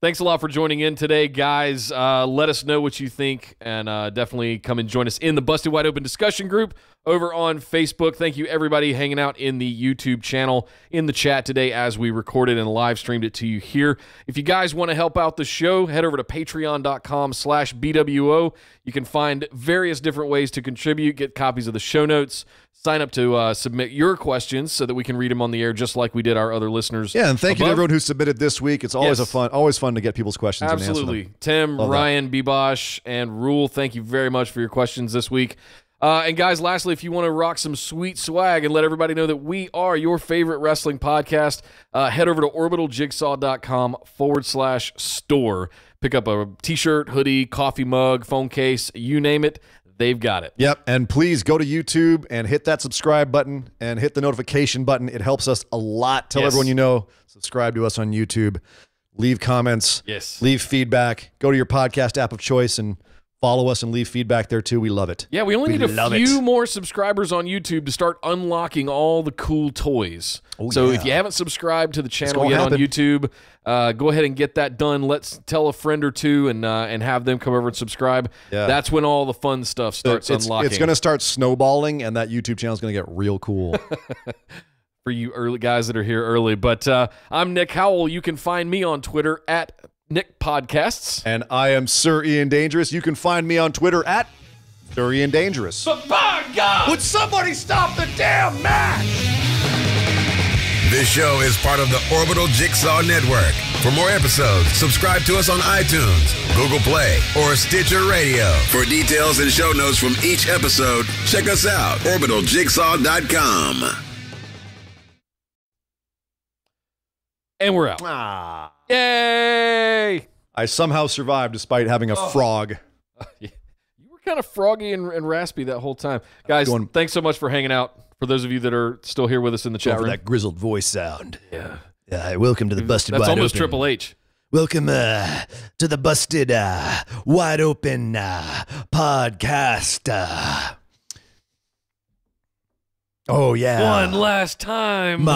Thanks a lot for joining in today, guys. Let us know what you think, and definitely come and join us in the Busted Wide Open discussion group over on Facebook. Thank you, everybody, hanging out in the YouTube channel in the chat today as we recorded and live streamed it to you here. If you guys want to help out the show, head over to patreon.com/BWO. You can find various different ways to contribute, get copies of the show notes, sign up to submit your questions so that we can read them on the air just like we did our other listeners. Yeah, and thank you to everyone who submitted this week. It's always always fun to get people's questions. Absolutely. And answer them. Tim, Ryan, Bibosh, and Rule, thank you very much for your questions this week. And guys, lastly, if you want to rock some sweet swag and let everybody know that we are your favorite wrestling podcast, head over to orbitaljigsaw.com/store. Pick up a t-shirt, hoodie, coffee mug, phone case, you name it. They've got it. Yep. And please go to YouTube and hit that subscribe button and hit the notification button. It helps us a lot. Tell everyone you know. Subscribe to us on YouTube. Leave comments. Yes. Leave feedback. Go to your podcast app of choice and follow us and leave feedback there too. We love it. Yeah, we only need a few more subscribers on YouTube to start unlocking all the cool toys. If you haven't subscribed to the channel yet on YouTube, go ahead and get that done. Let's tell a friend or two and have them come over and subscribe. Yeah. That's when all the fun stuff starts unlocking. It's going to start snowballing, and that YouTube channel is going to get real cool. For you early guys that are here early. But I'm Nick Howell. You can find me on Twitter at Nick Podcasts. And I am Sir Ian Dangerous. You can find me on Twitter at Sir Ian Dangerous. But by God! Would somebody stop the damn match? This show is part of the Orbital Jigsaw Network. For more episodes, subscribe to us on iTunes, Google Play, or Stitcher Radio. For details and show notes from each episode, check us out, orbitaljigsaw.com. And we're out. Yay! I somehow survived despite having a frog. You were kind of froggy and raspy that whole time. Guys, thanks so much for hanging out. For those of you that are still here with us in the chat room. That grizzled voice sound. Yeah. Welcome to the Busted Wide Open. That's almost Triple H. Welcome to the Busted Wide Open podcast. Oh, yeah. One last time.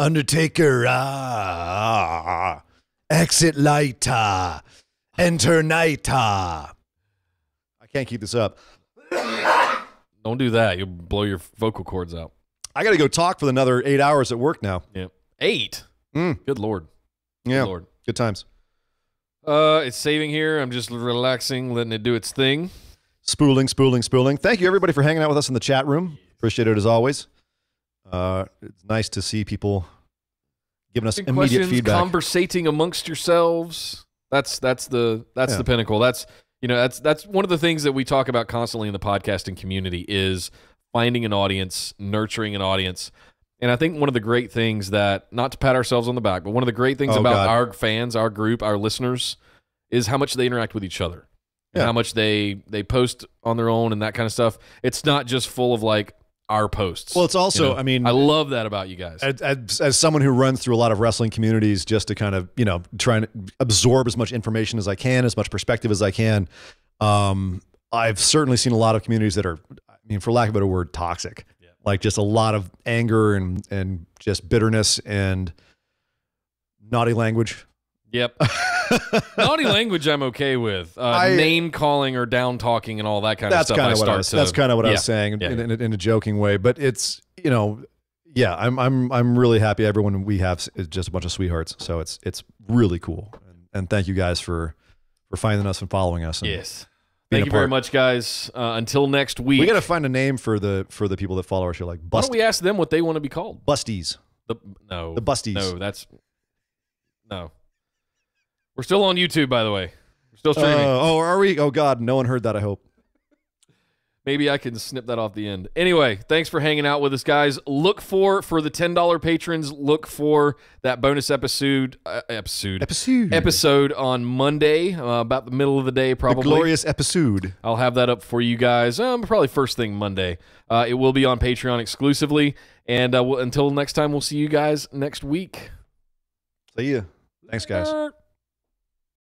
Undertaker, exit light, enter night. I can't keep this up. Don't do that. You'll blow your vocal cords out. I got to go talk for another 8 hours at work now. Yeah. 8? Good Lord. Yeah. Good Lord. Good times. It's saving here. I'm just relaxing, letting it do its thing. Spooling. Thank you, everybody, for hanging out with us in the chat room. Appreciate it as always. It's nice to see people giving us immediate feedback. Conversating amongst yourselves. That's the pinnacle. That's one of the things that we talk about constantly in the podcasting community is finding an audience, nurturing an audience. And I think one of the great things that, not to pat ourselves on the back, but one of the great things about our fans, our group, our listeners, is how much they interact with each other. and how much they post on their own and that kind of stuff. It's not just full of like our posts. Well, it's also, I mean, I love that about you guys. As someone who runs through a lot of wrestling communities, just to kind of, you know, trying to absorb as much information as I can, as much perspective as I can. I've certainly seen a lot of communities that are, I mean, for lack of a better word, toxic. Yeah. Like just a lot of anger and just bitterness and naughty language. Yep. Naughty language I'm okay with. Name calling or down talking and all that kind of stuff. That's kind of what I was saying in a joking way. But it's, you know, yeah, I'm really happy everyone we have is just a bunch of sweethearts. So it's really cool. And thank you guys for finding us and following us. And yes. Thank you very much, guys. Until next week. We got to find a name for the people that follow our show, like Why don't we ask them what they want to be called? Busties. The Busties. No. We're still on YouTube, by the way. We're still streaming. Are we? Oh, God. No one heard that, I hope. Maybe I can snip that off the end. Anyway, thanks for hanging out with us, guys. Look for the $10 patrons, look for that bonus episode on Monday, about the middle of the day, probably. The glorious episode. I'll have that up for you guys, probably first thing Monday. It will be on Patreon exclusively. And until next time, we'll see you guys next week. See ya. Thanks, guys.